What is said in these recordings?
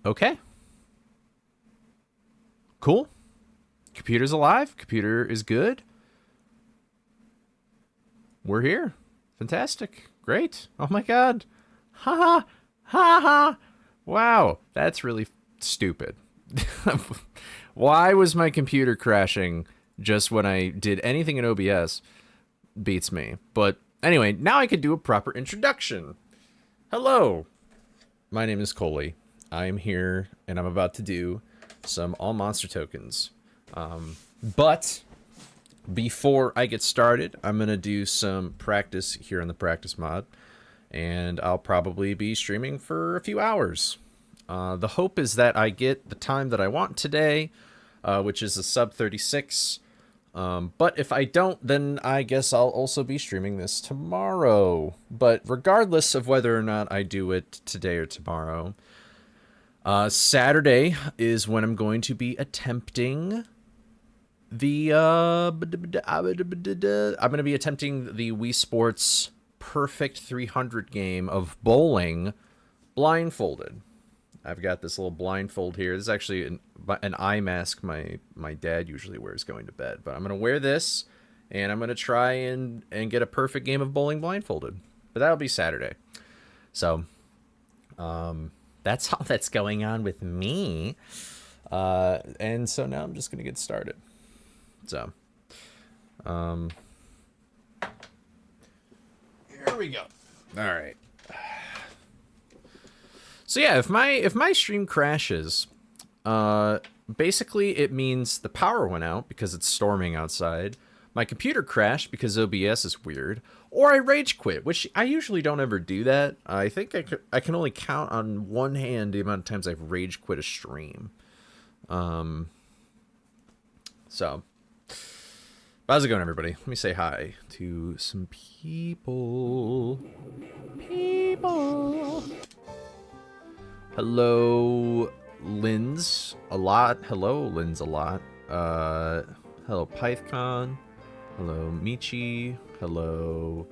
Okay. Cool. Computer's alive. Computer is good. We're here. Fantastic. Great. Oh my god. Ha ha. Ha ha. Wow. That's really stupid. Why was my computer crashing just when I did anything in OBS? Beats me. But anyway, now I can do a proper introduction. Hello. My name is Coley. I am here and I'm about to do some all monster tokens. But before I get started, I'm going to do some practice here on the practice mod. And I'll probably be streaming for a few hours. The hope is that I get the time that I want today, which is a sub 36. But if I don't, then I guess I'll also be streaming this tomorrow. But regardless of whether or not I do it today or tomorrow, Saturday is when I'm going to be attempting the, I'm going to be attempting the Wii Sports Perfect 300 game of bowling blindfolded. I've got this little blindfold here. This is actually an eye mask my dad usually wears going to bed. But I'm going to wear this, and I'm going to try and get a perfect game of bowling blindfolded. But that'll be Saturday. So, that's all that's going on with me. And so now I'm just going to get started. So, here we go. All right. So yeah, if my stream crashes, basically it means the power went out because it's storming outside. My computer crashed because OBS is weird, or I rage quit, which I usually don't ever do that. I think I can only count on one hand the amount of times I've rage quit a stream. So how's it going, everybody? Let me say hi to some people. Hello, Linz a lot. Hello, Linz a lot. Hello, PythCon. Hello, Michi. Hello,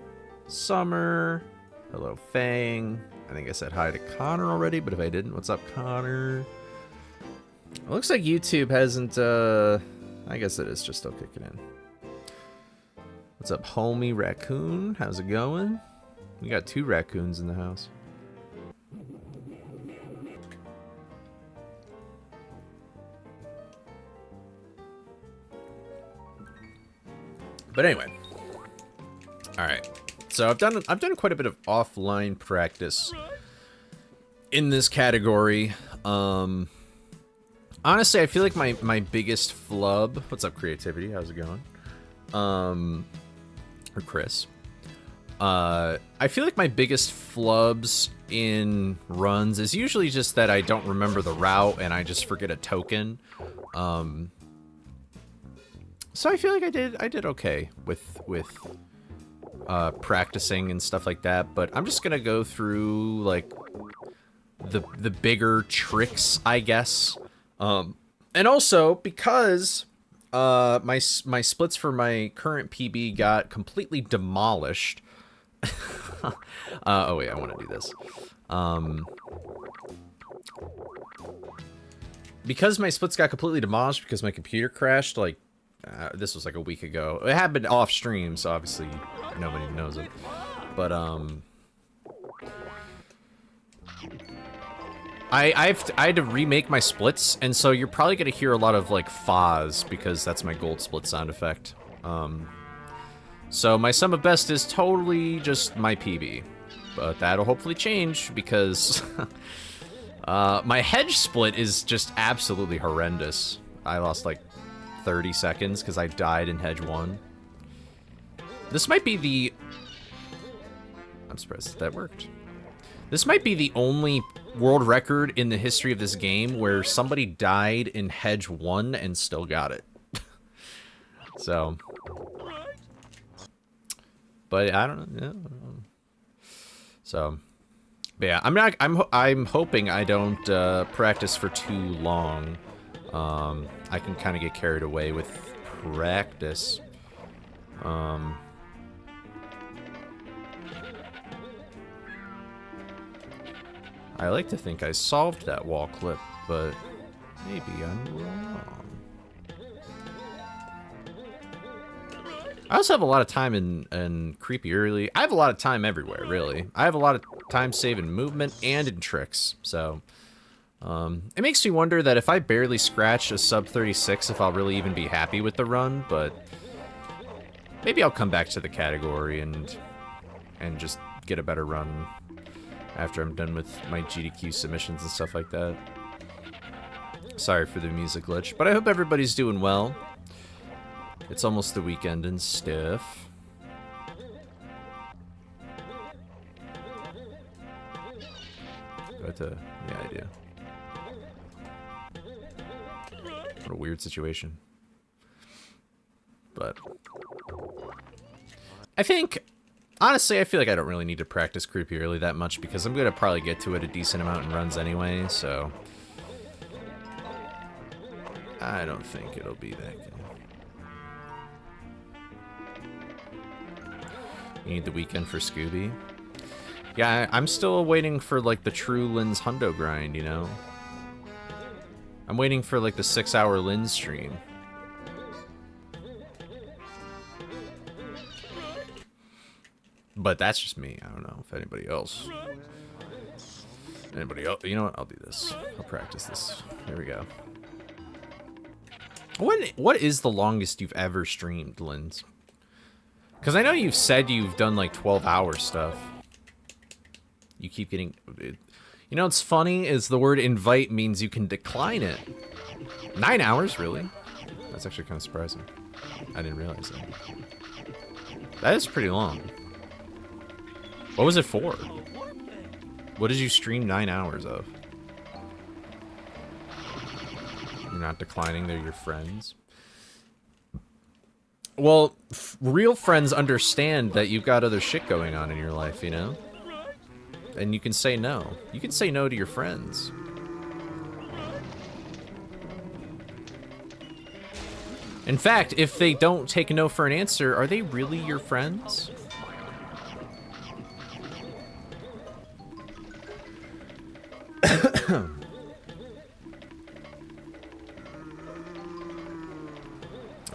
Summer. Hello, Fang. I think I said hi to Connor already, but if I didn't, what's up, Connor? It looks like YouTube hasn't, I guess it is just still kicking in. What's up, homie raccoon? How's it going? We got 2 raccoons in the house. But anyway, all right. So I've done quite a bit of offline practice in this category. Honestly, I feel like my biggest flub. What's up, creativity? How's it going? Or Chris. I feel like my biggest flubs in runs is usually just that I don't remember the route and I just forget a token. So I feel like I did okay with practicing and stuff like that, but I'm just gonna go through like the bigger tricks, I guess. And also because my splits for my current PB got completely demolished. Oh wait, I want to do this. Because my splits got completely demolished because my computer crashed, like, this was like a week ago. It happened off stream, so obviously nobody knows it. But I had to remake my splits, and so you're probably gonna hear a lot of like fuzz because that's my gold split sound effect. So my sum of best is totally just my PB, but that'll hopefully change because my hedge split is just absolutely horrendous. I lost like 30 seconds because I died in hedge 1. This might be the... I'm surprised that worked. This might be the only world record in the history of this game where somebody died in hedge 1 and still got it. So... But I don't know. So... But yeah, I'm hoping I don't practice for too long. I can kind of get carried away with practice. I like to think I solved that wall clip, but maybe I'm wrong. I also have a lot of time in creepy early. I have a lot of time everywhere, really. I have a lot of time saved in movement and in tricks, so... it makes me wonder that if I barely scratch a sub 36, if I'll really even be happy with the run, but... maybe I'll come back to the category and just get a better run after I'm done with my GDQ submissions and stuff like that. Sorry for the music glitch, but I hope everybody's doing well. It's almost the weekend and stuff. But, yeah, I do. What a weird situation. But I think, honestly, I feel like I don't really need to practice creepy early that much because I'm going to probably get to it a decent amount in runs anyway, so I don't think it'll be that good. You need the weekend for Scooby? Yeah, I'm still waiting for, like, the true Lynn's Hundo grind, you know? I'm waiting for, like, the 6-hour Lynn stream. But that's just me. I don't know if anybody else... Anybody else? You know what? I'll do this. I'll practice this. Here we go. What is the longest you've ever streamed, Lynn's? Because I know you've said you've done, like, 12-hour stuff. You keep getting... You know what's funny is the word invite means you can decline it. 9 hours, really? That's actually kind of surprising. I didn't realize that. That is pretty long. What was it for? What did you stream 9 hours of? You're not declining, they're your friends. Well, real friends understand that you've got other shit going on in your life, you know? And you can say no. You can say no to your friends. In fact, if they don't take no for an answer, are they really your friends?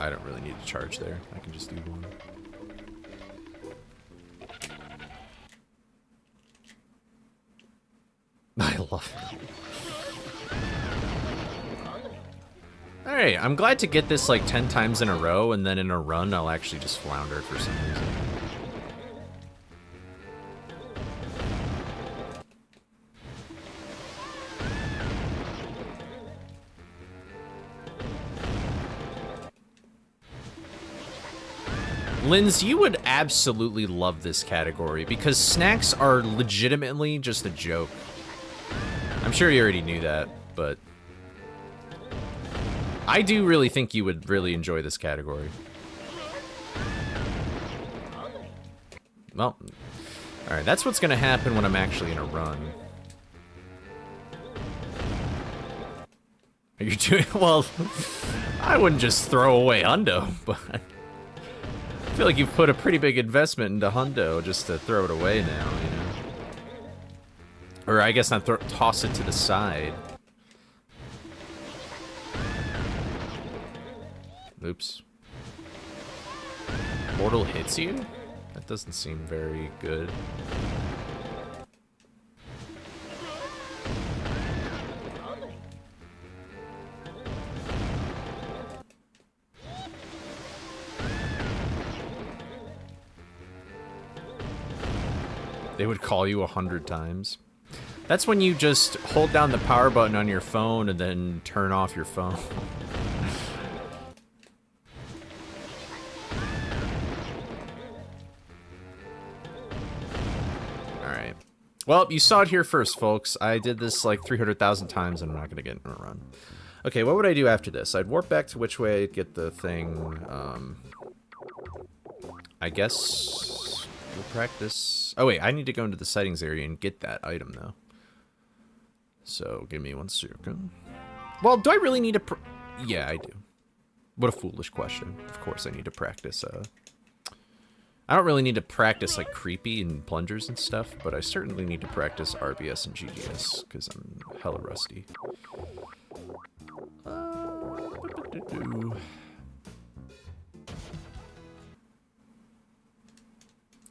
I don't really need to charge there. I can just do one. I love it. Alright, I'm glad to get this like 10 times in a row, and then in a run I'll actually just flounder for some reason. Linz, you would absolutely love this category because snacks are legitimately just a joke. I'm sure you already knew that, but I do really think you would really enjoy this category. Well, alright, that's what's gonna happen when I'm actually in a run. Are you doing well? I wouldn't just throw away Hundo, but I feel like you've put a pretty big investment into Hundo just to throw it away now, you know? Or I guess not toss it to the side. Oops. Mortal hits you? That doesn't seem very good. They would call you 100 times. That's when you just hold down the power button on your phone and then turn off your phone. Alright. Well, you saw it here first, folks. I did this like 300,000 times and I'm not going to get in a run. Okay, what would I do after this? I'd warp back to which way I'd get the thing. I guess we'll practice. Oh wait, I need to go into the settings area and get that item though. So give me 1 second. Well, do I really need to? Yeah, I do. What a foolish question. Of course, I need to practice. I don't really need to practice like creepy and plungers and stuff, but I certainly need to practice RBS and GGS because I'm hella rusty.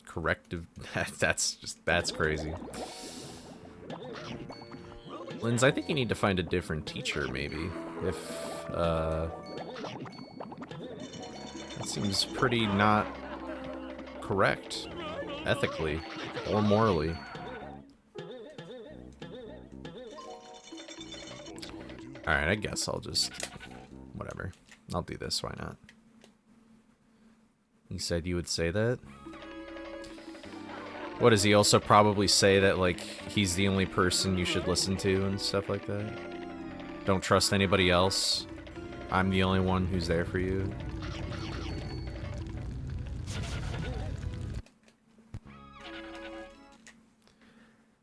Corrective. That's crazy. Linz, I think you need to find a different teacher, maybe. If, that seems pretty not correct, ethically, or morally. Alright, I guess I'll just... whatever. I'll do this, why not? You said you would say that? What, does he also probably say that, like, he's the only person you should listen to and stuff like that? Don't trust anybody else. I'm the only one who's there for you.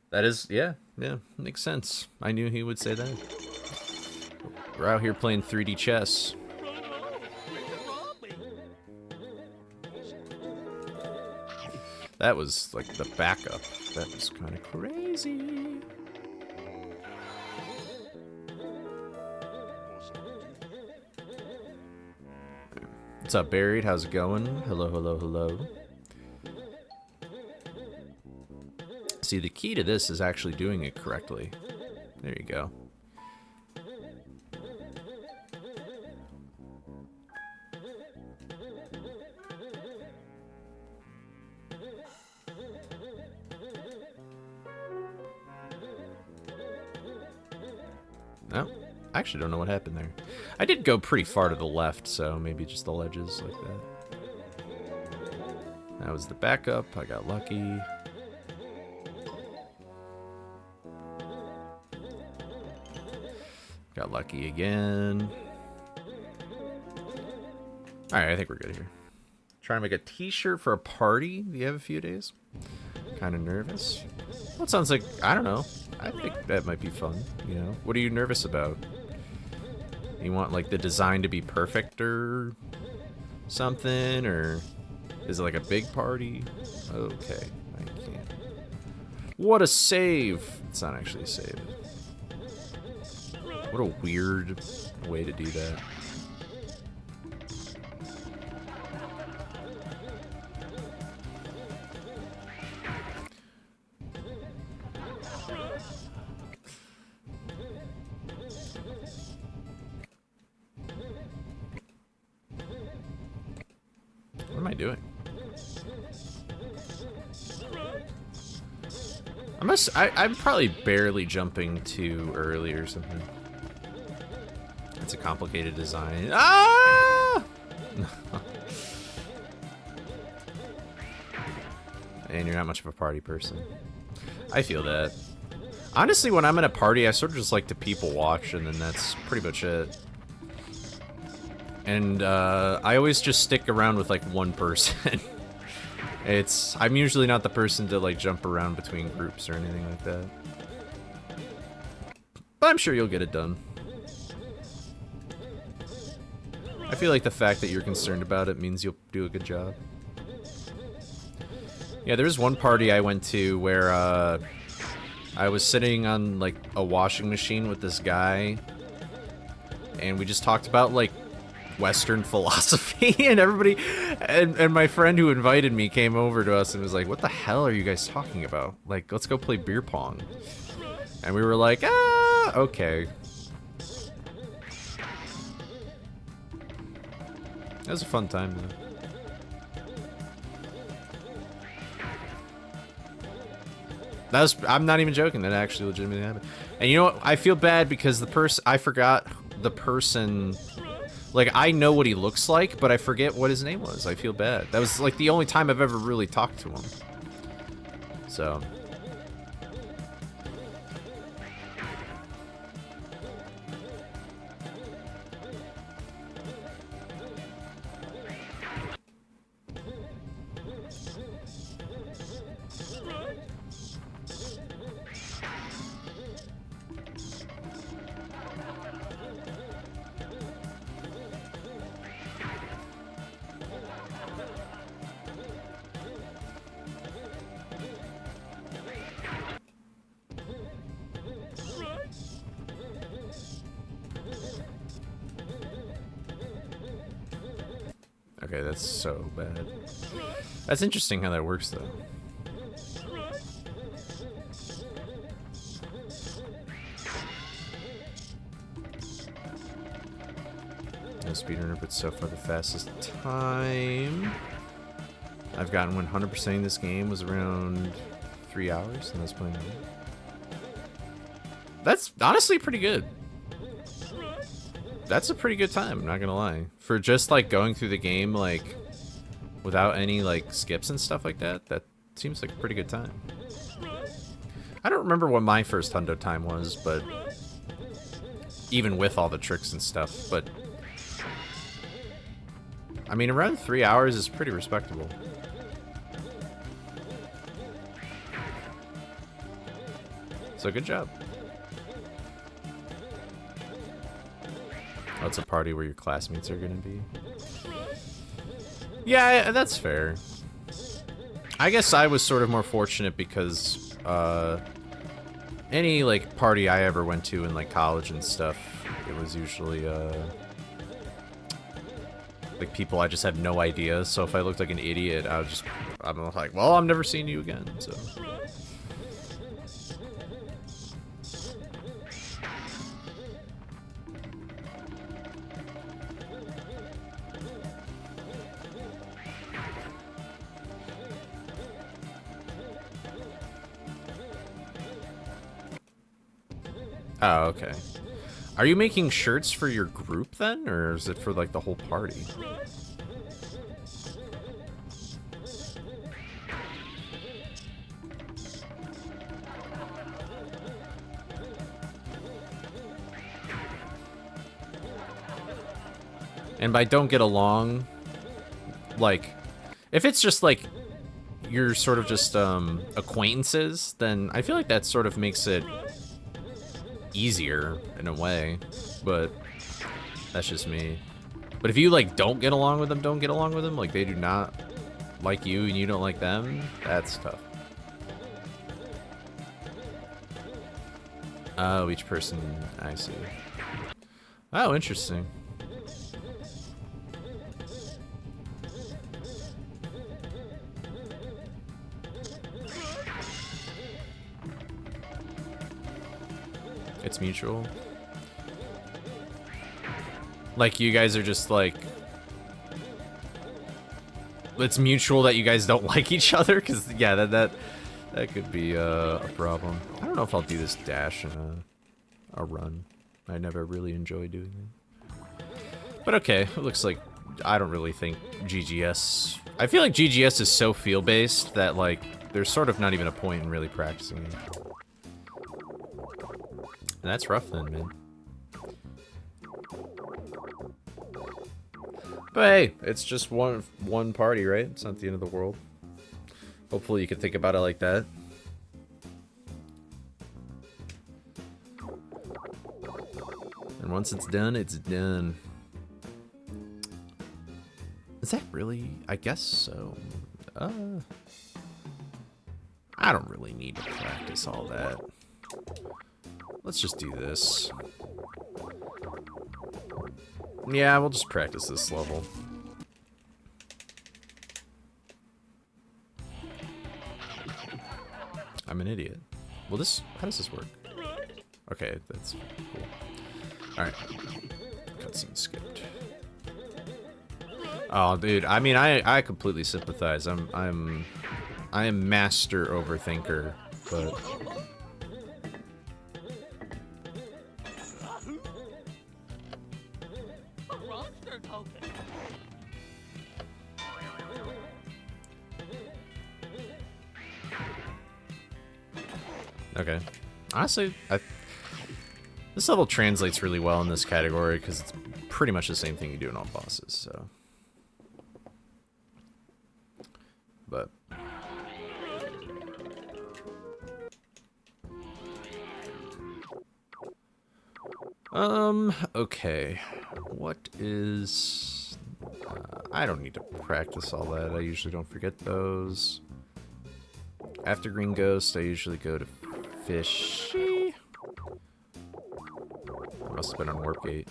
That is, yeah, makes sense. I knew he would say that. We're out here playing 3D chess. That was like the backup. That was kind of crazy. What's up, Buried? How's it going? Hello, hello, hello. See, the key to this is actually doing it correctly. There you go. No, I actually don't know what happened there. I did go pretty far to the left, so maybe just the ledges like that. That was the backup. I got lucky. Got lucky again. Alright, I think we're good here. Trying to make a t-shirt for a party. Do you have a few days? Kind of nervous. Well, it sounds like, I don't know. I think that might be fun, you know? What are you nervous about? You want, like, the design to be perfect or something? Or is it like a big party? Okay, I can't. What a save! It's not actually a save. What a weird way to do that. What am I doing? I'm probably barely jumping too early or something. It's a complicated design. Ah! And you're not much of a party person. I feel that. Honestly, when I'm in a party, I sort of just like to people watch, and then that's pretty much it. And I always just stick around with like one person. I'm usually not the person to like jump around between groups or anything like that. But I'm sure you'll get it done. I feel like the fact that you're concerned about it means you'll do a good job. Yeah, there was one party I went to where I was sitting on like a washing machine with this guy, and we just talked about like Western philosophy, and everybody, and my friend who invited me came over to us and was like, "What the hell are you guys talking about? Like, let's go play beer pong." And we were like, "Ah, okay." It was a fun time, though. I'm not even joking, that actually legitimately happened. And you know what? I feel bad because I forgot the person. Like, I know what he looks like, but I forget what his name was. I feel bad. That was, like, the only time I've ever really talked to him. So. Okay, that's so bad. That's interesting how that works, though. No speedrunner, but so far the fastest time I've gotten when 100%ing this game was around 3 hours, and I was playing it. That's honestly pretty good. That's a pretty good time, I'm not gonna lie. For just like going through the game like without any like skips and stuff like that, that seems like a pretty good time. I don't remember what my first hundo time was, but even with all the tricks and stuff, but I mean around 3 hours is pretty respectable. So good job. Oh, it's a party where your classmates are gonna be. Yeah, that's fair. I guess I was sort of more fortunate because any like party I ever went to in like college and stuff, it was usually like people I just had no idea. So if I looked like an idiot, I'm like, well, I'm never seeing you again. So. Oh, okay. Are you making shirts for your group then, or is it for like the whole party? And by don't get along, like, if it's just like you're sort of just acquaintances, then I feel like that sort of makes it easier in a way, but that's just me. But if you like don't get along with them, like they do not like you and you don't like them, that's tough. Oh, each person, I see. Oh, interesting. It's mutual. Like you guys are just like, it's mutual that you guys don't like each other, because yeah, that could be a problem. I don't know if I'll do this dash in a run. I never really enjoy doing it. But okay, it looks like I don't really think GGS. I feel like GGS is so feel-based that like there's sort of not even a point in really practicing it. And that's rough then, man. But hey, it's just one party, right? It's not the end of the world. Hopefully you can think about it like that. And once it's done, it's done. Is that really? I guess so. I don't really need to practice all that. Let's just do this. Yeah, we'll just practice this level. I'm an idiot. Well, how does this work? Okay, that's cool. Alright. Cutscene skipped. Oh, dude, I mean, I completely sympathize. I am master overthinker, but... Okay. Honestly, this level translates really well in this category because it's pretty much the same thing you do in all bosses, so. But. Okay. What is... I don't need to practice all that. I usually don't forget those. After Green Ghost, I usually go to Fishy. Must have been on Warp Gate.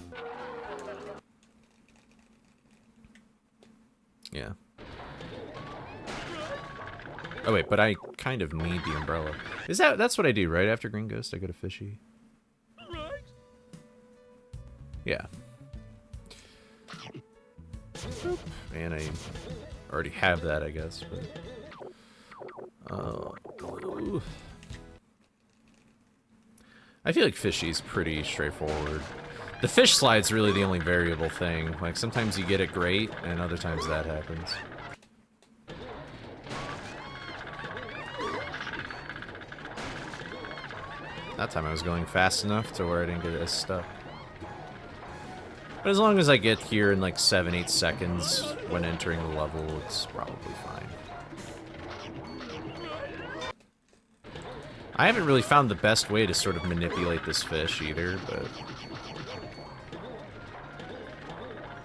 Oh wait, but I kind of need the umbrella. That's what I do, right? After Green Ghost, I go to Fishy. Yeah. And I already have that, I guess. But I feel like Fishy's pretty straightforward. The fish slide's really the only variable thing. Like, sometimes you get it great, and other times that happens. That time I was going fast enough to where I didn't get as stuck. But as long as I get here in like 7-8 seconds when entering the level, it's probably fine. I haven't really found the best way to sort of manipulate this fish either, but...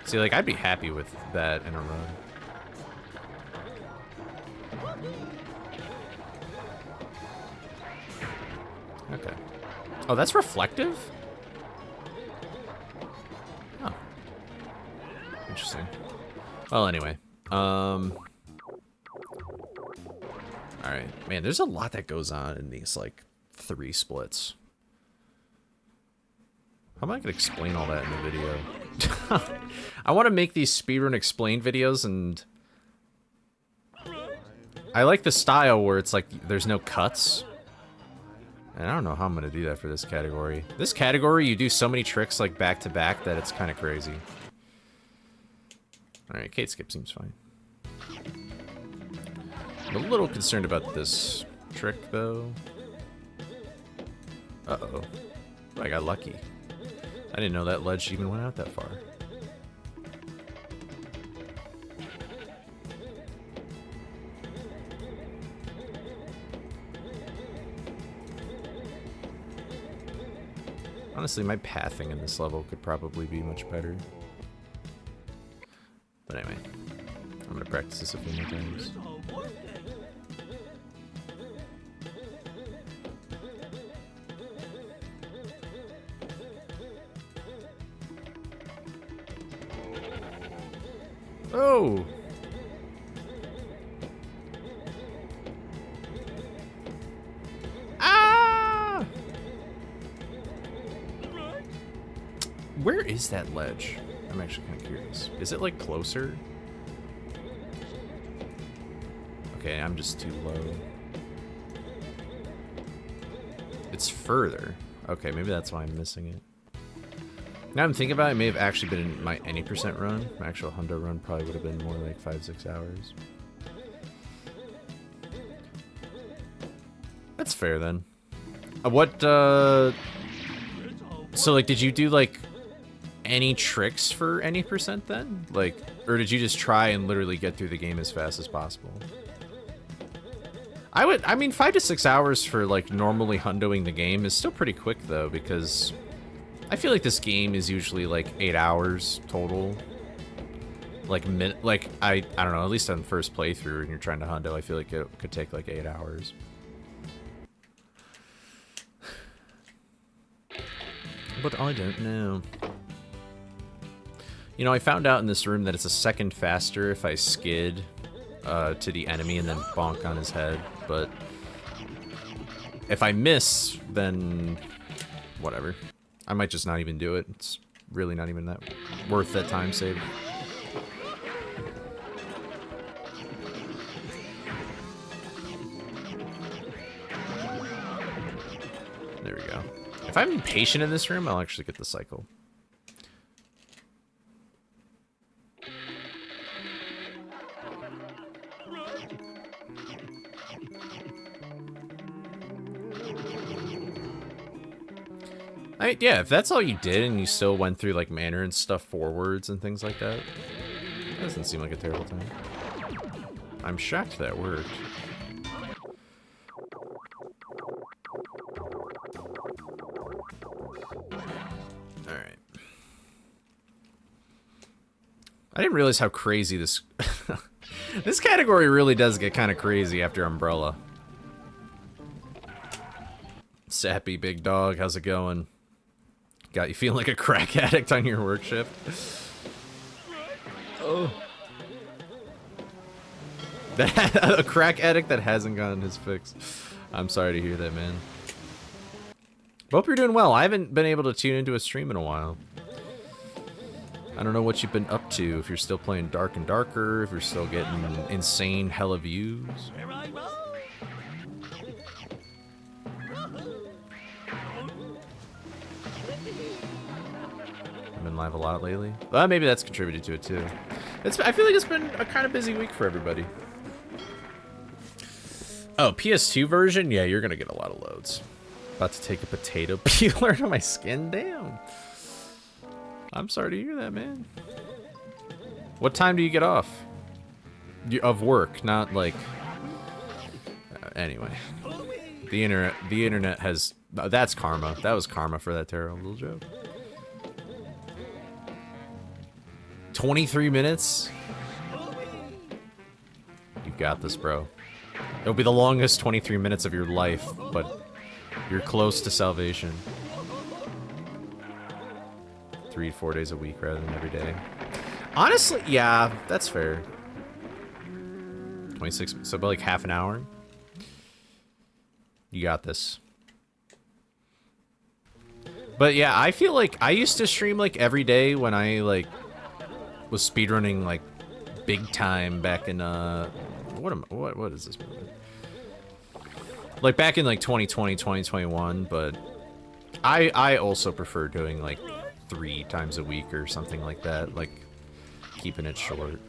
See, like, I'd be happy with that in a run. Okay. Oh, that's reflective? Oh. Interesting. Well, anyway. Alright. Man, there's a lot that goes on in these, like, 3 splits. How am I going to explain all that in the video? I want to make these speedrun explain videos, and... I like the style where it's like, there's no cuts. And I don't know how I'm going to do that for this category. This category, you do so many tricks, like, back-to-back that it's kind of crazy. Alright, Kate Skip seems fine. I'm a little concerned about this trick, though. Uh-oh. I got lucky. I didn't know that ledge even went out that far. Honestly, my pathing in this level could probably be much better. But anyway, I'm gonna practice this a few more times. Oh! Ah! Where is that ledge? I'm actually kind of curious. Is it, like, closer? Okay, I'm just too low. It's further. Okay, maybe that's why I'm missing it. Now I'm thinking about it, it may have actually been in my any percent run. My actual hundo run probably would have been more like 5-6 hours. That's fair then. So like, did you do like any tricks for any percent then? Like, or did you just try and literally get through the game as fast as possible? I mean, 5 to 6 hours for like normally hundoing the game is still pretty quick though, because I feel like this game is usually like 8 hours total. Like I don't know, at least on the first playthrough and you're trying to hundo, I feel like it could take like 8 hours. But I don't know. You know, I found out in this room that it's a second faster if I skid to the enemy and then bonk on his head, but if I miss, then whatever. I might just not even do it. It's really not even that worth that time save. There we go. If I'm impatient in this room, I'll actually get the cycle. Yeah, if that's all you did and you still went through like manner and stuff forwards and things like that, that doesn't seem like a terrible time. I'm shocked that worked. Alright. I didn't realize how crazy this... This category really does get kind of crazy after Umbrella. Sappy big dog, how's it going? Got you feeling like a crack addict on your work shift? Oh. A crack addict that hasn't gotten his fix. I'm sorry to hear that, man. Hope you're doing well. I haven't been able to tune into a stream in a while. I don't know what you've been up to, if you're still playing Dark and Darker, if you're still getting insane hella views. I've been live a lot lately. Well, maybe that's contributed to it too. I feel like it's been a kind of busy week for everybody. Oh, PS2 version? Yeah, you're gonna get a lot of loads. About to take a potato peeler to my skin? Damn. I'm sorry to hear that, man. What time do you get off? Of work, not like... anyway. The internet has... that's karma. That was karma for that terrible joke. 23 minutes? You got this, bro. It'll be the longest 23 minutes of your life, but you're close to salvation. 3 to 4 days a week rather than every day. Honestly, yeah, that's fair. 26, so about like half an hour. You got this. But yeah, I feel like I used to stream like every day when I like was speedrunning like big time back in what is this movie? Like back in like 2020, 2021, but I also prefer doing like 3 times a week or something like that, like keeping it short.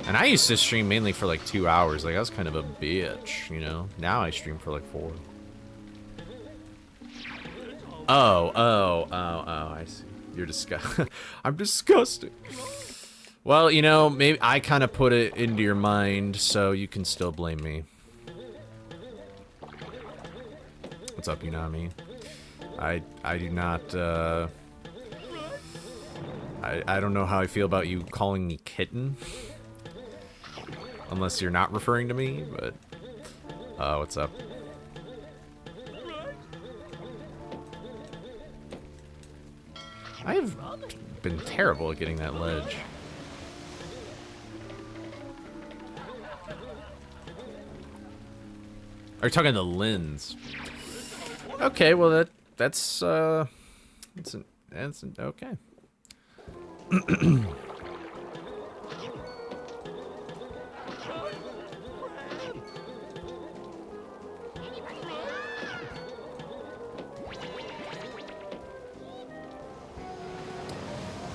And I used to stream mainly for like 2 hours, like I was kind of a bitch, you know? Now I stream for like 4. Oh, I see. You're disgusting. I'm disgusted. Well, you know, maybe I kind of put it into your mind, so you can still blame me. What's up, Unami? I do not, I don't know how I feel about you calling me kitten. Unless you're not referring to me, but... what's up? I have been terrible at getting that ledge. Are you talking the lens? Okay, well that's okay.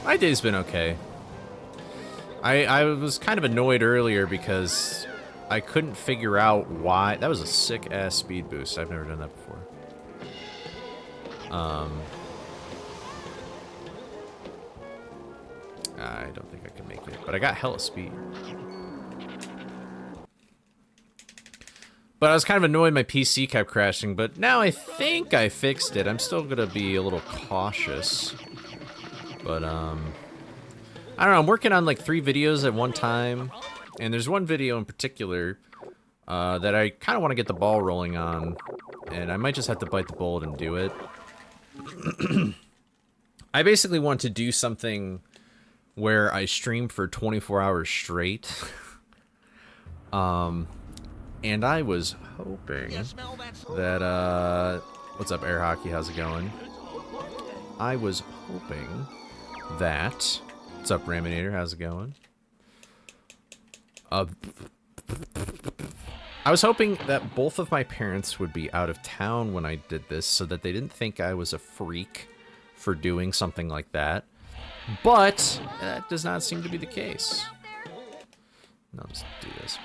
My day's been okay. I was kind of annoyed earlier because I couldn't figure out why. That was a sick-ass speed boost. I've never done that before. I don't think I can make it, but I got hella speed. But I was kind of annoyed my PC kept crashing, but now I think I fixed it. I'm still gonna be a little cautious. But, I don't know, I'm working on like 3 videos at one time, and there's one video in particular that I kind of want to get the ball rolling on, and I might just have to bite the bullet and do it. I basically want to do something where I stream for 24 hours straight. And I was hoping that, what's up, Air Hockey, how's it going? I was hoping that, what's up, Raminator, how's it going? I was hoping that both of my parents would be out of town when I did this so that they didn't think I was a freak for doing something like that. But that does not seem to be the case. No, let's do this.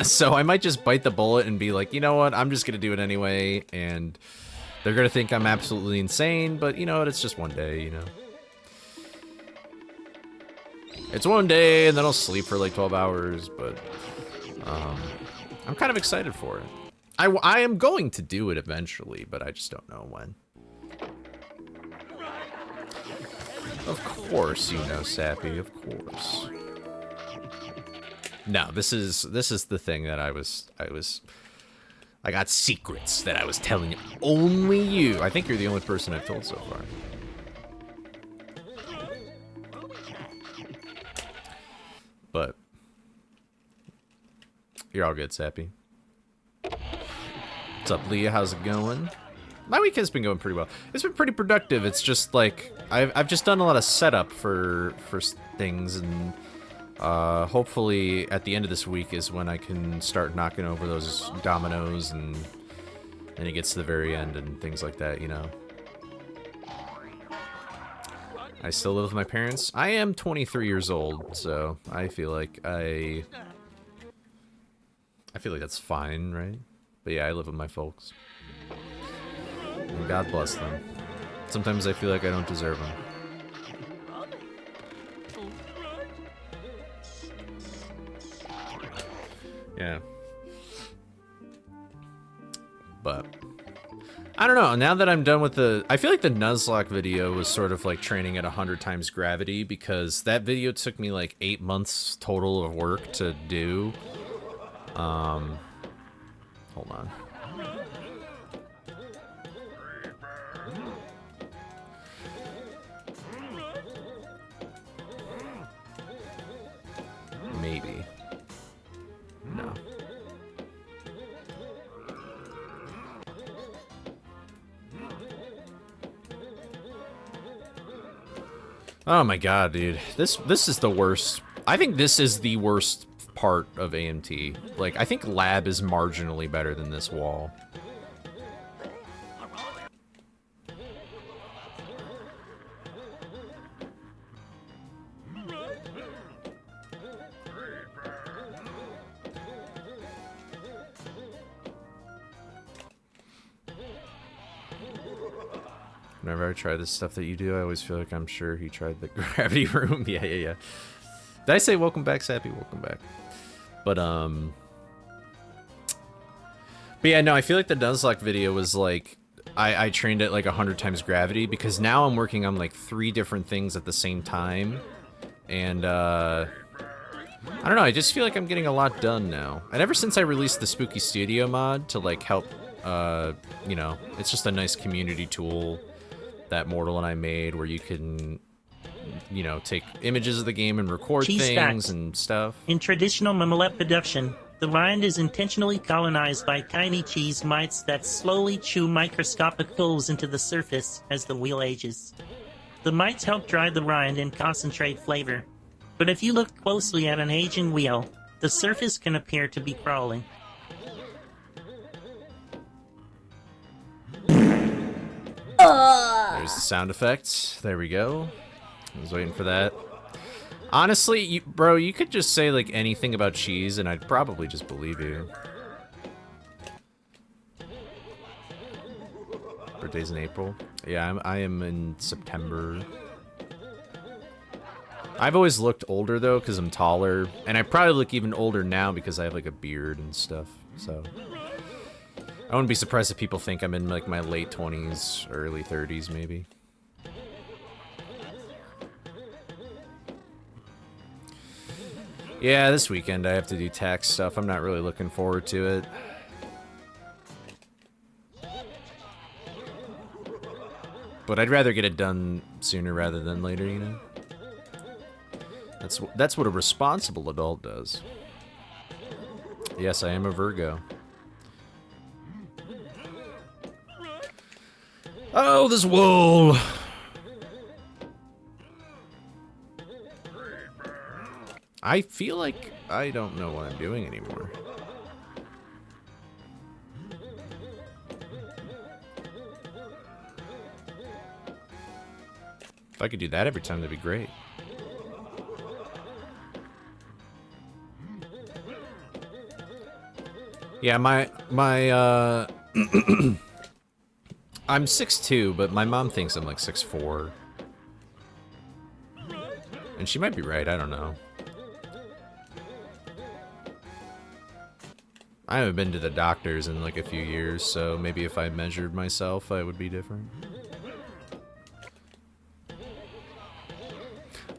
So I might just bite the bullet and be like, you know what, I'm just gonna do it anyway, and they're gonna think I'm absolutely insane, but you know what, it's just one day, you know? It's one day, and then I'll sleep for like 12 hours, but I'm kind of excited for it. I am going to do it eventually, but I just don't know when. Of course, you know, Sappy, of course. No, this is the thing that I was I got secrets that I was telling only you. I think you're the only person I've told so far. But you're all good, Sappy. What's up, Leah? How's it going? My week has been going pretty well. It's been pretty productive. It's just like I've just done a lot of setup for things, and hopefully at the end of this week is when I can start knocking over those dominoes, and it gets to the very end and things like that, you know. I still live with my parents. I am 23 years old, so I feel like that's fine, right? But yeah, I live with my folks. And God bless them. Sometimes I feel like I don't deserve them. Yeah. But I don't know, now that I'm done with I feel like the Nuzlocke video was sort of like training at 100 times gravity, because that video took me like 8 months total of work to do. Hold on. Maybe. No. Oh my god, dude. This is the worst. I think this is the worst part of AMT. Like, I think Lab is marginally better than this wall. Whenever I try this stuff that you do, I always feel like I'm sure he tried the gravity room. Yeah. Did I say welcome back, Sappy? Welcome back. But yeah, no, I feel like the Nuzlocke video was like, I trained at like 100 times gravity, because now I'm working on like 3 different things at the same time. And, I don't know, I just feel like I'm getting a lot done now. And ever since I released the Spooky Studio mod to like help, you know, it's just a nice community tool that Mortal and I made, where you can, you know, take images of the game and record things and stuff. In traditional Mamalep production, the rind is intentionally colonized by tiny cheese mites that slowly chew microscopic holes into the surface as the wheel ages. The mites help dry the rind and concentrate flavor, but if you look closely at an aging wheel, the surface can appear to be crawling. There's the sound effects. There we go. I was waiting for that. Honestly, bro, you could just say like anything about cheese and I'd probably just believe you. Birthday's in April. Yeah, I am in September. I've always looked older though because I'm taller, and I probably look even older now because I have like a beard and stuff. So I wouldn't be surprised if people think I'm in like my late 20s, early 30s maybe. Yeah, this weekend I have to do tax stuff. I'm not really looking forward to it. But I'd rather get it done sooner rather than later, you know? That's what a responsible adult does. Yes, I am a Virgo. Oh, this wool! I feel like I don't know what I'm doing anymore. If I could do that every time, that'd be great. Yeah, my I'm 6'2", but my mom thinks I'm like 6'4". And she might be right, I don't know. I haven't been to the doctors in like a few years, so maybe if I measured myself, I would be different.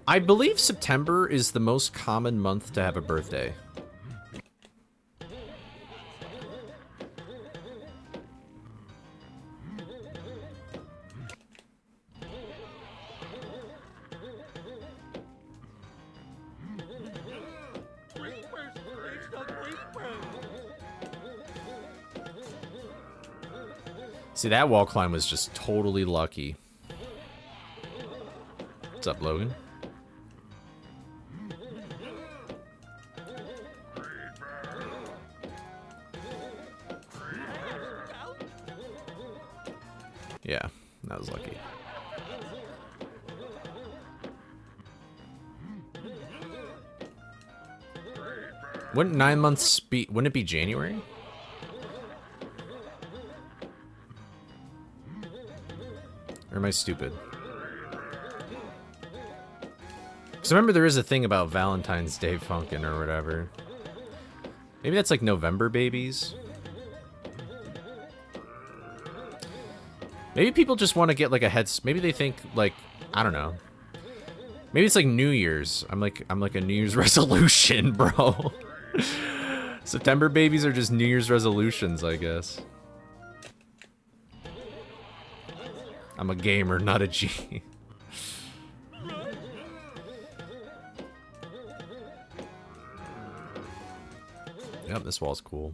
I believe September is the most common month to have a birthday. See, that wall climb was just totally lucky. What's up, Logan? Yeah, that was lucky. Wouldn't 9 months be... Wouldn't it be January? Or am I stupid? Because remember there is a thing about Valentine's Day funkin' or whatever. Maybe that's like November babies? Maybe people just want to get like a heads... Maybe they think like... I don't know. Maybe it's like New Year's. I'm like a New Year's resolution, bro. September babies are just New Year's resolutions, I guess. I'm a gamer, not a G. Yep, this wall's cool.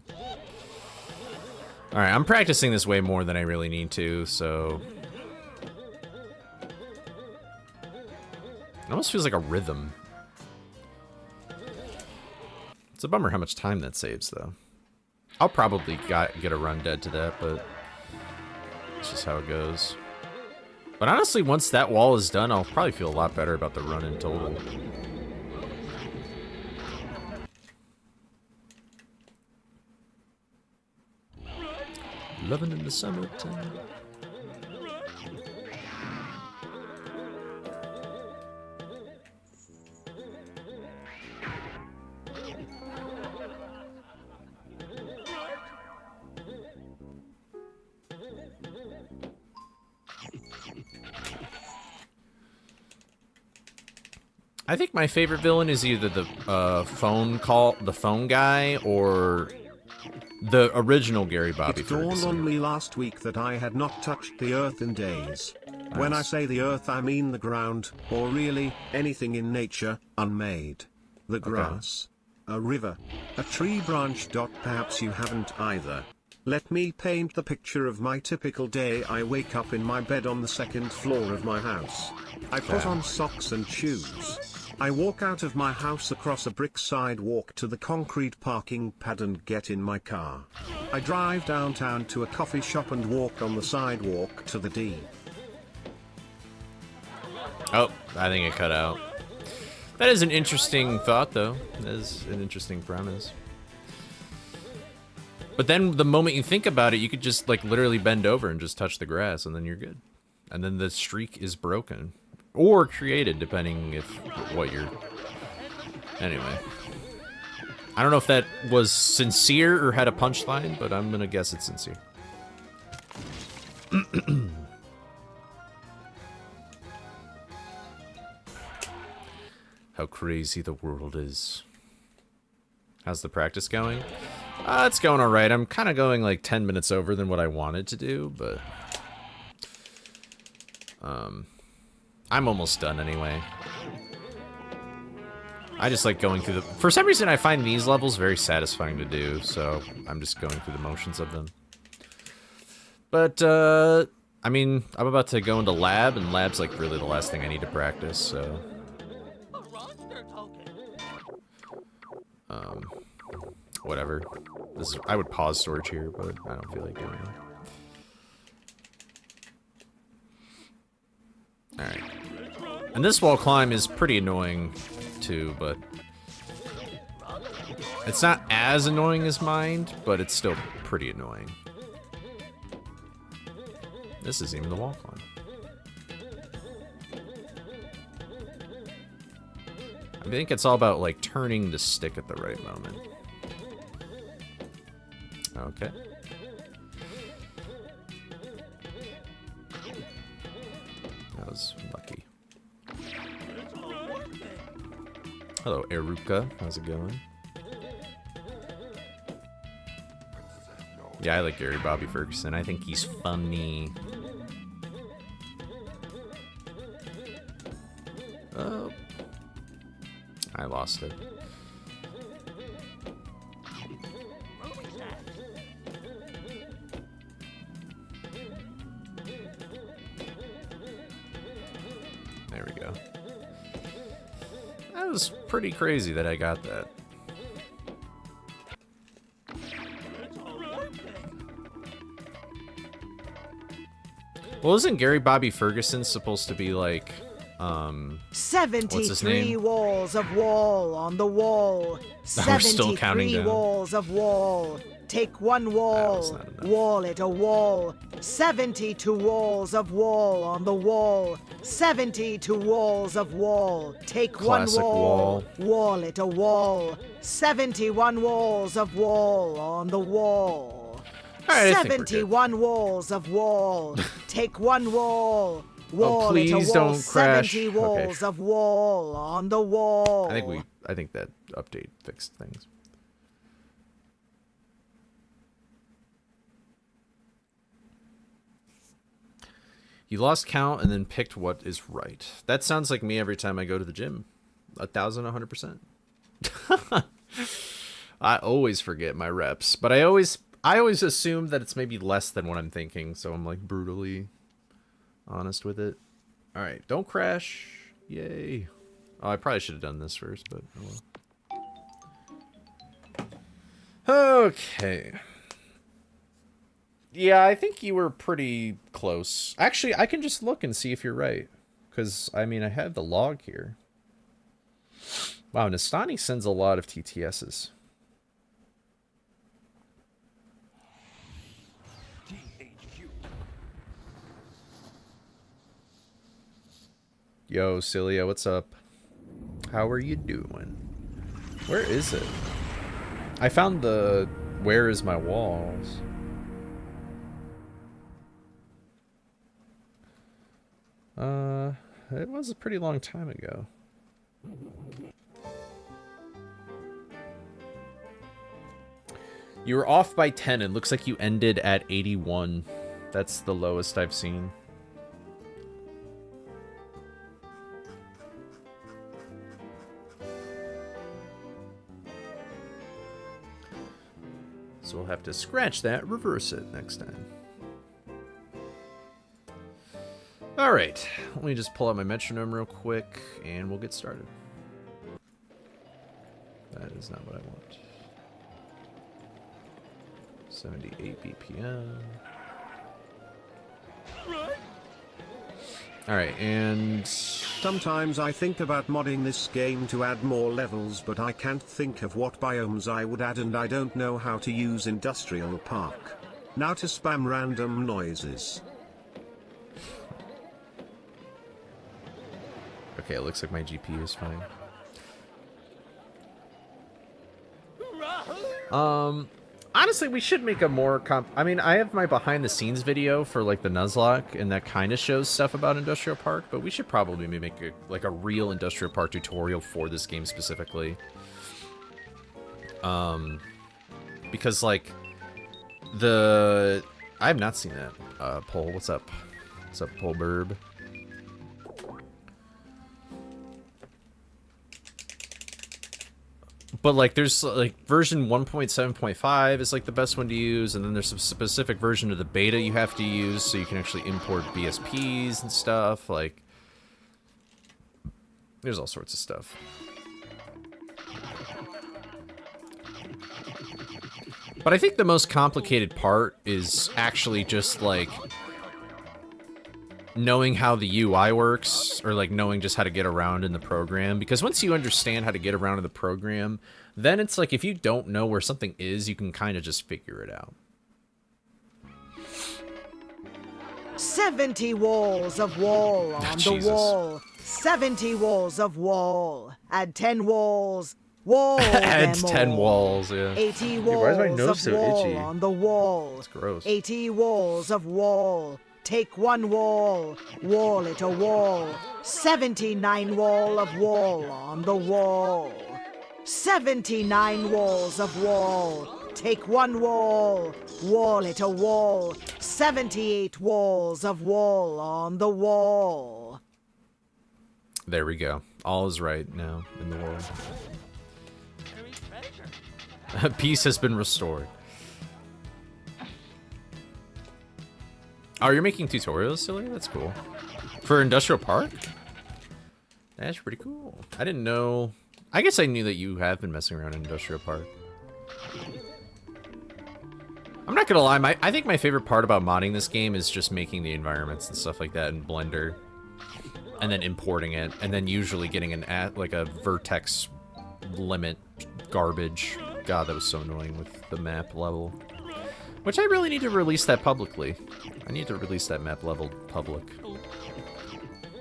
Alright, I'm practicing this way more than I really need to, so... It almost feels like a rhythm. It's a bummer how much time that saves, though. I'll probably get a run dead to that, but... It's just how it goes. But honestly, once that wall is done, I'll probably feel a lot better about the run in total. Loving in the summertime. I think my favorite villain is either the phone guy, or the original Gary Bobby Ferguson. It dawned on me last week that I had not touched the earth in days. Nice. When I say the earth, I mean the ground, or really, anything in nature, unmade. The grass, a river, a tree branch. Perhaps you haven't either. Let me paint the picture of my typical day. I wake up in my bed on the second floor of my house. I put on socks and shoes. I walk out of my house across a brick sidewalk to the concrete parking pad and get in my car. I drive downtown to a coffee shop and walk on the sidewalk to the D. Oh, I think it cut out. That is an interesting thought, though. That is an interesting premise. But then the moment you think about it, you could just like literally bend over and just touch the grass, and then you're good. And then the streak is broken. Or created, depending if what you're... Anyway. I don't know if that was sincere or had a punchline, but I'm gonna guess it's sincere. How crazy the world is. How's the practice going? It's going alright. I'm kind of going like 10 minutes over than what I wanted to do, but... I'm almost done anyway. I just like going through the... For some reason, I find these levels very satisfying to do, so I'm just going through the motions of them. But, I mean, I'm about to go into lab, and lab's like really the last thing I need to practice, so... Whatever. I would pause storage here, but I don't feel like doing it. Alright. And this wall climb is pretty annoying, too, but... It's not as annoying as Mind, but it's still pretty annoying. This isn't even the wall climb. I think it's all about, like, turning the stick at the right moment. Okay. That was lucky. Hello, Eruka. How's it going? Yeah, I like Gary Bobby Ferguson. I think he's funny. Oh. I lost it. There we go. That was pretty crazy that I got that. Well, isn't Gary Bobby Ferguson supposed to be like, what's his 73 name? walls of wall on the wall. We're still counting 73 down. walls of wall. Take one was wall, not enough. wall it a wall. 72 walls of wall on the wall. 72 walls of wall. Take Classic one wall. wall it a wall. 71 walls of wall on the wall. All right, I think we're good. 71 walls of wall. Take one wall. Wall it a please wall. don't crash. 70 Okay. walls of wall on the wall. I think that update fixed things. You lost count and then picked what is right. That sounds like me every time I go to the gym. 1,100%. I always forget my reps, but I always assume that it's maybe less than what I'm thinking, so I'm like brutally honest with it. All right, don't crash. Yay. Oh, I probably should have done this first, but oh well. Okay. Yeah, I think you were pretty close. Actually, I can just look and see if you're right. Because, I mean, I have the log here. Wow, Nastani sends a lot of TTSs. Yo, Celia, what's up? How are you doing? Where is it? I found the where is my walls. It was a pretty long time ago. You were off by 10. It looks like you ended at 81. That's the lowest I've seen. So we'll have to scratch that, reverse it next time. Alright, let me just pull out my metronome real quick, and we'll get started. That is not what I want. 78 BPM. Alright, and... Sometimes I think about modding this game to add more levels, but I can't think of what biomes I would add, and I don't know how to use Industrial Park. Now to spam random noises. Okay, it looks like my GPU is fine. Honestly, we should make a more I mean, I have my behind-the-scenes video for, like, the Nuzlocke, and that kind of shows stuff about Industrial Park, but we should probably make a real Industrial Park tutorial for this game specifically. Because, like, I have not seen that. Pole, what's up? What's up, Pole Burb? But, like, there's, like, version 1.7.5 is, like, the best one to use, and then there's a specific version of the beta you have to use, so you can actually import BSPs and stuff, like, there's all sorts of stuff. But I think the most complicated part is actually just, like, knowing how the UI works, or like knowing just how to get around in the program, because once you understand how to get around in the program, then it's like if you don't know where something is, you can kind of just figure it out. 70 walls of wall on the Jesus. wall. 70 walls of wall. Add 10 walls. Wall Add them 10 all. walls, yeah. 80 Dude, why is my walls nose of so wall itchy? on the wall. It's gross. 80 walls of wall. Take one wall. Wall it a wall. 79 wall of wall on the wall. 79 walls of wall. Take one wall. Wall it a wall. 78 walls of wall on the wall. There we go. All is right now in the world. Peace has been restored. Oh, you're making tutorials, Silly? That's cool. For Industrial Park? That's pretty cool. I didn't know. I guess I knew that you have been messing around in Industrial Park. I'm not gonna lie, I think my favorite part about modding this game is just making the environments and stuff like that in Blender. And then importing it, and then usually getting like a vertex limit garbage. God, that was so annoying with the map level. Which I really need to release that publicly. I need to release that map level public.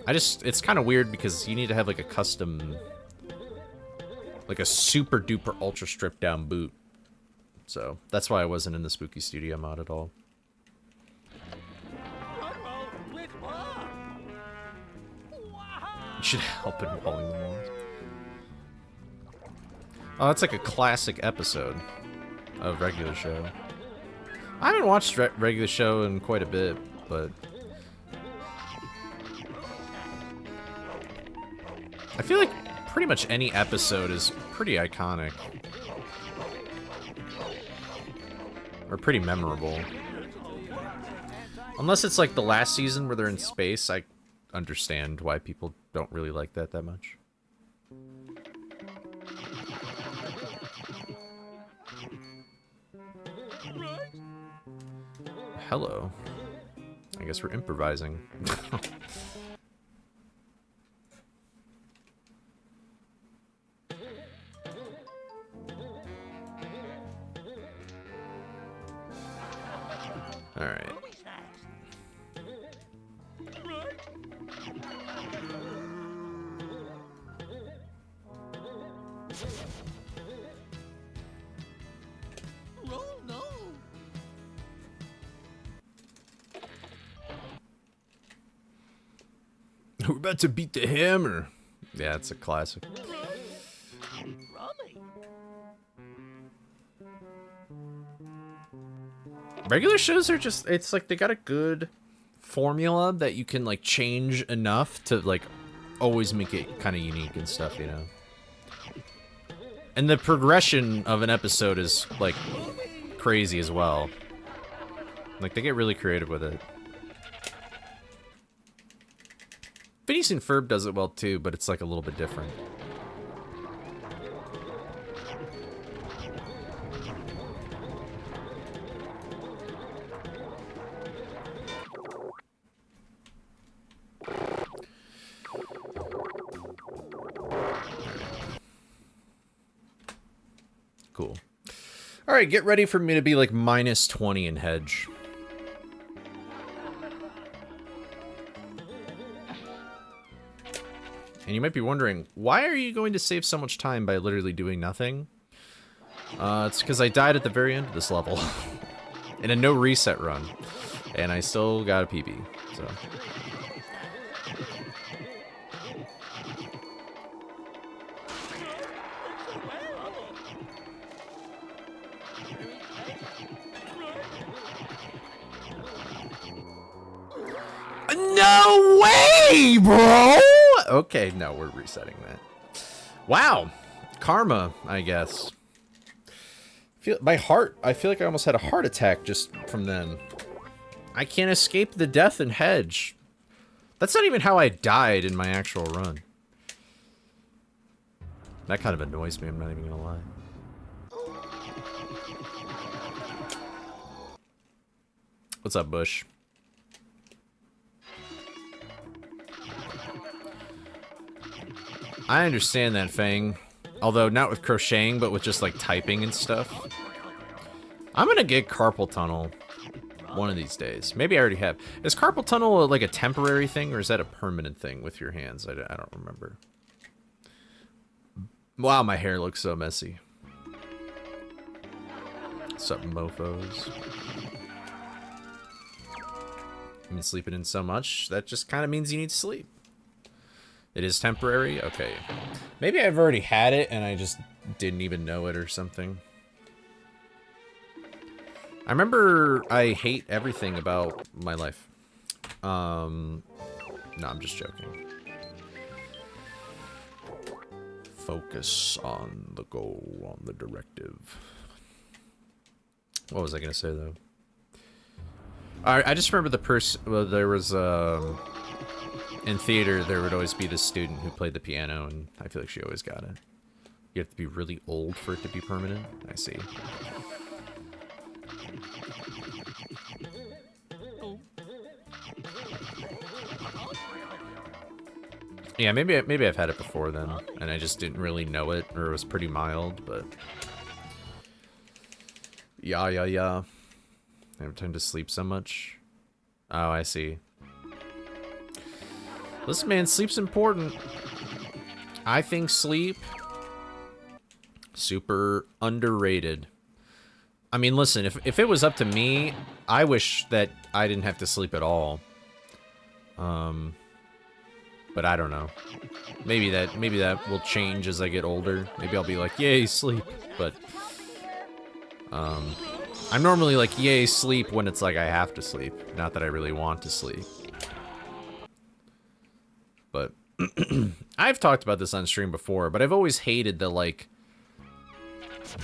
It's kind of weird because you need to have like a custom, like a super duper ultra stripped down boot. So that's why I wasn't in the Spooky Studio mod at all. You should help in hauling the walls. Oh, that's like a classic episode of Regular Show. I haven't watched Regular Show in quite a bit, but I feel like pretty much any episode is pretty iconic. Or pretty memorable. Unless it's like the last season where they're in space, I understand why people don't really like that much. Hello. I guess we're improvising. All right. We're about to beat the hammer. Yeah, it's a classic. Regular shows are just, it's like they got a good formula that you can like change enough to like always make it kind of unique and stuff, you know? And the progression of an episode is like crazy as well. Like they get really creative with it. Phineas and Ferb does it well too, but it's like a little bit different. Cool. All right, get ready for me to be like minus 20 in Hedge. And you might be wondering, why are you going to save so much time by literally doing nothing? It's because I died at the very end of this level. In a no reset run. And I still got a PB, so... No way, bro! Okay, no, we're resetting that. Wow. Karma, I guess. My heart, I feel like I almost had a heart attack just from then. I can't escape the death in Hedge. That's not even how I died in my actual run. That kind of annoys me, I'm not even gonna lie. What's up, Bush? I understand that, Fang. Although not with crocheting, but with just like typing and stuff. I'm gonna get carpal tunnel one of these days. Maybe I already have. Is carpal tunnel like a temporary thing, or is that a permanent thing with your hands? I don't remember. Wow, my hair looks so messy. What's up, mofos? I've been sleeping in so much, that just kind of means you need to sleep. It is temporary? Okay. Maybe I've already had it and I just didn't even know it or something. I remember I hate everything about my life. No, I'm just joking. Focus on the goal, on the directive. What was I gonna say though? I just remember the person. Well, there was in theater, there would always be this student who played the piano, and I feel like she always got it. You have to be really old for it to be permanent. I see. Yeah, maybe I've had it before then, and I just didn't really know it, or it was pretty mild, but... Yeah. I have time to sleep so much. Oh, I see. Listen, man, sleep's important. I think sleep... super underrated. I mean, listen, if it was up to me, I wish that I didn't have to sleep at all. But I don't know. Maybe that will change as I get older. Maybe I'll be like, yay, sleep. But I'm normally like, yay, sleep when it's like I have to sleep. Not that I really want to sleep. But I've talked about this on stream before, but I've always hated the like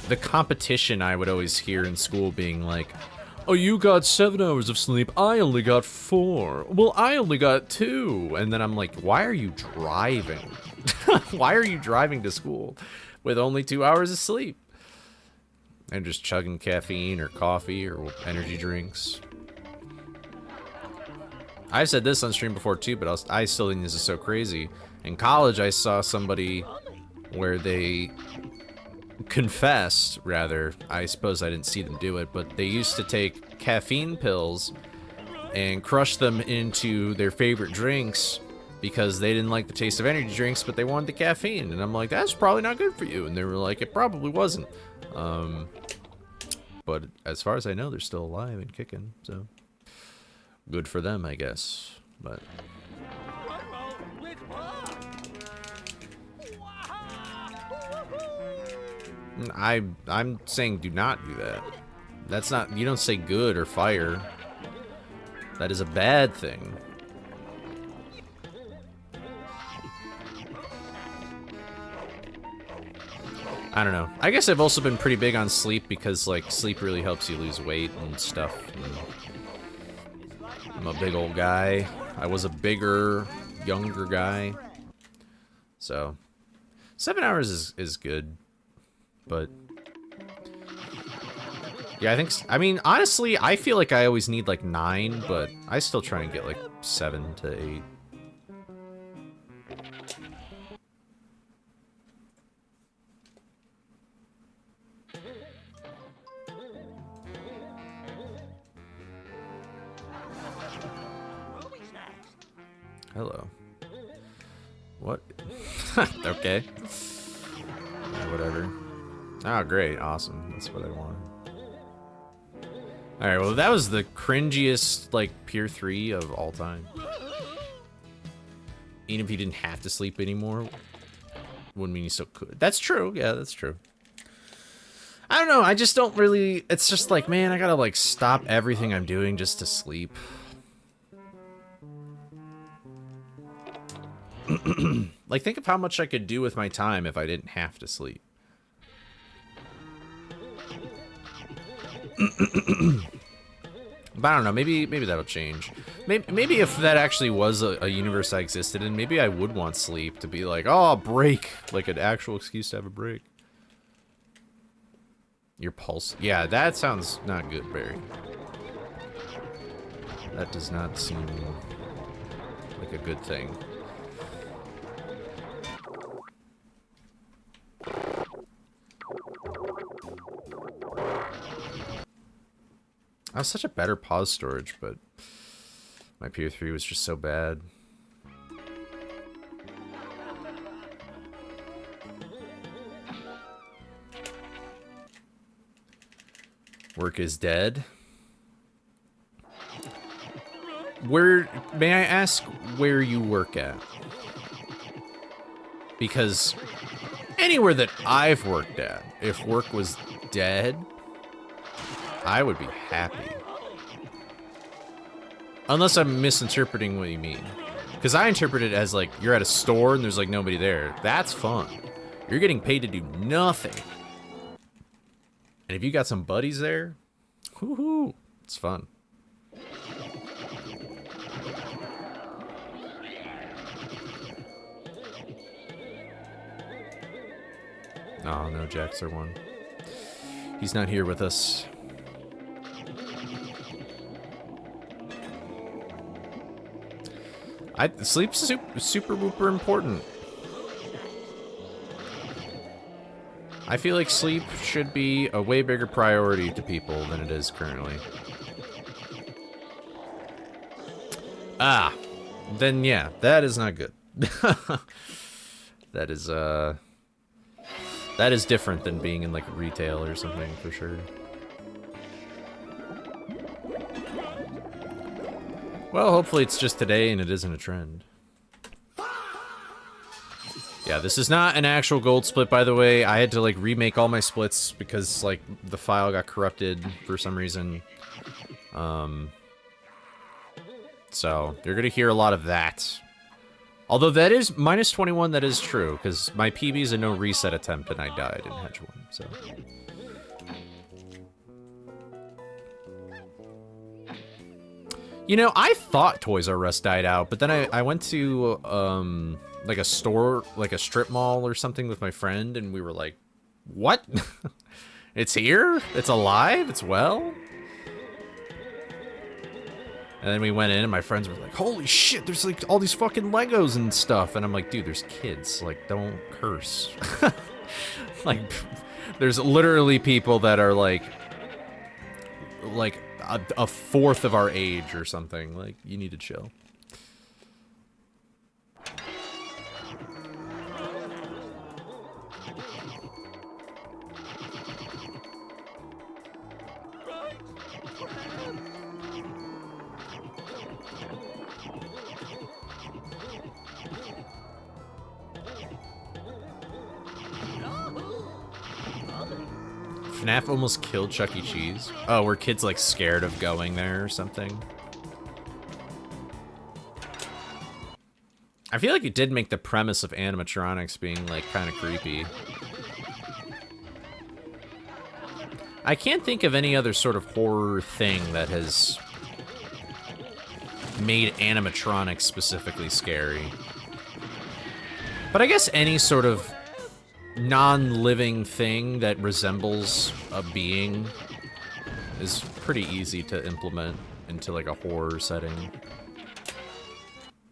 the competition I would always hear in school being like, oh, you got 7 hours of sleep, I only got 4. Well, I only got 2. And then I'm like, why are you driving? Why are you driving to school with only 2 hours of sleep? And just chugging caffeine or coffee or energy drinks. I've said this on stream before too, but I still think this is so crazy. In college, I saw somebody where they confessed, rather, I suppose I didn't see them do it, but they used to take caffeine pills and crush them into their favorite drinks because they didn't like the taste of energy drinks, but they wanted the caffeine. And I'm like, that's probably not good for you. And they were like, it probably wasn't. But as far as I know, they're still alive and kicking, so good for them, I guess. But I'm saying do not do that. That's not, you don't say good or fire. That is a bad thing. I don't know. I guess I've also been pretty big on sleep because, like, sleep really helps you lose weight and stuff. And I'm a big old guy. I was a bigger, younger guy. So, 7 hours is good. But yeah, I mean, honestly, I feel like I always need like 9, but I still try and get like 7 to 8. Hello. What? Okay. Yeah, whatever. Oh, great. Awesome. That's what I wanted. Alright, well, that was the cringiest, like, Pier 3 of all time. Even if you didn't have to sleep anymore, wouldn't mean you still could. That's true. Yeah, that's true. I don't know. I just don't really... It's just like, man, I gotta, like, stop everything I'm doing just to sleep. Like, think of how much I could do with my time if I didn't have to sleep. But I don't know, maybe that'll change. Maybe if that actually was a universe I existed in, maybe I would want sleep to be like, oh, break. Like an actual excuse to have a break. Your pulse. Yeah, that sounds not good, Barry. That does not seem like a good thing. I was such a better pause storage, but my Pier 3 was just so bad. Work is dead. May I ask where you work at? Because anywhere that I've worked at, if work was dead, I would be happy. Unless I'm misinterpreting what you mean. Because I interpret it as like, you're at a store and there's like nobody there. That's fun. You're getting paid to do nothing. And if you got some buddies there, woohoo, it's fun. Oh, no, Jaxer won. He's not here with us. Sleep's super whooper important. I feel like sleep should be a way bigger priority to people than it is currently. Ah, then yeah, that is not good. That is different than being in like retail or something for sure. Well, hopefully it's just today and it isn't a trend. Yeah, this is not an actual gold split, by the way. I had to like remake all my splits because like the file got corrupted for some reason. So you're gonna hear a lot of that. Although that is minus 21, that is true because my PB is a no reset attempt and I died in Hedge 1. So. You know, I thought Toys R Us died out, but then I went to like a store, like a strip mall or something with my friend, and we were like, what? It's here? It's alive? It's well? And then we went in and my friends were like, holy shit, there's like all these fucking Legos and stuff. And I'm like, dude, there's kids. Like, don't curse. Like, there's literally people that are like a fourth of our age or something. Like, you need to chill. FNAF almost killed Chuck E. Cheese. Oh, were kids like scared of going there or something? I feel like it did make the premise of animatronics being like kind of creepy. I can't think of any other sort of horror thing that has made animatronics specifically scary. But I guess any sort of non-living thing that resembles a being is pretty easy to implement into like a horror setting,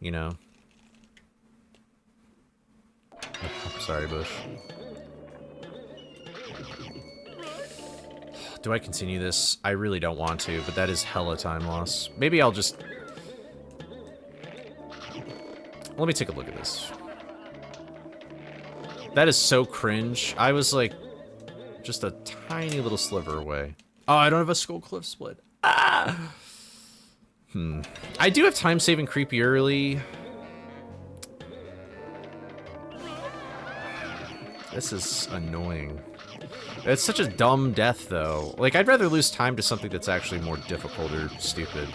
you know? Sorry, Bush. Do I continue this? I really don't want to, but that is hella time loss. Maybe I'll just... Let me take a look at this. That is so cringe. I was like just a tiny little sliver away. Oh, I don't have a Skull Cliff split. Ah! I do have time saving creepy early. This is annoying. It's such a dumb death though. Like, I'd rather lose time to something that's actually more difficult or stupid.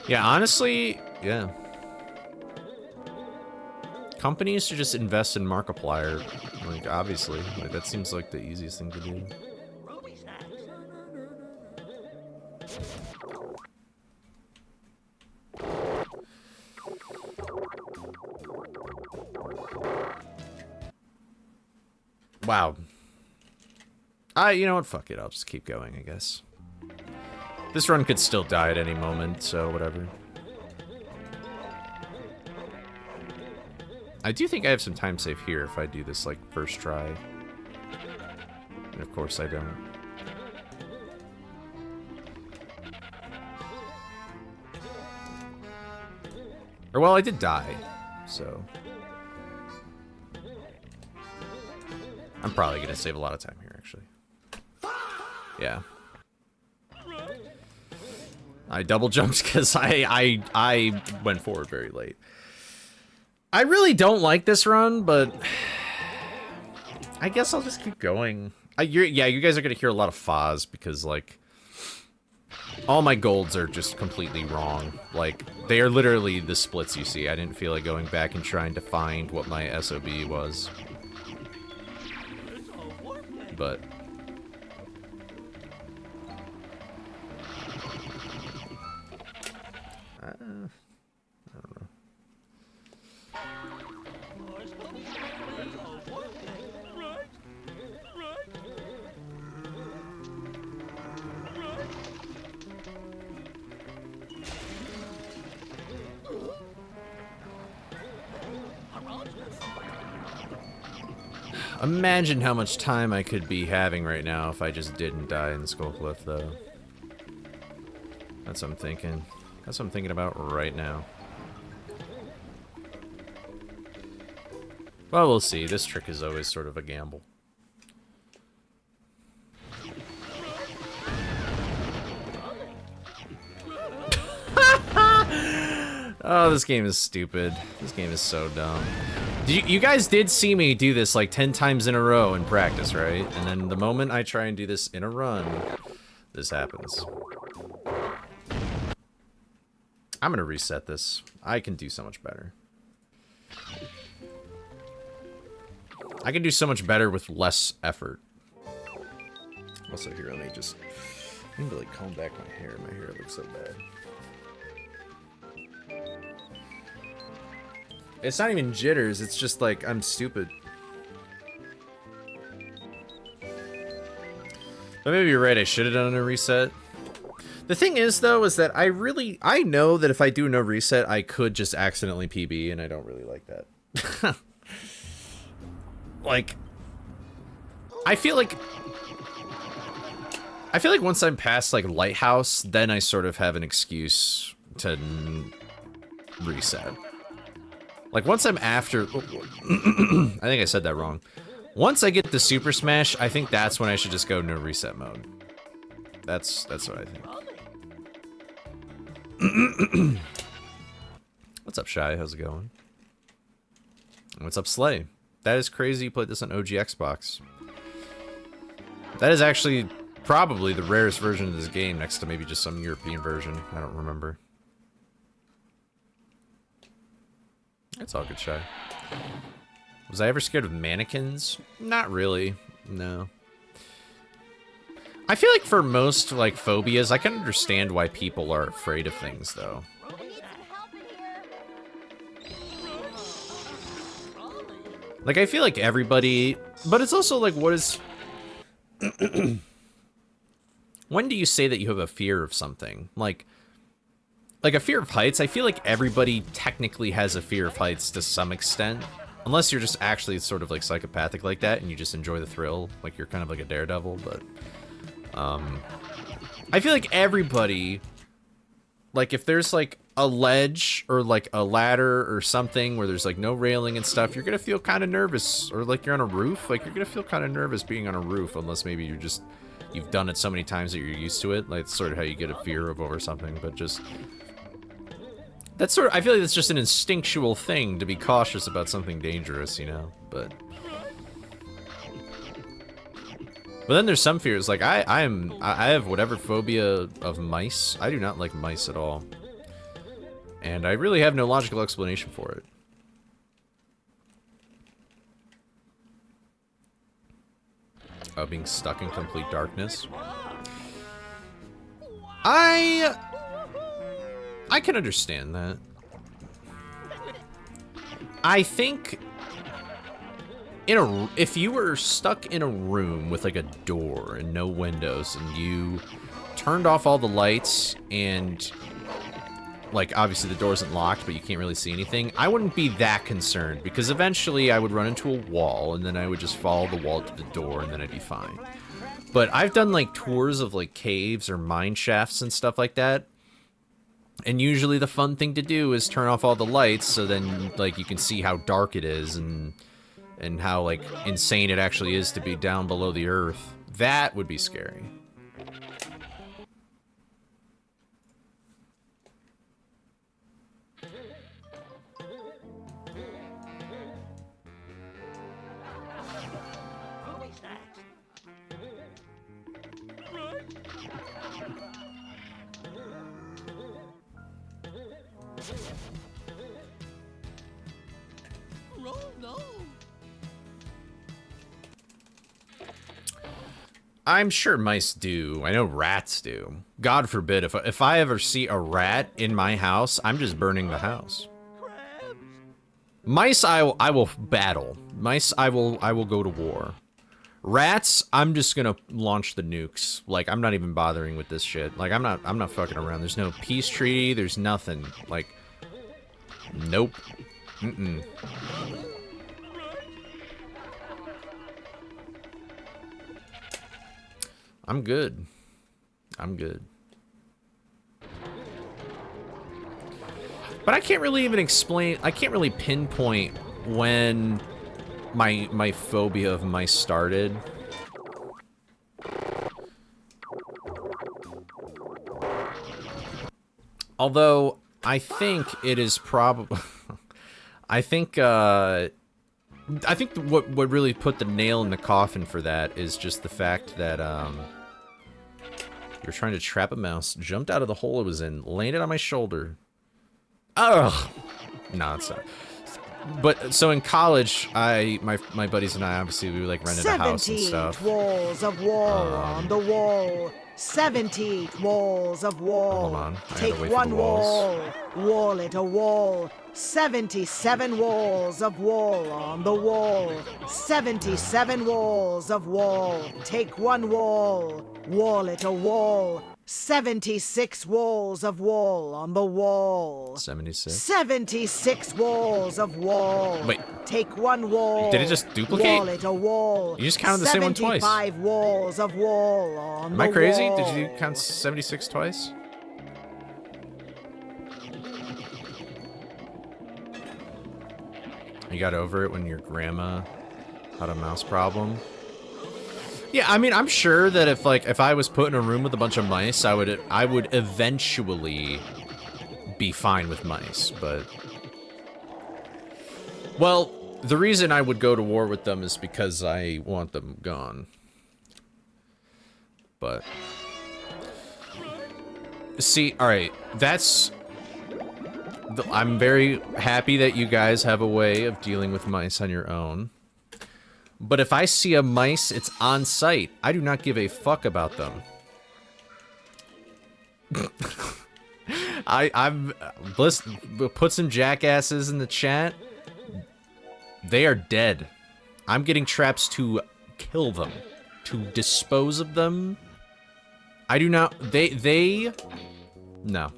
Yeah, honestly, yeah. Companies should just invest in Markiplier. Like, obviously. Like, that seems like the easiest thing to do. Wow. You know what? Fuck it. I'll just keep going, I guess. This run could still die at any moment, so whatever. I do think I have some time save here if I do this, like, first try. And of course I don't. Or, well, I did die, so... I'm probably gonna save a lot of time here, actually. Yeah. I double jumped because I went forward very late. I really don't like this run, but I guess I'll just keep going. Yeah, you guys are gonna hear a lot of fuzz because, like, all my golds are just completely wrong. Like, they are literally the splits you see. I didn't feel like going back and trying to find what my SOB was. But don't know. Imagine how much time I could be having right now if I just didn't die in the Skull Cliff, though. That's what I'm thinking. That's what I'm thinking about right now. Well, we'll see. This trick is always sort of a gamble. Oh, this game is stupid. This game is so dumb. You guys did see me do this like 10 times in a row in practice, right? And then the moment I try and do this in a run, this happens. I'm gonna reset this. I can do so much better. I can do so much better with less effort. Also, here, let me just... I need to, like, comb back my hair. My hair looks so bad. It's not even jitters, it's just, like, I'm stupid. But maybe you're right, I should have done a reset. The thing is, though, is that I know that if I do no reset, I could just accidentally PB, and I don't really like that. Like, I feel like once I'm past, like, Lighthouse, then I sort of have an excuse to reset. Like, once I'm after... I think I said that wrong. Once I get the Super Smash, I think that's when I should just go no reset mode. That's what I think. What's up, Shy? How's it going? What's up, Slay? That is crazy you played this on OG Xbox. That is actually probably the rarest version of this game, next to maybe just some European version. I don't remember. It's all good, Shy. Was I ever scared of mannequins? Not really. No. I feel like for most, like, phobias, I can understand why people are afraid of things, though. Like, I feel like everybody... But it's also, like, what is... When do you say that you have a fear of something? Like a fear of heights, I feel like everybody technically has a fear of heights to some extent. Unless you're just actually sort of, like, psychopathic like that, and you just enjoy the thrill. Like, you're kind of like a daredevil, but... I feel like everybody... Like, if there's, like, a ledge or, like, a ladder or something where there's, like, no railing and stuff, you're gonna feel kind of nervous. Or, like, you're on a roof. Like, you're gonna feel kind of nervous being on a roof, unless maybe you're just... You've done it so many times that you're used to it. Like, it's sort of how you get a fear of over something, but just... That's sort of... I feel like it's just an instinctual thing to be cautious about something dangerous, you know? But then there's some fears. Like, I have whatever phobia of mice. I do not like mice at all. And I really have no logical explanation for it. Oh, being stuck in complete darkness. I can understand that. I think if you were stuck in a room with like a door and no windows and you turned off all the lights and like obviously the door isn't locked but you can't really see anything, I wouldn't be that concerned because eventually I would run into a wall and then I would just follow the wall to the door and then I'd be fine. But I've done like tours of like caves or mine shafts and stuff like that. And usually the fun thing to do is turn off all the lights so then like you can see how dark it is and how like insane it actually is to be down below the earth. That would be scary. I'm sure mice do. I know rats do. God forbid, if I ever see a rat in my house, I'm just burning the house. Mice, I will battle. Mice, I will go to war. Rats, I'm just gonna launch the nukes. Like, I'm not even bothering with this shit. Like, I'm not fucking around. There's no peace treaty. There's nothing. Like, nope. Mm-mm. I'm good. I'm good. But I can't really even explain, I can't really pinpoint when my phobia of mice started. Although, I think it is probably... I think what really put the nail in the coffin for that is just the fact that, you're trying to trap a mouse, jumped out of the hole it was in, landed on my shoulder. Ugh! No, it's not. But, so in college, my buddies and I, obviously, we like rented a house and stuff. 70 walls of wall on the wall. 70 walls of wall. Hold on. I Take gotta wait for one the walls. wall it a wall. 77 walls of wall on the wall. 77 walls of wall. Take one wall it a wall. 76 walls of wall on the wall. 76? 76 walls of wall. Wait. Take one wall. Did it just duplicate? Wall it a wall. You just counted the same one twice. 75 walls of wall on Am the I crazy? wall. Did you count 76 twice? You got over it when your grandma had a mouse problem? Yeah, I mean, I'm sure that if I was put in a room with a bunch of mice, I would eventually be fine with mice, but... Well, the reason I would go to war with them is because I want them gone. But... See, alright, that's... I'm very happy that you guys have a way of dealing with mice on your own. But if I see a mice, it's on site. I do not give a fuck about them. I've put some jackasses in the chat. They are dead. I'm getting traps to kill them, to dispose of them. I do not. No.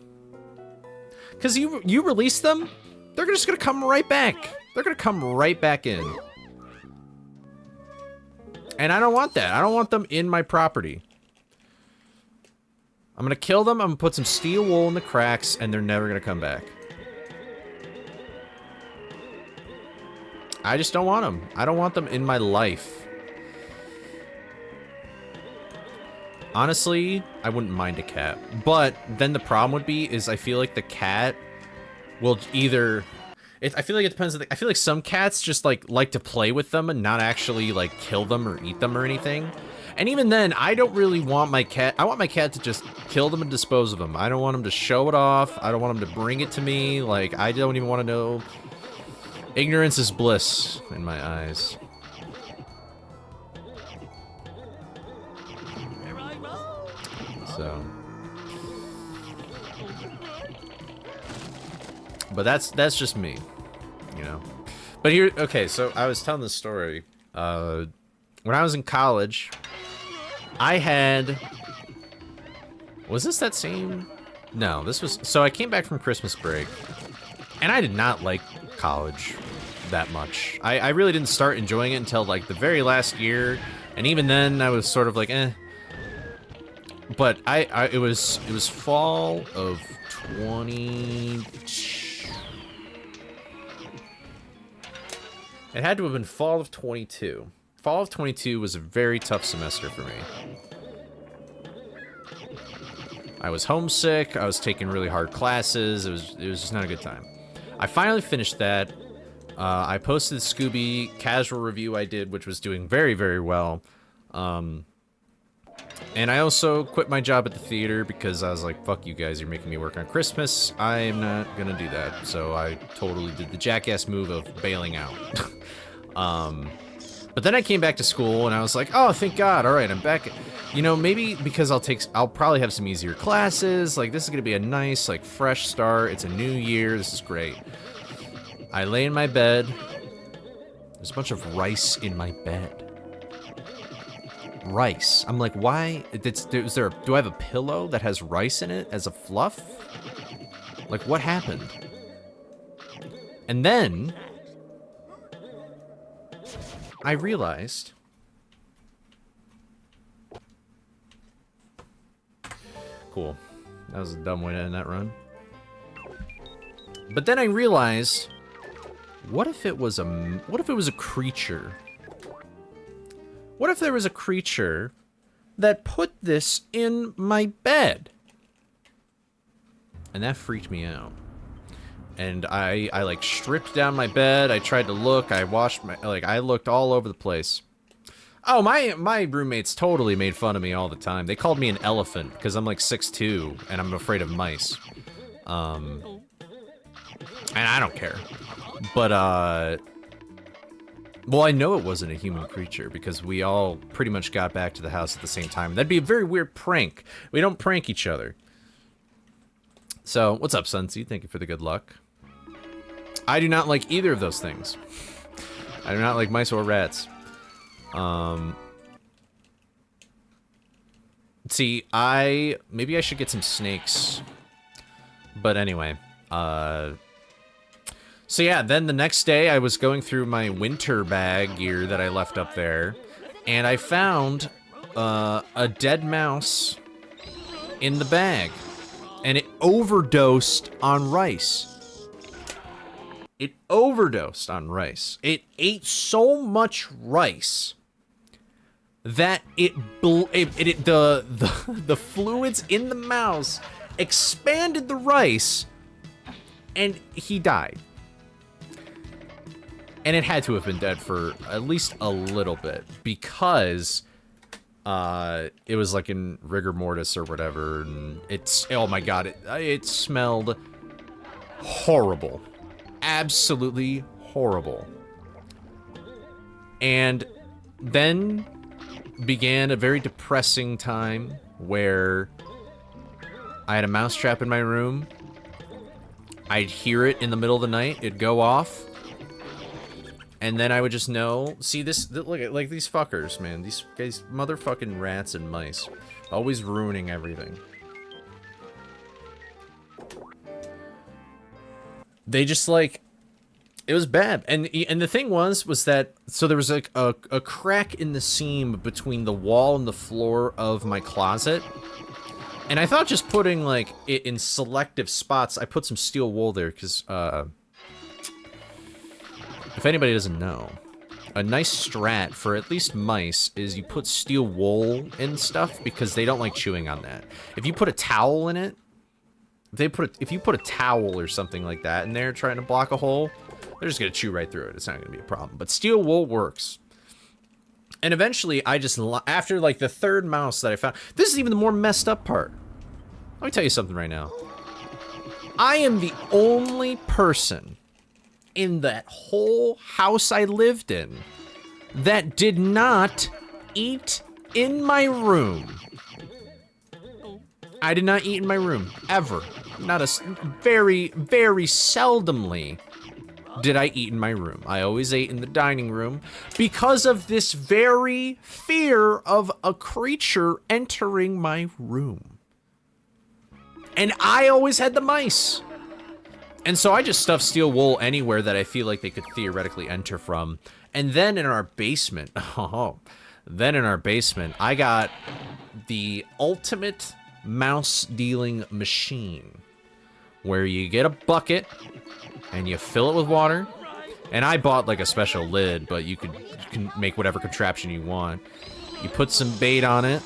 Because you release them, they're just gonna come right back. They're gonna come right back in. And I don't want that. I don't want them in my property. I'm gonna kill them, I'm gonna put some steel wool in the cracks, and they're never gonna come back. I just don't want them. I don't want them in my life. Honestly, I wouldn't mind a cat. But then the problem would be is I feel like the cat will either... I feel like it depends on I feel like some cats just like to play with them and not actually like kill them or eat them or anything. And even then, I don't really want my cat... I want my cat to just kill them and dispose of them. I don't want him to show it off. I don't want him to bring it to me. Like, I don't even want to know. Ignorance is bliss in my eyes. So... But that's just me, you know. But here, okay, so I was telling this story. When I was in college, I had... Was this that same... No, this was... So I came back from Christmas break, and I did not like college that much. I really didn't start enjoying it until, like, the very last year, and even then, I was sort of like, eh. But it was fall of 20... It had to have been fall of 22. Fall of 22 was a very tough semester for me. I was homesick, I was taking really hard classes, it was just not a good time. I finally finished that. I posted the Scooby casual review I did, which was doing very, very well. And I also quit my job at the theater because I was like, fuck you guys, you're making me work on Christmas. I'm not gonna do that. So I totally did the jackass move of bailing out. But then I came back to school and I was like, oh, thank God. All right, I'm back. You know, maybe because I'll probably have some easier classes. Like, this is going to be a nice, like, fresh start. It's a new year. This is great. I lay in my bed. There's a bunch of rice in my bed. Rice. I'm like, why? Do I have a pillow that has rice in it as a fluff? Like, what happened? And then I realized cool. That was a dumb way to end that run. But then I realized, what if it was a creature? What if there was a creature that put this in my bed? And that freaked me out. And I like stripped down my bed. I tried to look. I washed my, like, I looked all over the place. Oh, my roommates totally made fun of me all the time. They called me an elephant because I'm like 6'2" and I'm afraid of mice. And I don't care. But well, I know it wasn't a human creature because we all pretty much got back to the house at the same time. That'd be a very weird prank. We don't prank each other. So, what's up, Sunseed? Thank you for the good luck. I do not like either of those things. I do not like mice or rats. See, maybe I should get some snakes. But anyway, so yeah, then the next day I was going through my winter bag gear that I left up there, and I found a dead mouse in the bag, and it overdosed on rice. It overdosed on rice. It ate so much rice that the fluids in the mouse expanded the rice, and he died. And it had to have been dead for at least a little bit because it was like in rigor mortis or whatever, and oh my god, it smelled horrible. Absolutely horrible. And then began a very depressing time where I had a mousetrap in my room. I'd hear it in the middle of the night. It'd go off. And then I would just know. See, look at, like, these fuckers, man. These guys, motherfucking rats and mice. Always ruining everything. They just, like, it was bad. And the thing was that, so there was, like, a crack in the seam between the wall and the floor of my closet. And I thought just putting, like, it in selective spots, I put some steel wool there, because, if anybody doesn't know, a nice strat for at least mice is you put steel wool in stuff because they don't like chewing on that. If you put a towel in it, if you put a towel or something like that in there trying to block a hole, they're just gonna chew right through it. It's not gonna be a problem. But steel wool works. And eventually, I just, after like the third mouse that I found, this is even the more messed up part. Let me tell you something right now. I am the only person in that whole house I lived in that did not eat in my room. I did not eat in my room, ever. Not a, very, very seldomly did I eat in my room. I always ate in the dining room because of this very fear of a creature entering my room. And I always had the mice. And so I just stuffed steel wool anywhere that I feel like they could theoretically enter from. And then in our basement, I got the ultimate mouse dealing machine, where you get a bucket and you fill it with water. And I bought like a special lid, but you can make whatever contraption you want. You put some bait on it.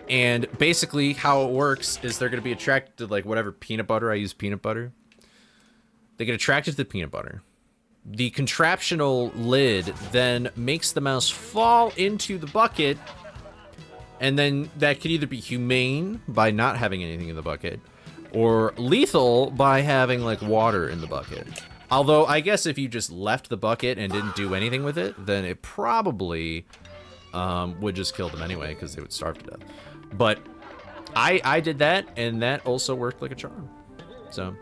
And basically how it works is they're going to be attracted to like whatever peanut butter. I use peanut butter. They get attracted to the peanut butter. The contraptional lid then makes the mouse fall into the bucket. And then that could either be humane by not having anything in the bucket, or lethal by having like water in the bucket. Although, I guess if you just left the bucket and didn't do anything with it, then it probably would just kill them anyway, because they would starve to death. But I did that, and that also worked like a charm. So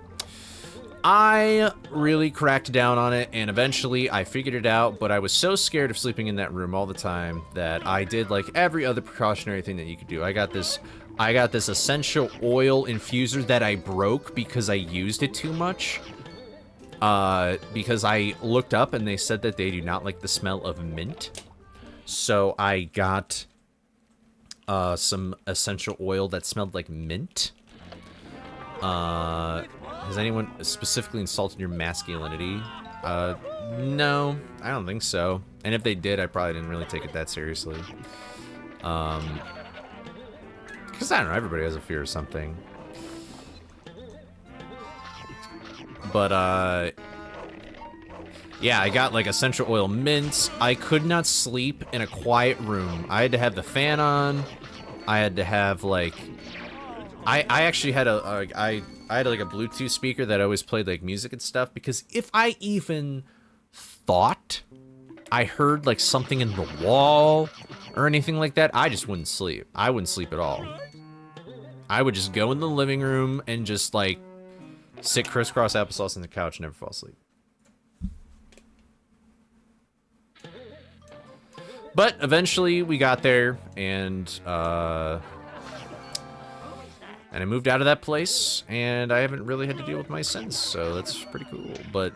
I really cracked down on it, and eventually I figured it out, but I was so scared of sleeping in that room all the time that I did like every other precautionary thing that you could do. I got this essential oil infuser that I broke because I used it too much. Because I looked up and they said that they do not like the smell of mint. So I got some essential oil that smelled like mint. Has anyone specifically insulted your masculinity? No, I don't think so. And if they did, I probably didn't really take it that seriously. Because I don't know, everybody has a fear of something. But, yeah, I got, like, essential oil mints. I could not sleep in a quiet room. I had to have the fan on. I had to have, like... I actually had I had, like, a Bluetooth speaker that always played, like, music and stuff, because if I even thought I heard, like, something in the wall or anything like that, I just wouldn't sleep. I wouldn't sleep at all. I would just go in the living room and just, like, sit crisscross applesauce on the couch and never fall asleep. But eventually we got there, and I moved out of that place, and I haven't really had to deal with mice since, so that's pretty cool. But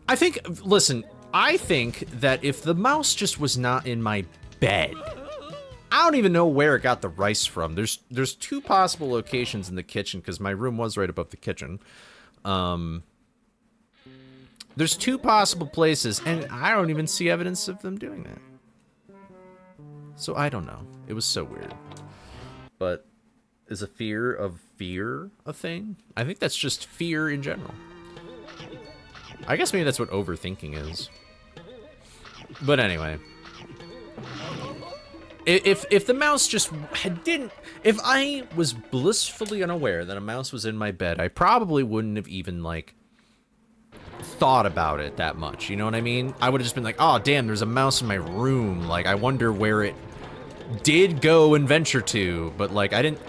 I think, listen, I think that if the mouse just was not in my bed, I don't even know where it got the rice from. There's two possible locations in the kitchen, because my room was right above the kitchen. There's two possible places, and I don't even see evidence of them doing that. So I don't know. It was so weird. But is a fear of fear a thing? I think that's just fear in general. I guess maybe that's what overthinking is. But anyway. If the mouse just didn't... If I was blissfully unaware that a mouse was in my bed, I probably wouldn't have even, like, thought about it that much. You know what I mean? I would have just been like, oh, damn, there's a mouse in my room. Like, I wonder where it did go and venture to. But, like, I didn't...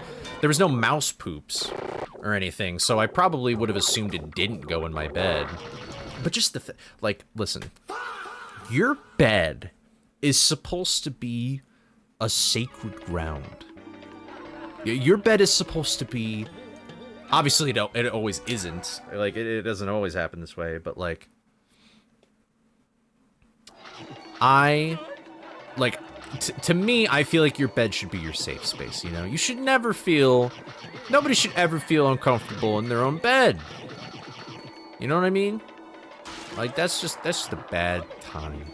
There was no mouse poops or anything, so I probably would have assumed it didn't go in my bed. But just the... Like, listen. Your bed is supposed to be a sacred ground. Your bed is supposed to be... Obviously, it always isn't. Like, it doesn't always happen this way, but, like... To me, I feel like your bed should be your safe space, you know? You should never feel... Nobody should ever feel uncomfortable in their own bed. You know what I mean? Like, that's just a bad time.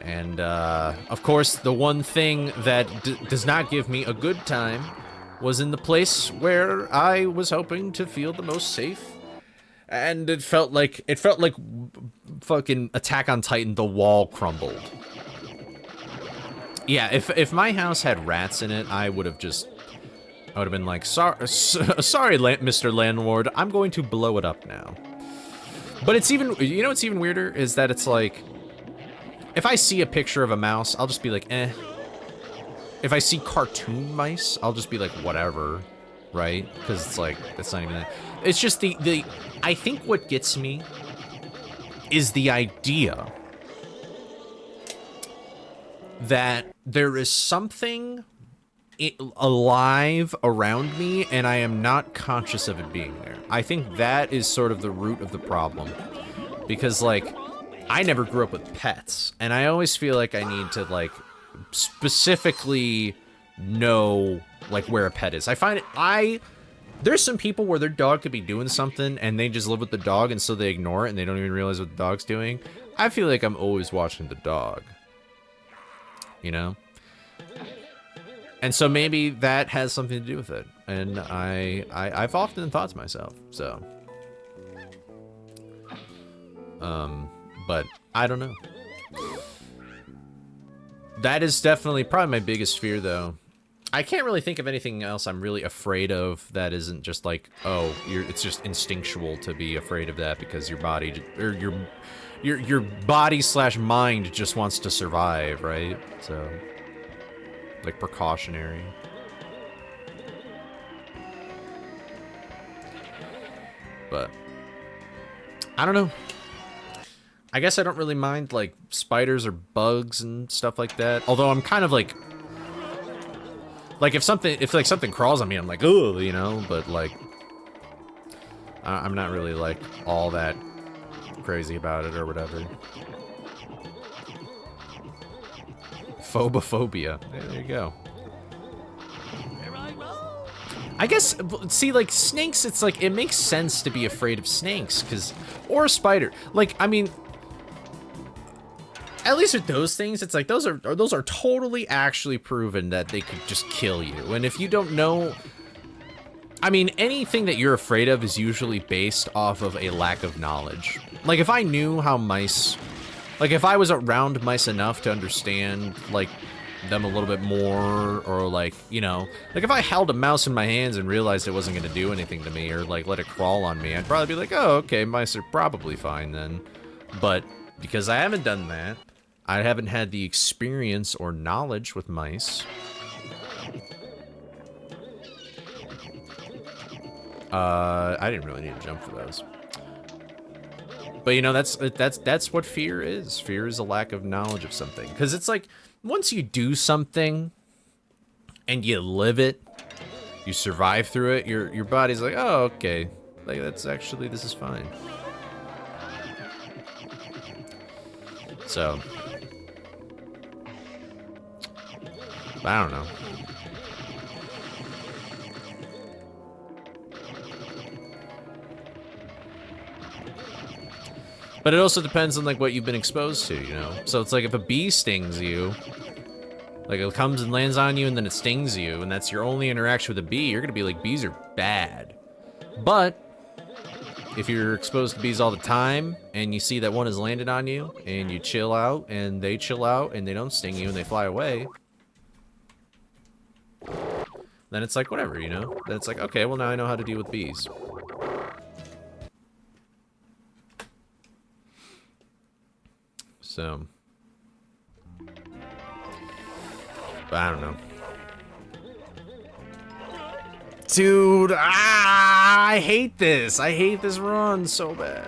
And, of course, the one thing that does not give me a good time was in the place where I was hoping to feel the most safe. And it felt like fucking Attack on Titan, the wall crumbled. Yeah, if my house had rats in it, I would have been like, sorry, Mr. Landlord, I'm going to blow it up now. But it's even, you know what's even weirder is that it's like, if I see a picture of a mouse, I'll just be like, eh. If I see cartoon mice, I'll just be like, whatever, right? Because it's like, it's not even that. It's just I think what gets me is the idea that there is something alive around me and I am not conscious of it being there. I think that is sort of the root of the problem. Because, like, I never grew up with pets, and I always feel like I need to, like, specifically know, like, where a pet is. I find it, there's some people where their dog could be doing something, and they just live with the dog, and so they ignore it, and they don't even realize what the dog's doing. I feel like I'm always watching the dog. You know? And so maybe that has something to do with it. And I've often thought to myself, so. But I don't know. That is definitely probably my biggest fear, though. I can't really think of anything else I'm really afraid of that isn't just like, oh, it's just instinctual to be afraid of that because your body or your body / mind just wants to survive, right? So, like precautionary. But I don't know. I guess I don't really mind like spiders or bugs and stuff like that. Although I'm kind of like if something crawls on me, I'm like, oh, you know. But like, I'm not really like all that crazy about it or whatever. Phobophobia. There you go. I guess, see, like, snakes, it's like, it makes sense to be afraid of snakes, or a spider. Like, I mean, at least with those things, it's like, those are totally actually proven that they could just kill you. And if you don't know, I mean, anything that you're afraid of is usually based off of a lack of knowledge. Like, if I knew how mice, like, if I was around mice enough to understand, like, them a little bit more, or like, you know, like if I held a mouse in my hands and realized it wasn't going to do anything to me or like let it crawl on me, I'd probably be like, oh, okay, mice are probably fine then. But because I haven't done that, I haven't had the experience or knowledge with mice. I didn't really need to jump for those. But you know, that's what fear is. Fear is a lack of knowledge of something. Because it's like, once you do something and you live it, you survive through it, your body's like, oh, okay. Like, this is fine. So, I don't know. But it also depends on, like, what you've been exposed to, you know? So it's like if a bee stings you, like, it comes and lands on you and then it stings you, and that's your only interaction with a bee, you're gonna be like, bees are bad. But if you're exposed to bees all the time, and you see that one has landed on you, and you chill out, and they chill out, and they don't sting you, and they fly away, then it's like, whatever, you know? Then it's like, okay, well, now I know how to deal with bees. So, but I don't know. Dude, I hate this. I hate this run so bad.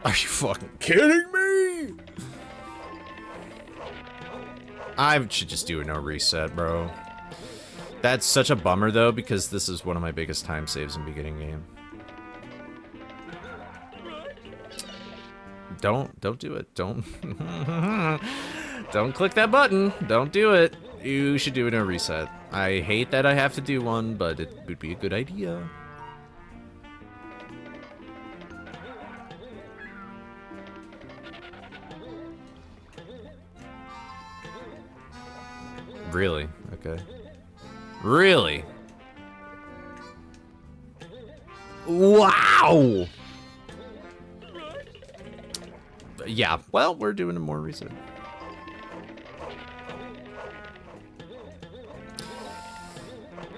Are you fucking kidding me? I should just do a no reset, bro. That's such a bummer, though, because this is one of my biggest time saves in beginning game. Don't do it. Don't click that button. Don't do it. You should do a no reset. I hate that I have to do one, but it would be a good idea. Really? Okay. Really? Wow! Yeah, well, we're doing a more reset.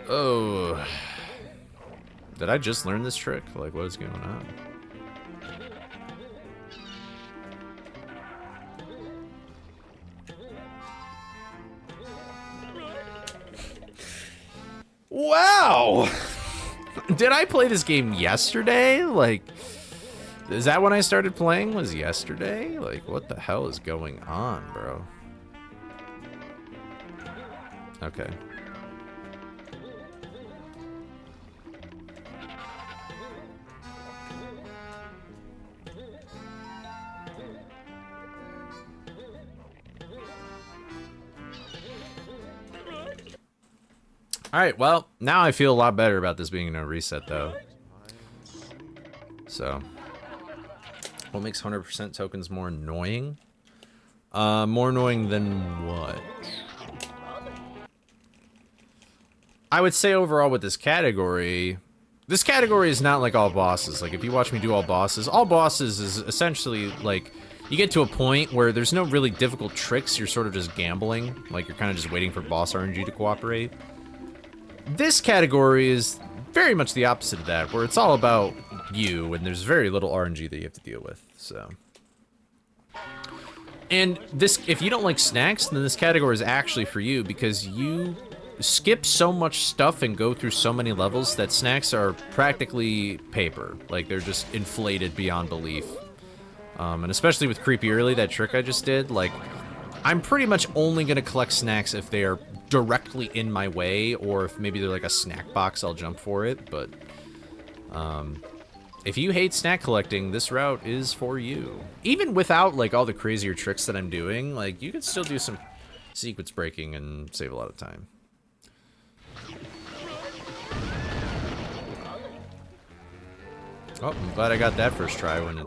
Oh. Did I just learn this trick? Like, what is going on? Wow! Did I play this game yesterday? Like, is that when I started playing? Was yesterday? Like, what the hell is going on, bro? Okay. Alright, well, now I feel a lot better about this being a no reset, though. So, what makes 100% tokens more annoying? More annoying than what? I would say overall with this category is not like all bosses. Like, if you watch me do all bosses is essentially, like, you get to a point where there's no really difficult tricks, you're sort of just gambling. Like, you're kind of just waiting for boss RNG to cooperate. This category is very much the opposite of that, where it's all about you, and there's very little RNG that you have to deal with, so. And this, if you don't like snacks, then this category is actually for you, because you skip so much stuff and go through so many levels that snacks are practically paper. Like, they're just inflated beyond belief. And especially with Creepy Early, that trick I just did, like, I'm pretty much only gonna collect snacks if they are directly in my way, or if maybe they're like a snack box, I'll jump for it, but, if you hate snack collecting, this route is for you. Even without, like, all the crazier tricks that I'm doing, like, you can still do some sequence breaking and save a lot of time. Oh, I'm glad I got that first try when it...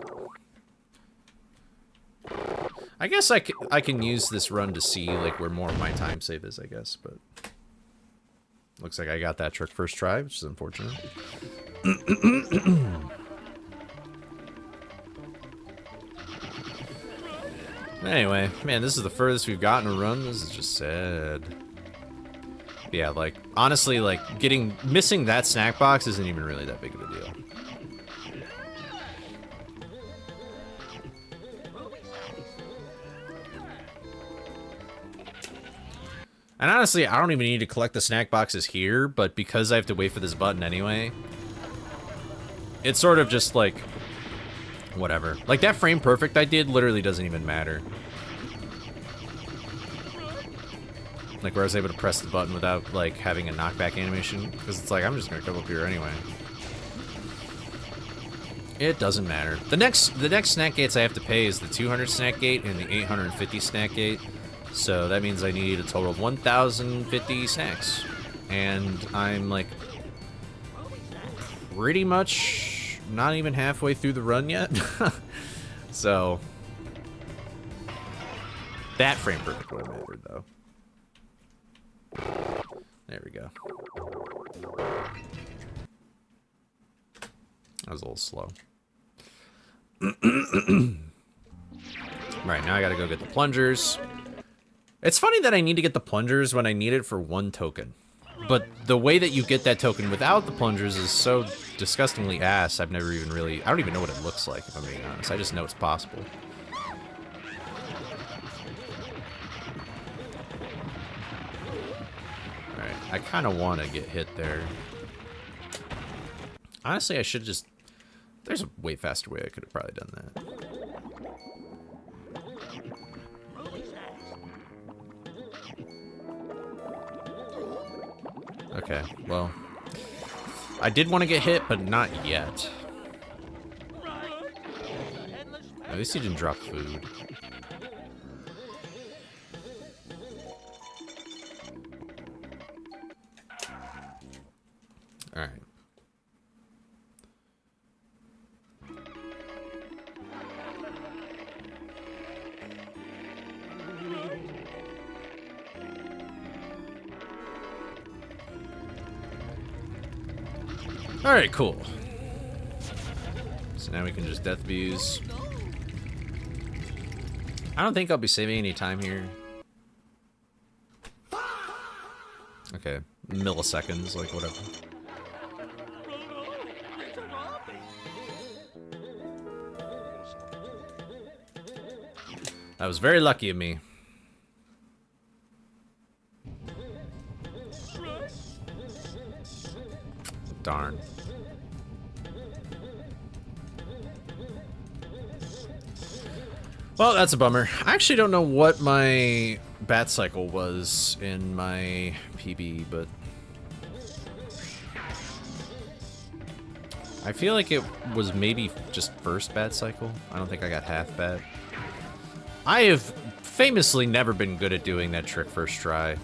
I guess I can use this run to see, like, where more of my time save is, I guess, but... Looks like I got that trick first try, which is unfortunate. Anyway, man, this is the furthest we've gotten to run. This is just sad. Yeah, like, honestly, like, missing that snack box isn't even really that big of a deal. And honestly, I don't even need to collect the snack boxes here, but because I have to wait for this button anyway, it's sort of just like, whatever. Like, that frame perfect I did literally doesn't even matter. Like, where I was able to press the button without, like, having a knockback animation, because it's like, I'm just gonna come up here anyway. It doesn't matter. The next snack gates I have to pay is the 200 snack gate and the 850 snack gate. So that means I need a total of 1,050 snacks. And I'm, like, pretty much not even halfway through the run yet. So, that frame perfect would have mattered, though. There we go. That was a little slow. Right, now I gotta go get the plungers. It's funny that I need to get the plungers when I need it for 1 token. But the way that you get that token without the plungers is so disgustingly ass, I've never even really... I don't even know what it looks like, if I'm being honest. I just know it's possible. Alright, I kind of want to get hit there. Honestly, I should just... There's a way faster way I could have probably done that. Okay, well, I did want to get hit, but not yet. At least he didn't drop food. Alright. Alright, cool. So now we can just death views. I don't think I'll be saving any time here. Okay, milliseconds, like whatever. That was very lucky of me. Darn. Well, that's a bummer. I actually don't know what my bat cycle was in my PB, but I feel like it was maybe just first bat cycle. I don't think I got half bat. I have famously never been good at doing that trick first try.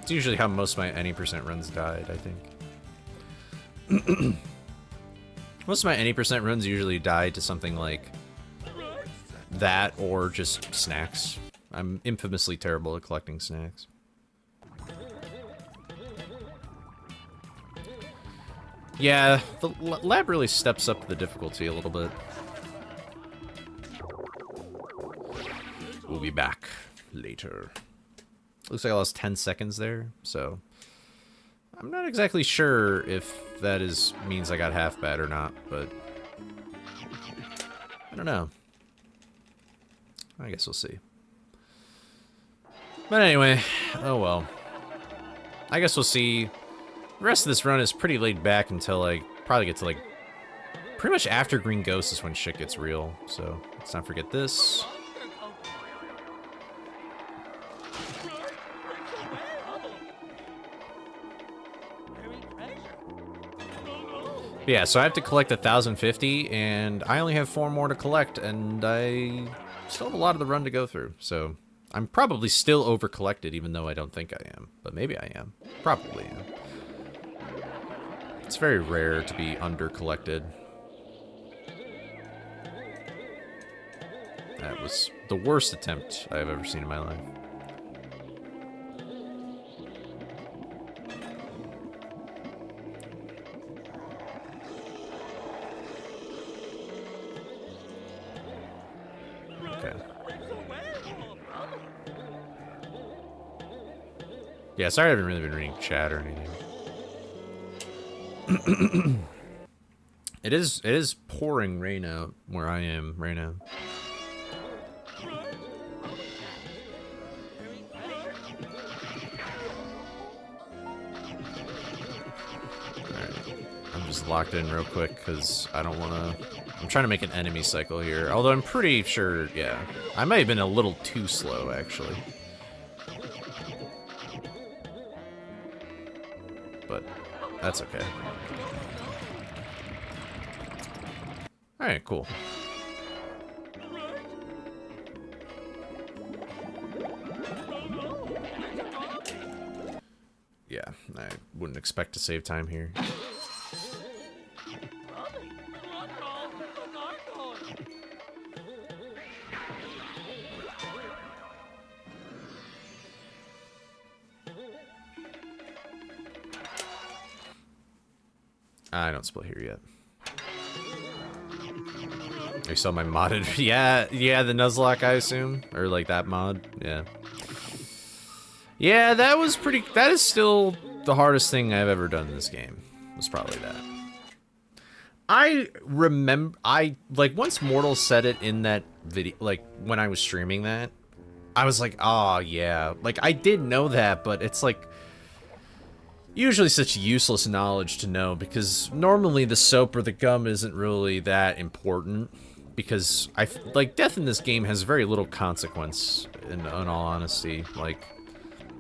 It's usually how most of my any percent runs died, I think. Most of my any percent runs usually die to something like that or just snacks. I'm infamously terrible at collecting snacks. Yeah, the lab really steps up the difficulty a little bit. We'll be back later. Looks like I lost 10 seconds there, so I'm not exactly sure if that means I got half bad or not, but I don't know. I guess we'll see. But anyway, oh well. I guess we'll see. The rest of this run is pretty laid back until I probably get to like pretty much after Green Ghost is when shit gets real. So let's not forget this. But yeah, so I have to collect 1,050, and I only have 4 more to collect, and I still have a lot of the run to go through. So I'm probably still over-collected, even though I don't think I am. But maybe I am. Probably am. It's very rare to be under-collected. That was the worst attempt I've ever seen in my life. Okay. Yeah, sorry I haven't really been reading chat or anything. It is pouring rain out where I am right now. Alright. I'm just locked in real quick because I don't want to... I'm trying to make an enemy cycle here. Although I'm pretty sure, yeah. I may have been a little too slow, actually. But that's okay. Alright, cool. Yeah, I wouldn't expect to save time here. I don't split here yet. You saw my modded... yeah, the Nuzlocke, I assume? Or, like, that mod? Yeah. Yeah, that was pretty... That is still the hardest thing I've ever done in this game. Was probably that. I remember... like, once Mortal said it in that video... Like, when I was streaming that, I was like, oh, yeah. Like, I did know that, but it's like... Usually such useless knowledge to know, because normally the soap or the gum isn't really that important, because like, death in this game has very little consequence, in all honesty. Like,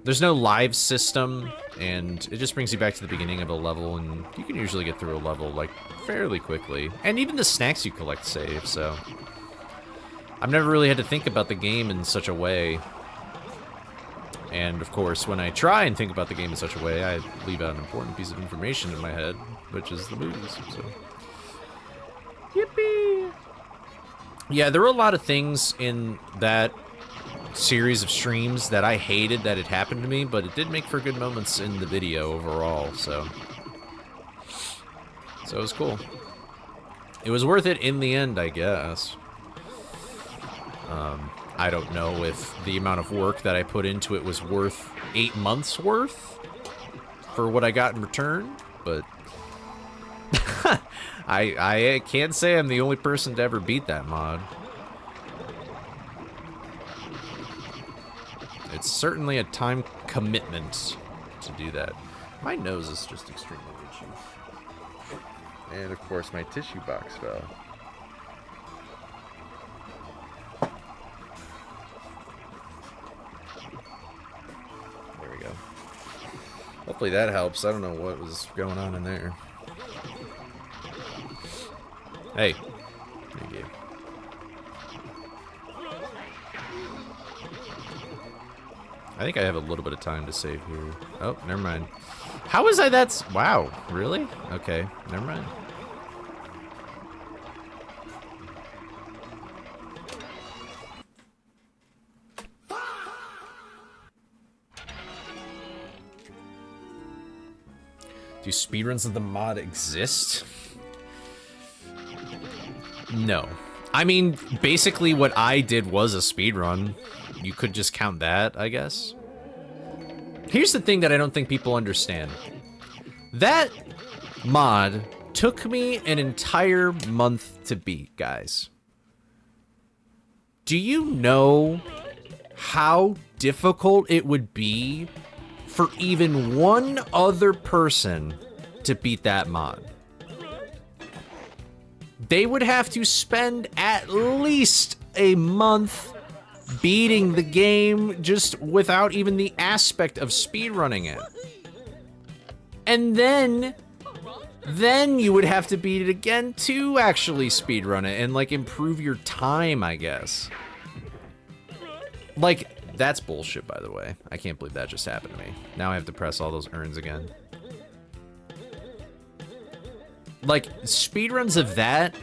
there's no live system, and it just brings you back to the beginning of a level, and you can usually get through a level, like, fairly quickly. And even the snacks you collect save, so... I've never really had to think about the game in such a way. And, of course, when I try and think about the game in such a way, I leave out an important piece of information in my head, which is the movies, so... Yippee! Yeah, there were a lot of things in that series of streams that I hated that had happened to me, but it did make for good moments in the video overall, so... So it was cool. It was worth it in the end, I guess. I don't know if the amount of work that I put into it was worth 8 months worth for what I got in return, but I can't say I'm the only person to ever beat that mod. It's certainly a time commitment to do that. My nose is just extremely itchy. And of course my tissue box fell. Hopefully that helps. I don't know what was going on in there. Hey. Thank you. I think I have a little bit of time to save here. Oh, never mind. How was I that... Wow, really? Okay, never mind. Do speedruns of the mod exist? No. I mean, basically what I did was a speedrun. You could just count that, I guess. Here's the thing that I don't think people understand. That mod took me an entire month to beat, guys. Do you know how difficult it would be for even one other person to beat that mod? They would have to spend at least a month beating the game just without even the aspect of speedrunning it. And then you would have to beat it again to actually speedrun it and, like, improve your time, I guess. Like, that's bullshit, by the way. I can't believe that just happened to me. Now I have to press all those urns again. Like, speedruns of that,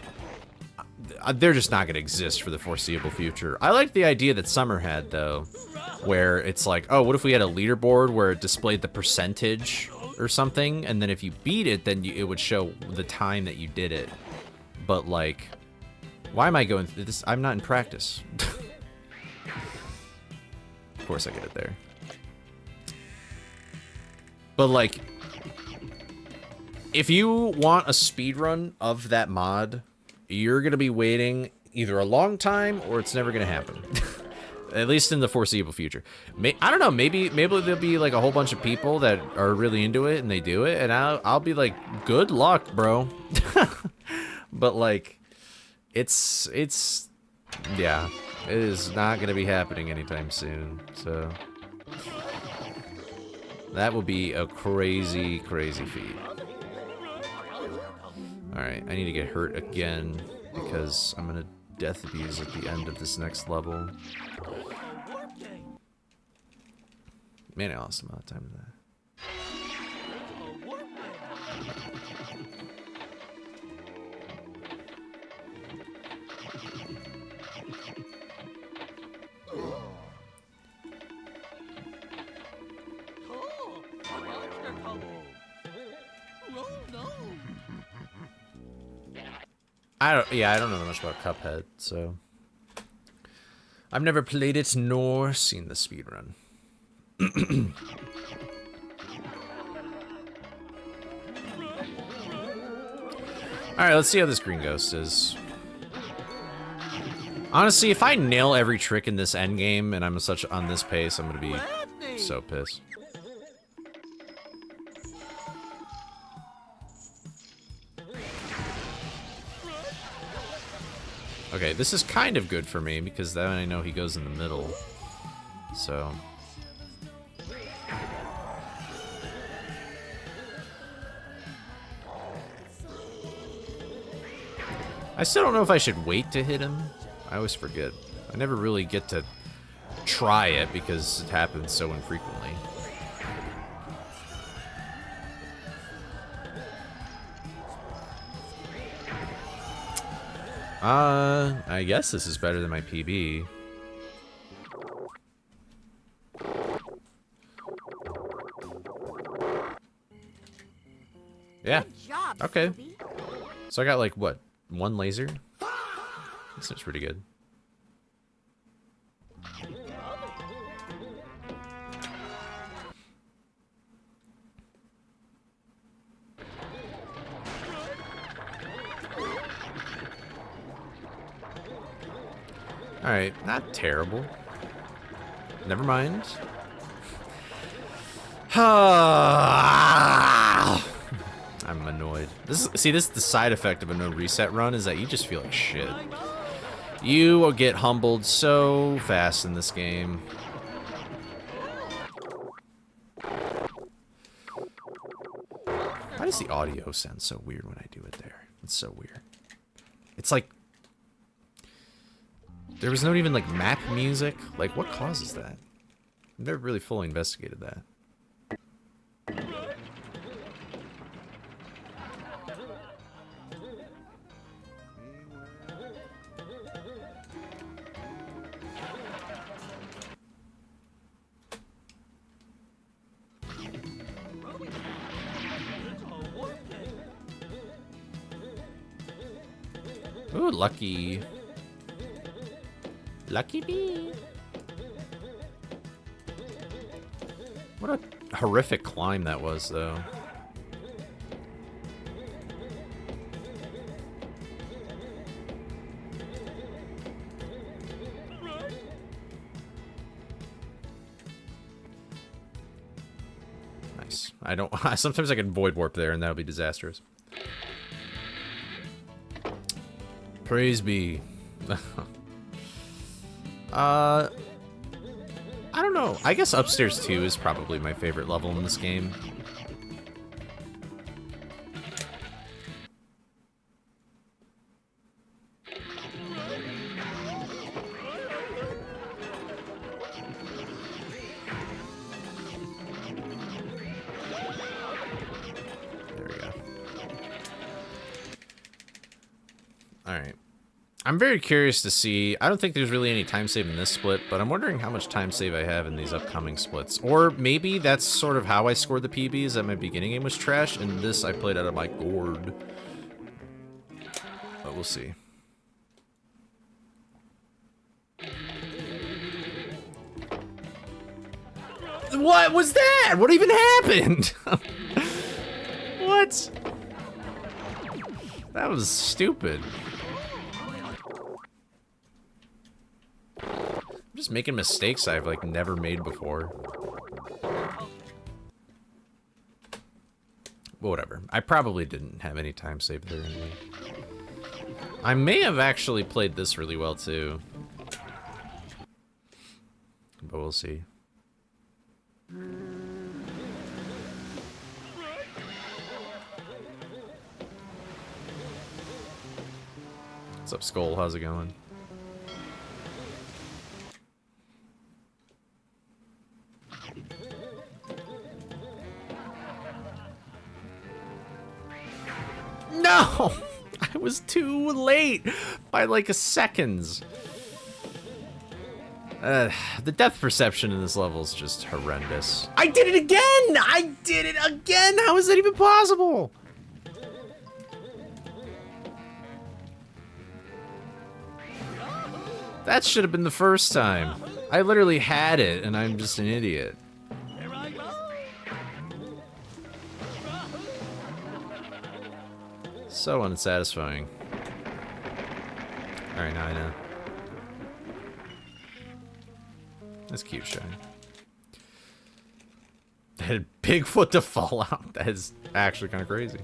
they're just not gonna exist for the foreseeable future. I like the idea that Summer had, though, where it's like, oh, what if we had a leaderboard where it displayed the percentage or something, and then if you beat it, then it would show the time that you did it. But, like, why am I going through this? I'm not in practice. Of course I get it there. But, like, if you want a speedrun of that mod, you're gonna be waiting either a long time or it's never gonna happen. At least in the foreseeable future. I don't know, maybe there'll be like a whole bunch of people that are really into it and they do it, and I'll be like, good luck, bro. But like, yeah, it is not gonna be happening anytime soon, so that will be a crazy, crazy feat. Alright, I need to get hurt again because I'm gonna death abuse at the end of this next level. Man, I lost a lot of time to that. I don't know much about Cuphead, so I've never played it nor seen the speedrun. Alright, let's see how this Green Ghost is. Honestly, if I nail every trick in this endgame and I'm on this pace, I'm gonna be so pissed. Okay, this is kind of good for me because then I know he goes in the middle. So. I still don't know if I should wait to hit him. I always forget. I never really get to try it because it happens so infrequently. I guess this is better than my PB. Yeah. Okay. So I got like what? One laser? That seems pretty good. Alright, not terrible. Never mind. I'm annoyed. This is the side effect of a no reset run, is that you just feel like shit. You will get humbled so fast in this game. Why does the audio sound so weird when I do it there? It's so weird. It's like there was not even like map music. Like, what causes that? I've never really fully investigated that. Ooh, lucky. Lucky bee. What a horrific climb that was, though. Nice. I don't... Sometimes I can void warp there, and that'll be disastrous. Praise be. I don't know. I guess Upstairs 2 is probably my favorite level in this game. There we go. Alright. I'm very curious to see. I don't think there's really any time save in this split, but I'm wondering how much time save I have in these upcoming splits. Or maybe that's sort of how I scored the PBs, that my beginning game was trash, and this I played out of my gourd. But we'll see. What was that? What even happened? What? That was stupid. Just making mistakes I've like never made before. Whatever. I probably didn't have any time saved there anyway. I may have actually played this really well too. But we'll see. What's up, Skull? How's it going? No! I was too late by like a seconds. The depth perception in this level is just horrendous. I did it again! I did it again! How is that even possible? That should have been the first time. I literally had it, and I'm just an idiot. So unsatisfying. Alright, now I know. That's cute, Shine. That had Bigfoot to fall out. That is actually kind of crazy.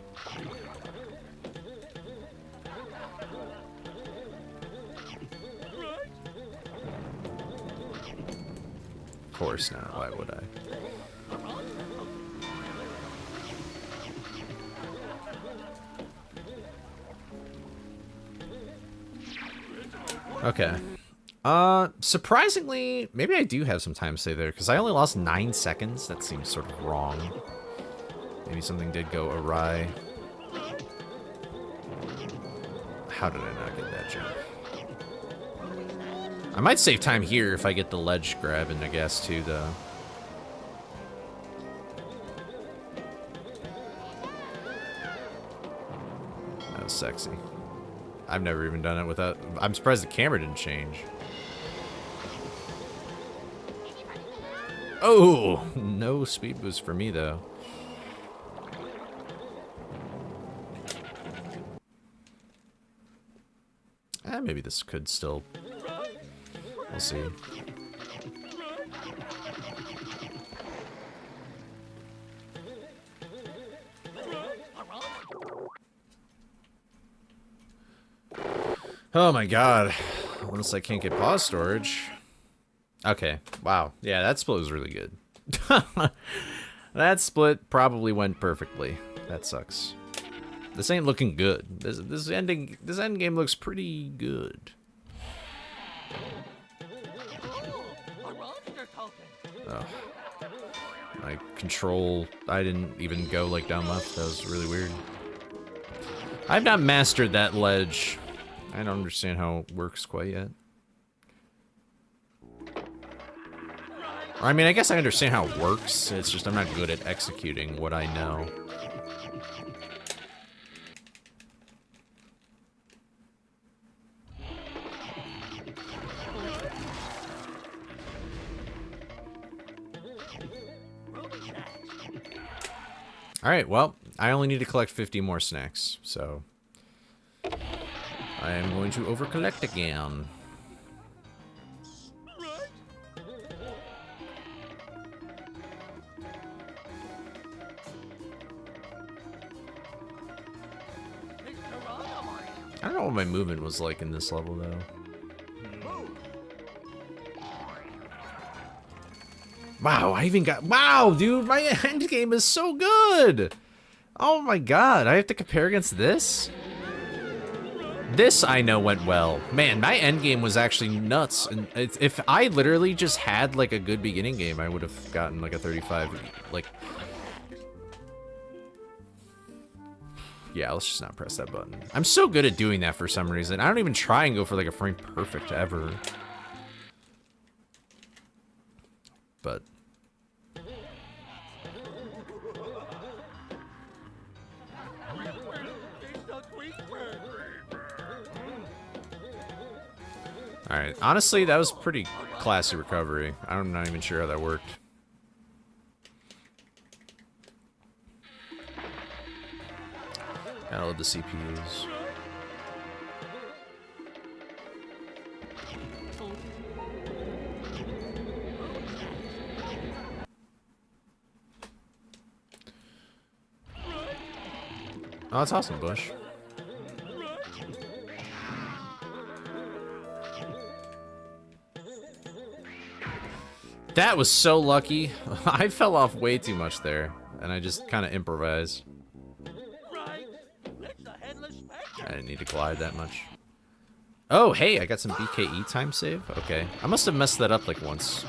Of course not. Why would I? Okay. Surprisingly, maybe I do have some time save there, because I only lost 9 seconds. That seems sort of wrong. Maybe something did go awry. How did I not get that jump? I might save time here if I get the ledge grab in the gas too, though. That was sexy. I've never even done it without... I'm surprised the camera didn't change. Oh! No speed boost for me, though. Maybe this could still... We'll see. Oh my god. Unless I can't get pause storage. Okay. Wow. Yeah, that split was really good. That split probably went perfectly. That sucks. This ain't looking good. This end game looks pretty good. Oh. My control, I didn't even go like down left. That was really weird. I've not mastered that ledge. I don't understand how it works quite yet. I mean, I guess I understand how it works. It's just I'm not good at executing what I know. Alright, well, I only need to collect 50 more snacks, so I am going to over-collect again. I don't know what my movement was like in this level, though. Wow, I even got... Wow, dude, my end game is so good! Oh my god, I have to compare against this? This, I know, went well. Man, my end game was actually nuts. And if I literally just had, like, a good beginning game, I would have gotten, like, a 35, like... Yeah, let's just not press that button. I'm so good at doing that for some reason. I don't even try and go for, like, a frame perfect ever. But... Alright, honestly, that was pretty classy recovery. I'm not even sure how that worked. I love the CPUs. Oh, that's awesome, Bush. That was so lucky. I fell off way too much there, and I just kind of improvised. I didn't need to glide that much. Oh, hey, I got some BKE time save? Okay. I must have messed that up like once.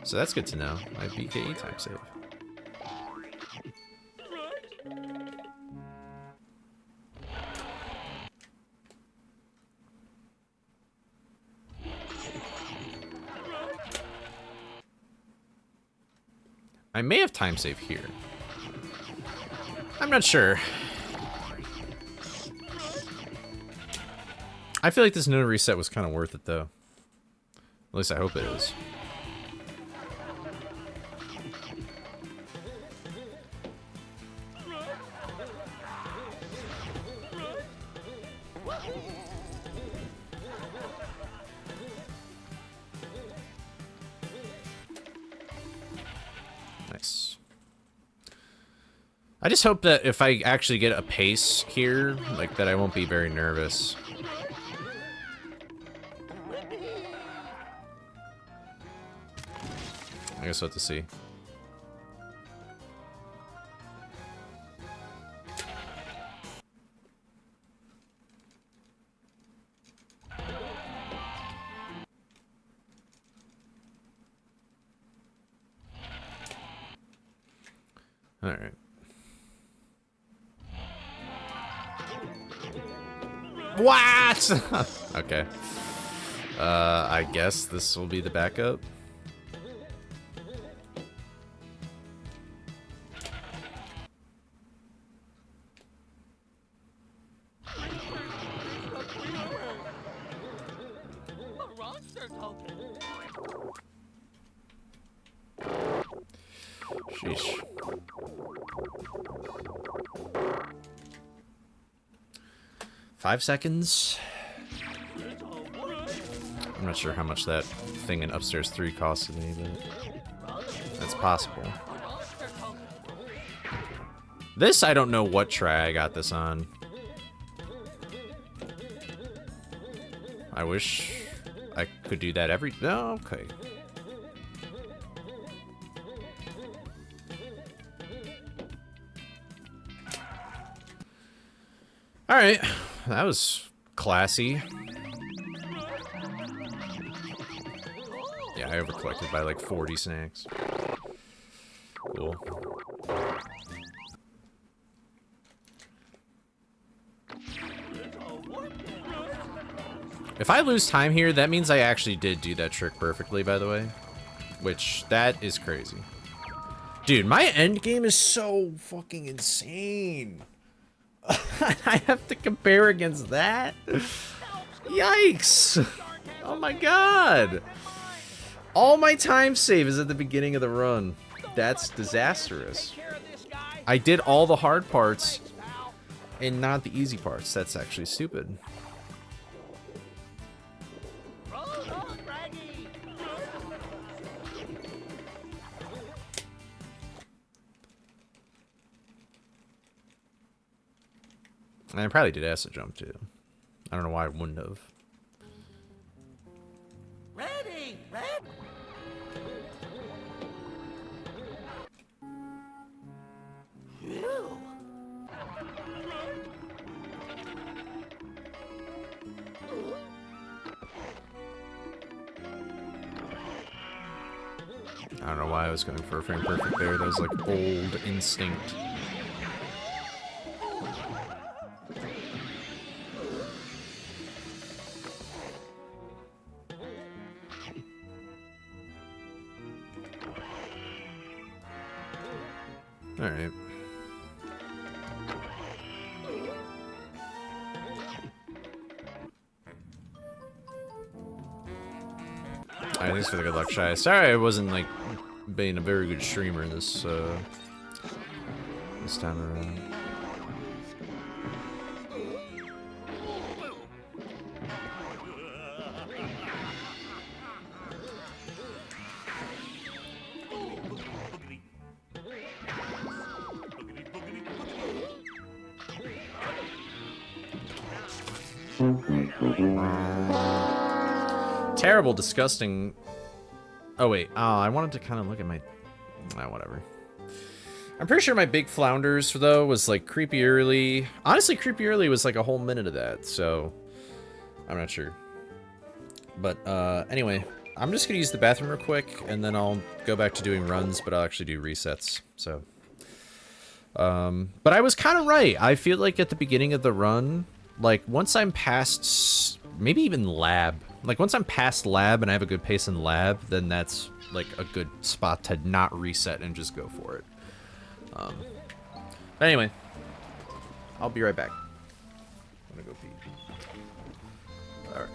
So that's good to know. I have BKE time save. I may have time save here. I'm not sure. I feel like this no reset was kind of worth it, though. At least I hope it is. Nice. I just hope that if I actually get a pace here, like, that I won't be very nervous. I guess we'll have to see. All right. What? Okay. I guess this will be the backup. Sheesh. Five seconds. I'm not sure how much that thing in Upstairs 3 costed me, but that's possible. This, I don't know what try I got this on. I wish I could do that every... No, okay. Alright, that was classy. Yeah, I overcollected by like 40 snacks. Cool. If I lose time here, that means I actually did do that trick perfectly, by the way. Which, that is crazy. Dude, my end game is so fucking insane. I have to compare against that? Yikes! Oh my god! All my time save is at the beginning of the run. That's disastrous. I did all the hard parts and not the easy parts. That's actually stupid. And I probably did acid jump too. I don't know why I wouldn't have. Ready, ready. I don't know why I was going for a frame perfect there. That was like old instinct. Alright. Alright, thanks for the good luck, Shy. Sorry I wasn't, like, being a very good streamer this time around. Terrible, disgusting. Oh wait, I wanted to kind of look at my. Whatever. I'm pretty sure my big flounders though was like creepy early. Honestly, creepy early was like a whole minute of that, so I'm not sure. But anyway, I'm just gonna use the bathroom real quick, and then I'll go back to doing runs, but I'll actually do resets. So, but I was kind of right. I feel like at the beginning of the run, like once I'm past, maybe even lab. Like, once I'm past lab and I have a good pace in lab, then that's, like, a good spot to not reset and just go for it. But anyway, I'll be right back. I'm gonna go pee. Alright.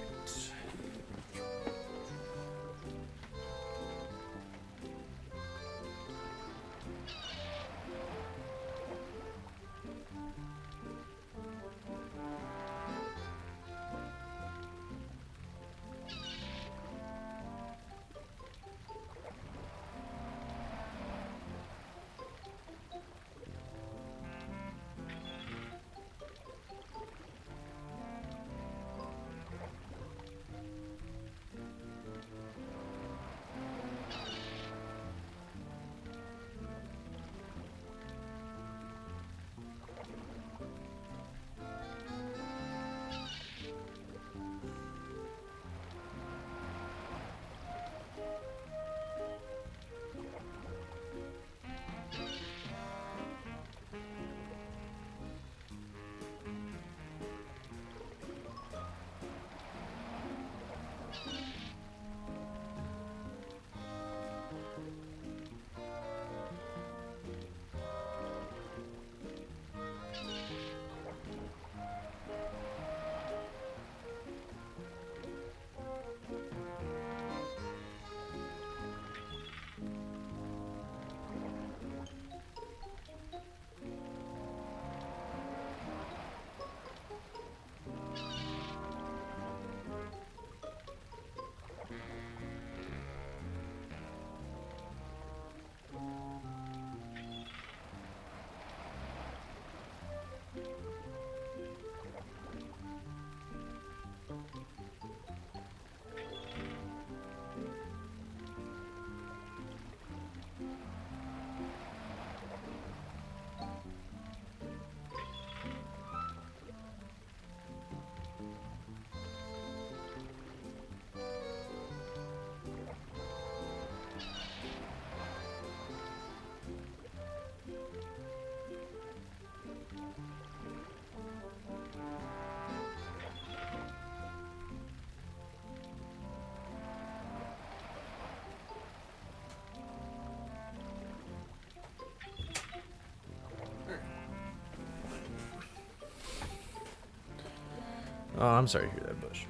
Oh, I'm sorry to hear that, Bush.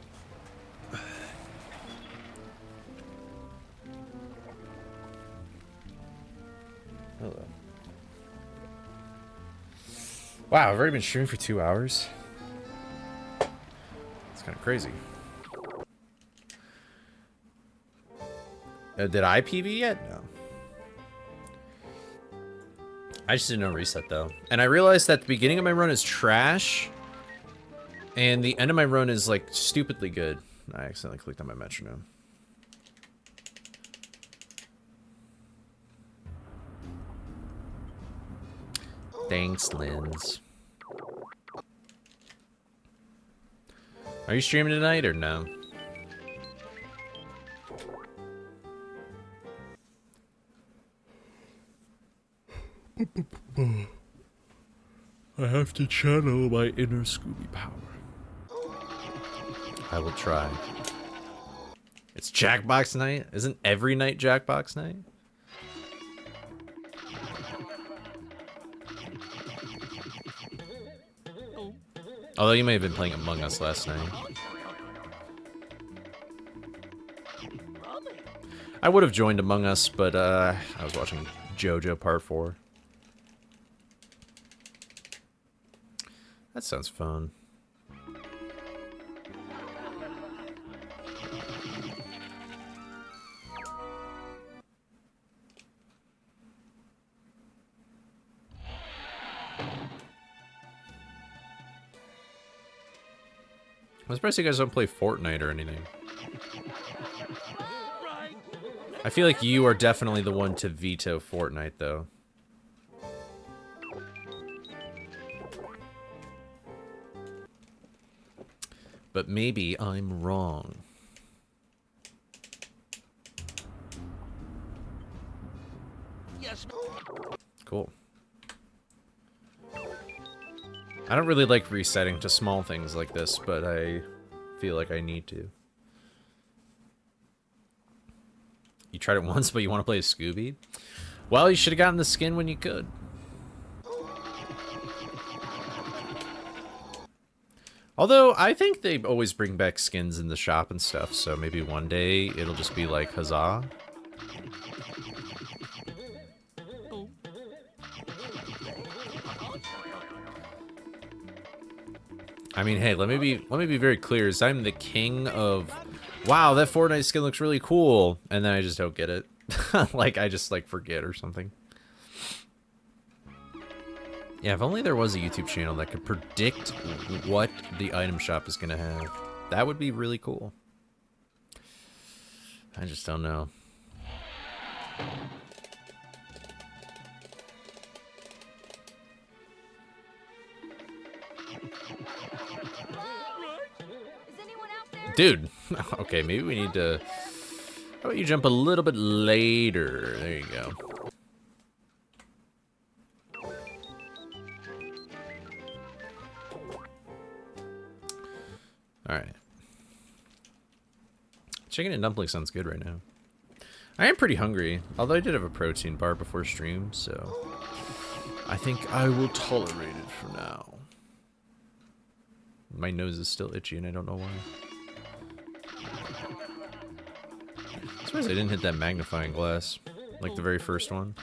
Wow, I've already been streaming for 2 hours. It's kind of crazy. Did I PB yet? No. I just didn't know reset though. And I realized that the beginning of my run is trash. And the end of my run is like stupidly good. I accidentally clicked on my metronome. Thanks, Linz. Are you streaming tonight or no? I have to channel my inner Scooby power. I will try. It's Jackbox night? Isn't every night Jackbox night? Although you may have been playing Among Us last night. I would have joined Among Us, but I was watching JoJo Part 4. That sounds fun. I'm surprised you guys don't play Fortnite or anything. I feel like you are definitely the one to veto Fortnite, though. But maybe I'm wrong. Yes. Cool. I don't really like resetting to small things like this, but I feel like I need to. You tried it once, but you want to play as Scooby? Well, you should have gotten the skin when you could. Although, I think they always bring back skins in the shop and stuff, so maybe one day it'll just be like, huzzah. I mean, hey, let me be very clear, as I'm the king of, wow, that Fortnite skin looks really cool, and then I just don't get it. Like, I just, like, forget or something. Yeah, if only there was a YouTube channel that could predict what the item shop is gonna have. That would be really cool. I just don't know. Dude, okay, maybe we need to... How about you jump a little bit later? There you go. Alright. Chicken and dumpling sounds good right now. I am pretty hungry, although I did have a protein bar before stream, so... I think I will tolerate it for now. My nose is still itchy and I don't know why. I'm surprised I didn't hit that magnifying glass, like the very first one.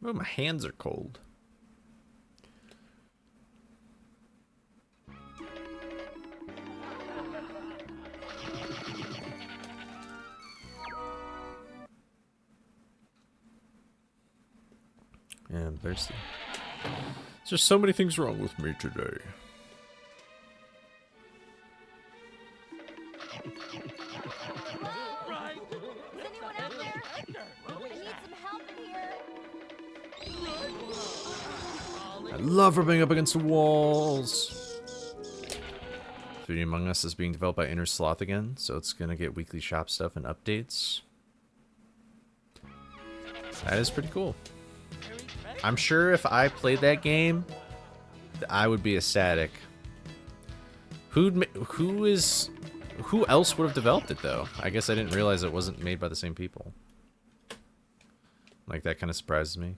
Oh, my hands are cold. Yeah, I'm thirsty. There's just so many things wrong with me today. I love rubbing up against the walls. Foodie Among Us is being developed by Inner Sloth again, so it's gonna get weekly shop stuff and updates. That is pretty cool. I'm sure if I played that game, I would be ecstatic. Who else would have developed it though? I guess I didn't realize it wasn't made by the same people. Like, that kind of surprises me.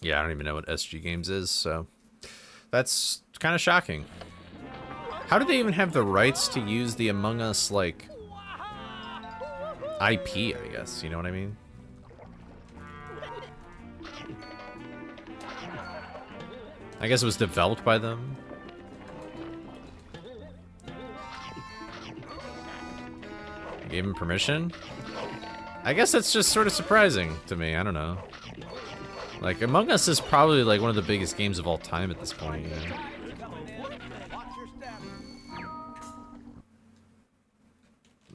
Yeah, I don't even know what SG Games is, so that's kind of shocking. How do they even have the rights to use the Among Us, like, IP, I guess, you know what I mean? I guess it was developed by them. Gave him permission? I guess that's just sort of surprising to me, I don't know. Like, Among Us is probably, like, one of the biggest games of all time at this point, you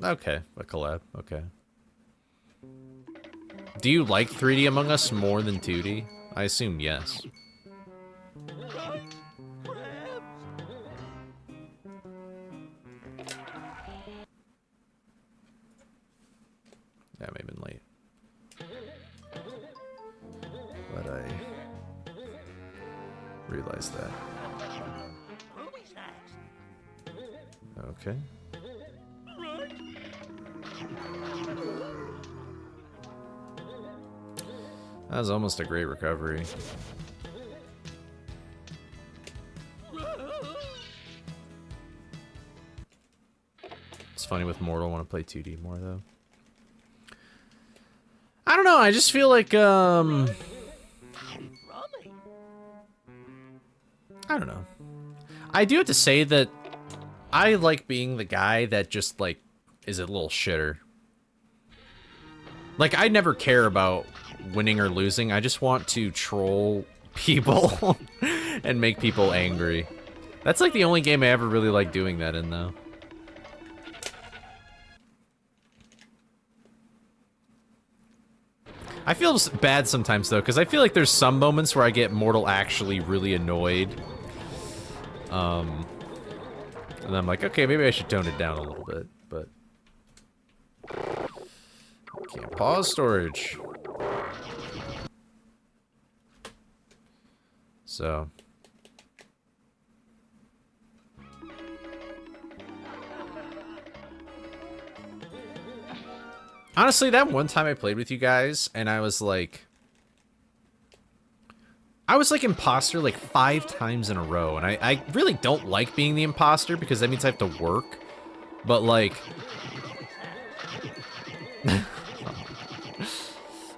know? Okay, a collab, okay. Do you like 3D Among Us more than 2D? I assume yes. Yeah, I may have been late. But I realized that. Okay. That was almost a great recovery. It's funny with Mortal, I want to play 2D more though. I don't know, I just feel like I don't know. I do have to say that I like being the guy that just like is a little shitter. Like, I never care about winning or losing. I just want to troll people and make people angry. That's like the only game I ever really like doing that in, though. I feel bad sometimes, though, because I feel like there's some moments where I get Mortal actually really annoyed. And I'm like, okay, maybe I should tone it down a little bit, but... Can't pause storage. So... Honestly, that one time I played with you guys, and I was like imposter like 5 times in a row, and I really don't like being the imposter because that means I have to work. But like,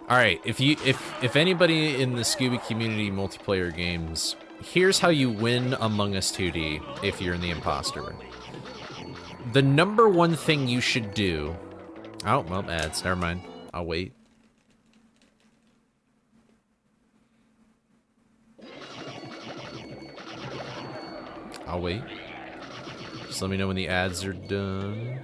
all right, if anybody in the Scooby community multiplayer games, here's how you win Among Us 2D if you're in the imposter. The #1 thing you should do. Oh, well, ads. Never mind. I'll wait. I'll wait. Just let me know when the ads are done.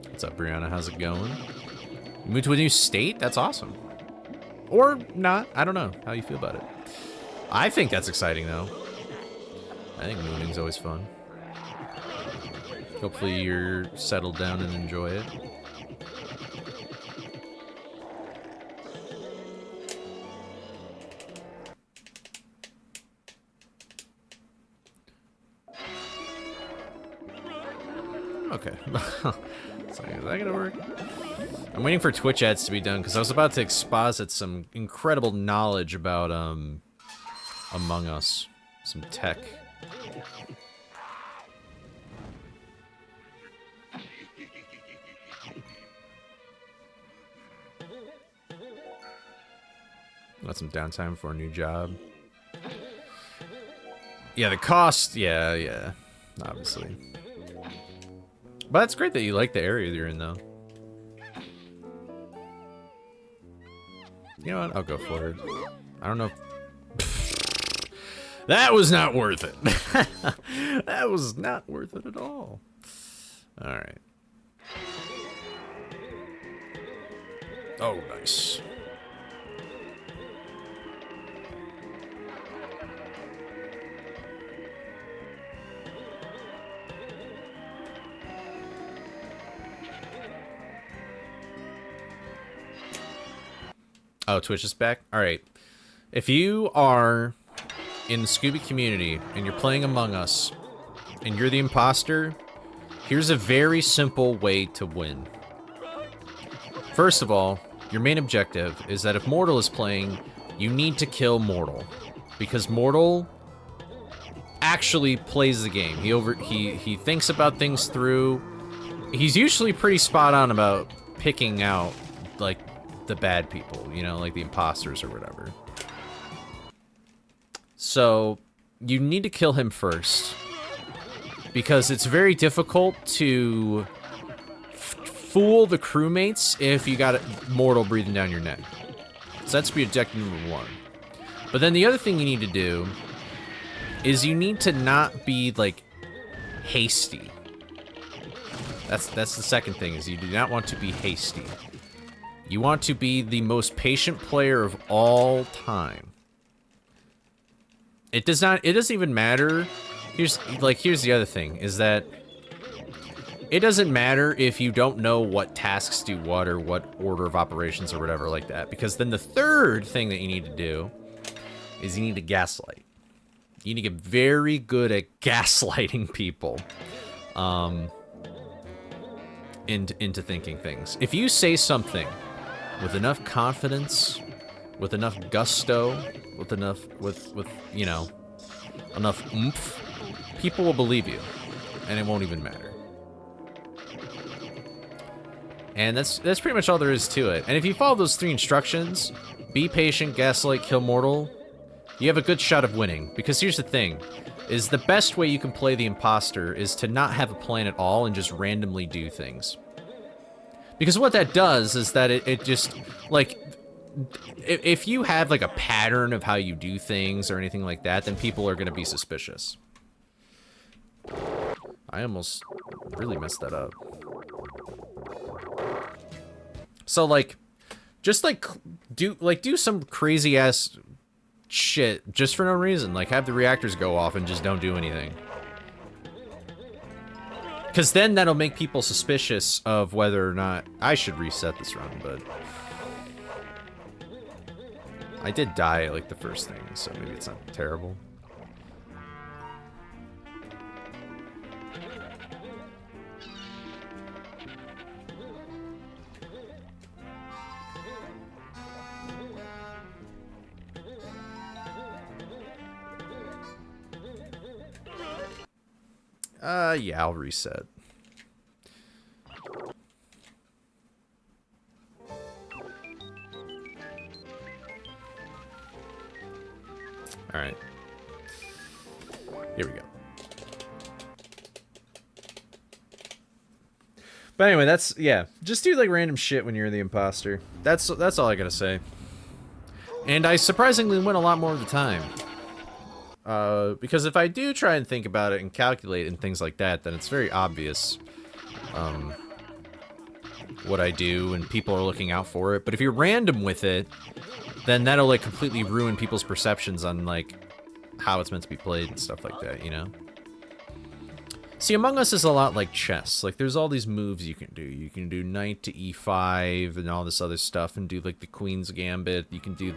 What's up, Brianna? How's it going? You moved to a new state? That's awesome. Or not. I don't know how you feel about it. I think that's exciting, though. I think mooning's always fun. Hopefully you're settled down and enjoy it. Okay. So is that gonna work? I'm waiting for Twitch ads to be done because I was about to exposit some incredible knowledge about Among Us. Some tech. Got some downtime for a new job. Yeah, the cost, yeah, obviously. But it's great that you like the area you're in, though. You know what? I'll go for it. I don't know if... That was not worth it. That was not worth it at all. Alright. Oh, nice. Oh, Twitch is back? Alright. If you are in the Scooby community and you're playing Among Us and you're the imposter, here's a very simple way to win. First of all, your main objective is that if Mortal is playing, you need to kill Mortal. Because Mortal actually plays the game. He thinks about things through. He's usually pretty spot on about picking out, like, the bad people, you know, like the imposters or whatever. So, you need to kill him first. Because it's very difficult to fool the crewmates if you got Mortal breathing down your neck. So that's objective number 1. But then the other thing you need to do is you need to not be, like, hasty. That's the second thing, is you do not want to be hasty. You want to be the most patient player of all time. It doesn't even matter. Here's the other thing, is that it doesn't matter if you don't know what tasks do what or what order of operations or whatever like that, because then the third thing that you need to do is you need to gaslight. You need to get very good at gaslighting people into thinking things. If you say something with enough confidence, with enough gusto, with you know, enough oomph, people will believe you, and it won't even matter. And that's pretty much all there is to it. And if you follow those 3 instructions, be patient, gaslight, kill Mortal, you have a good shot of winning. Because here's the thing, is the best way you can play the imposter is to not have a plan at all and just randomly do things. Because what that does is that it just, like, if you have, like, a pattern of how you do things or anything like that, then people are going to be suspicious. I almost really messed that up. So, like, just, like, do some crazy-ass shit just for no reason. Like, have the reactors go off and just don't do anything. Because then that'll make people suspicious of whether or not... I should reset this run, but... I did die at, like, the first thing, so maybe it's not terrible. Yeah, I'll reset. Alright. Here we go. But anyway, that's, yeah. Just do, like, random shit when you're the imposter. That's all I gotta say. And I surprisingly win a lot more of the time. Because if I do try and think about it and calculate and things like that, then it's very obvious what I do and people are looking out for it. But if you're random with it, then that'll, like, completely ruin people's perceptions on, like, how it's meant to be played and stuff like that, you know? See, Among Us is a lot like chess. Like, there's all these moves you can do. You can do knight to e5 and all this other stuff and do, like, the queen's gambit. You can do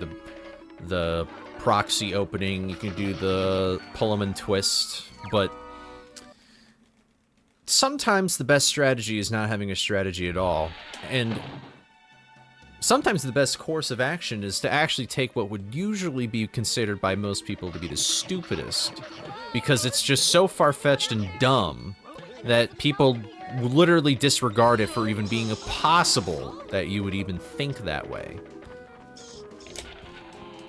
the proxy opening. You can do the Pullman twist. But sometimes the best strategy is not having a strategy at all. And sometimes the best course of action is to actually take what would usually be considered by most people to be the stupidest, because it's just so far-fetched and dumb that people literally disregard it for even being possible that you would even think that way.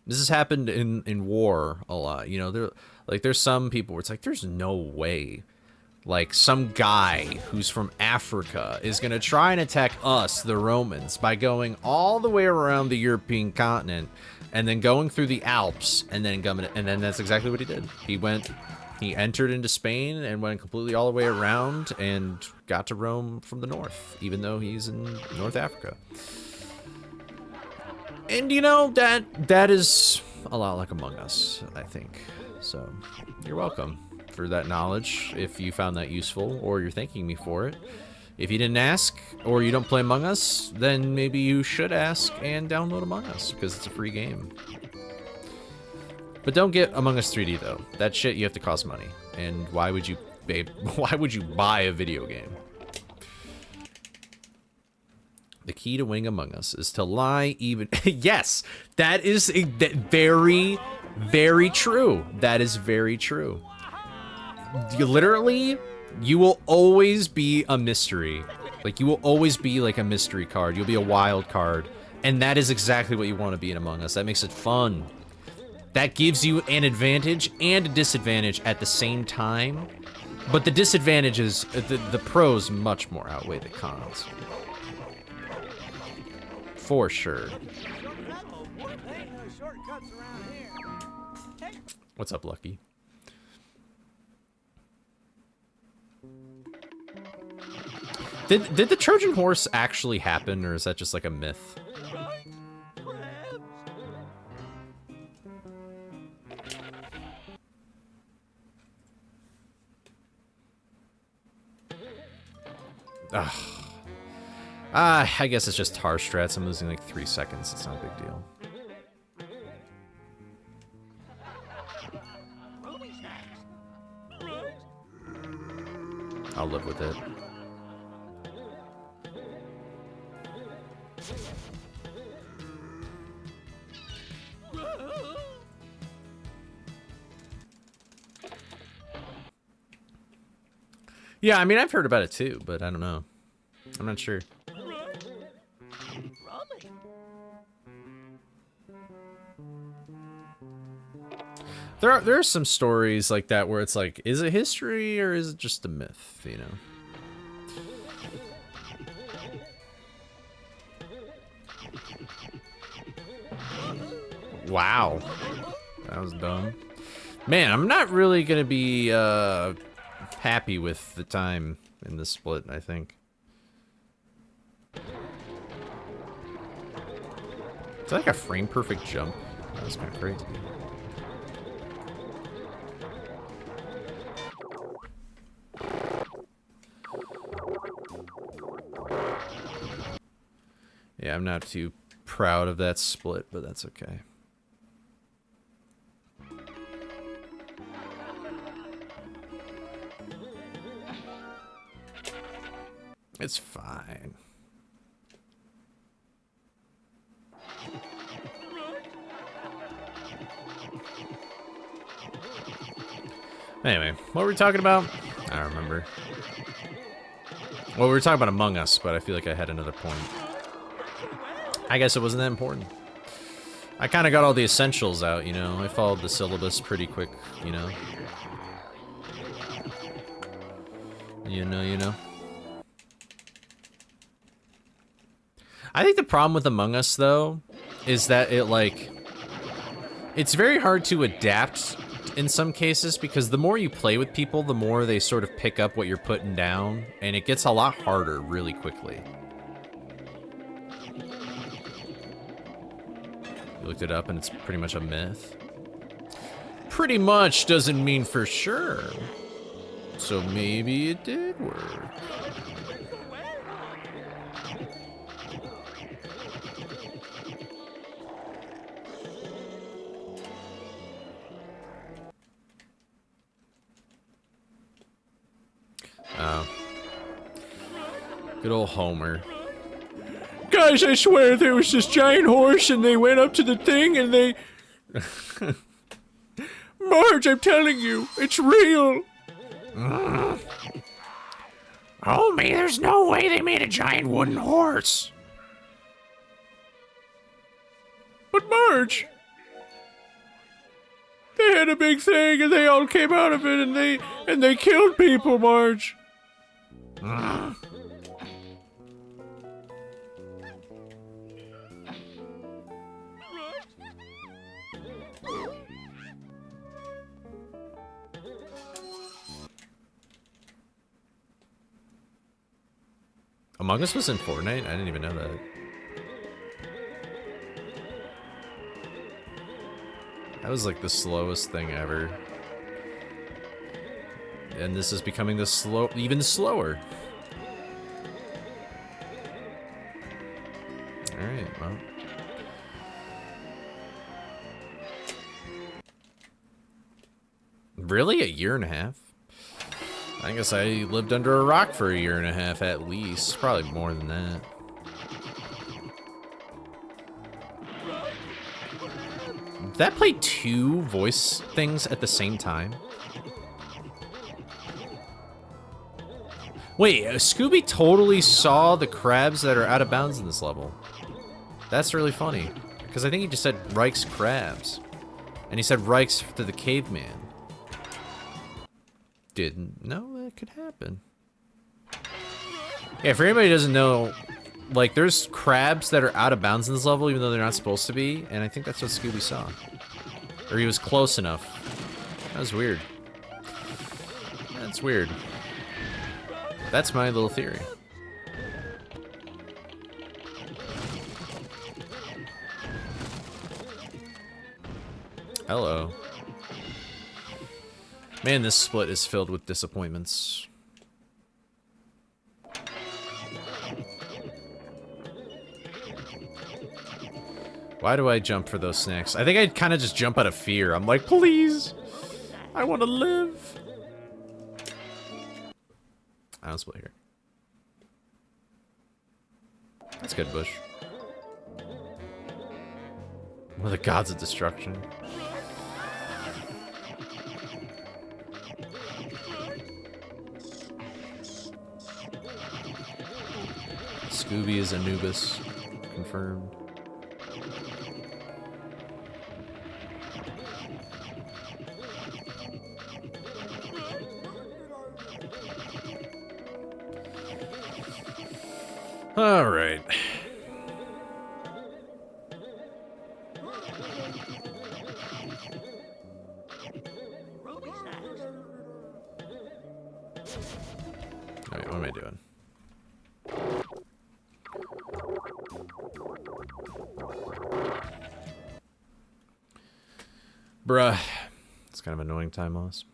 This has happened in war a lot, you know. There's some people where it's like, there's no way, like, some guy who's from Africa is gonna try and attack us, the Romans, by going all the way around the European continent and then going through the Alps and then coming, and then that's exactly what he did. He entered into Spain and went completely all the way around and got to Rome from the north, even though he's in North Africa. And, you know, that is a lot like Among Us, I think. So, you're welcome for that knowledge, if you found that useful, or you're thanking me for it. If you didn't ask, or you don't play Among Us, then maybe you should ask and download Among Us, because it's a free game. But don't get Among Us 3D, though. That shit, you have to cost money. And why would you, babe, why would you buy a video game? The key to winning Among Us is to lie even... Yes! That is very, very true. That is very true. You literally... You will always be a mystery. Like, you will always be like a mystery card. You'll be a wild card. And that is exactly what you want to be in Among Us. That makes it fun. That gives you an advantage and a disadvantage at the same time. But the disadvantages, the pros much more outweigh the cons. For sure. What's up, Lucky? Did the Trojan horse actually happen, or is that just like a myth? I guess it's just tar strats. I'm losing like 3 seconds. It's not a big deal. I'll live with it. Yeah, I mean, I've heard about it too, but I don't know. I'm not sure. There are some stories like that where it's like, is it history or is it just a myth, you know? Wow. That was dumb. Man, I'm not really gonna be happy with the time in this split, I think. Is that like a frame perfect jump? That was kind of crazy. Yeah, I'm not too proud of that split, but that's okay. It's fine. Anyway, what were we talking about? I don't remember. Well, we were talking about Among Us, but I feel like I had another point. I guess it wasn't that important. I kind of got all the essentials out, you know. I followed the syllabus pretty quick, you know. You know. I think the problem with Among Us, though, is that it's very hard to adapt in some cases, because the more you play with people, the more they sort of pick up what you're putting down, and it gets a lot harder really quickly. You looked it up, and it's pretty much a myth. Pretty much doesn't mean for sure. So maybe it did work. Oh. Good old Homer. Guys, I swear there was this giant horse and they went up to the thing and they... Marge, I'm telling you, it's real. Oh, man, there's no way they made a giant wooden horse. But Marge... They had a big thing and they all came out of it and they killed people, Marge. Among Us was in Fortnite? I didn't even know that. That was like the slowest thing ever. And this is becoming even slower. Well. Really? A year and a half? I guess I lived under a rock for a year and a half at least. Probably more than that. Did that play two voice things at the same time? Wait, Scooby totally saw the crabs that are out of bounds in this level. That's really funny. Because I think he just said Reich's crabs. And he said Reich's to the caveman. Didn't know that could happen. Yeah, for anybody who doesn't know, like, there's crabs that are out of bounds in this level, even though they're not supposed to be, and I think that's what Scooby saw. Or he was close enough. That was weird. That's weird. That's my little theory. Hello. Man, this split is filled with disappointments. Why do I jump for those snacks? I think I'd kind of just jump out of fear. I'm like, please, I want to live. I don't split here. That's good, Bush. One of the gods of destruction. Scooby is Anubis. Confirmed. All right. Wait, what am I doing? Bruh. It's kind of annoying time loss.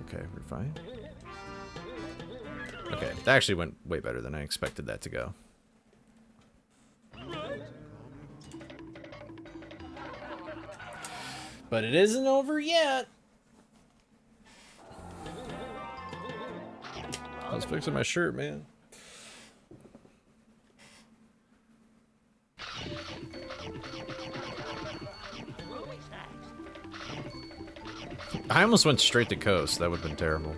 Okay, we're fine. Okay, that actually went way better than I expected that to go. But it isn't over yet. I was fixing my shirt, man. I almost went straight to coast. That would have been terrible.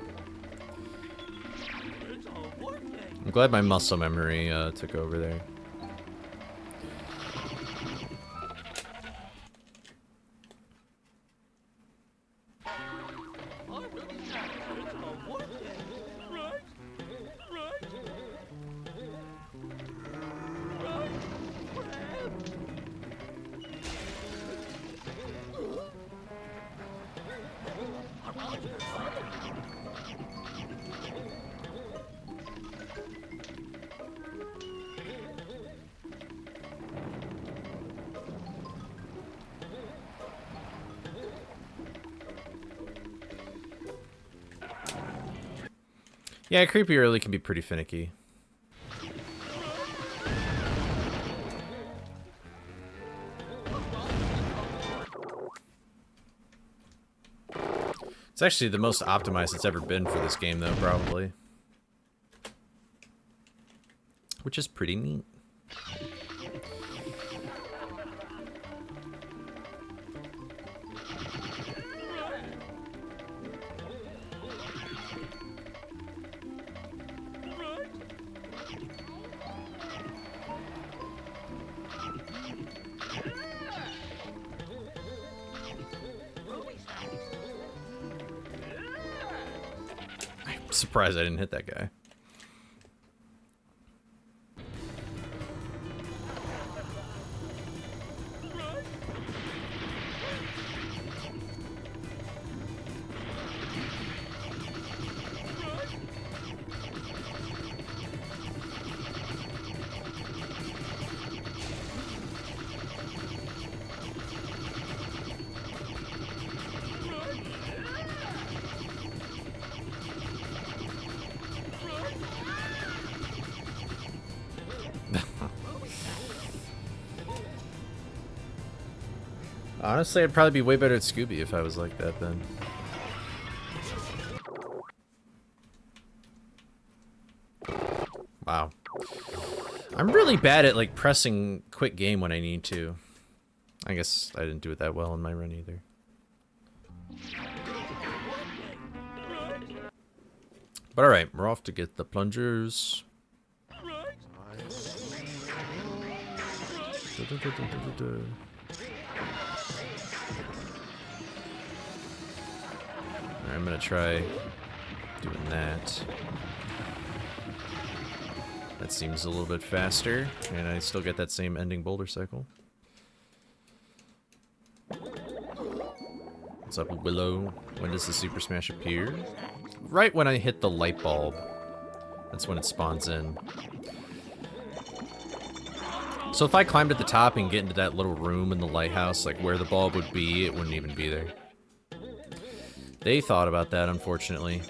I'm glad my muscle memory took over there. Yeah, creepy early can be pretty finicky. It's actually the most optimized it's ever been for this game, though, probably. Which is pretty neat. Surprised I didn't hit that guy. Honestly, I'd probably be way better at Scooby if I was like that then. Wow. I'm really bad at, like, pressing quit game when I need to. I guess I didn't do it that well in my run either. But alright, we're off to get the plungers. I'm gonna try doing that. That seems a little bit faster, and I still get that same ending boulder cycle. What's up, Willow? When does the Super Smash appear? Right when I hit the light bulb. That's when it spawns in. So if I climbed at the top and get into that little room in the lighthouse, like where the bulb would be, it wouldn't even be there. They thought about that, unfortunately.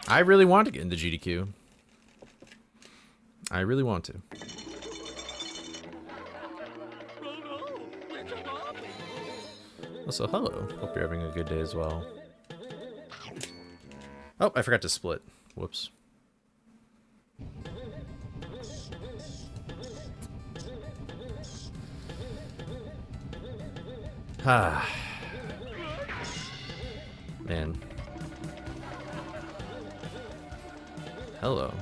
I really want to get into GDQ. I really want to. Also, hello. Hope you're having a good day as well. Oh, I forgot to split. Whoops. Ah. Man. Hello.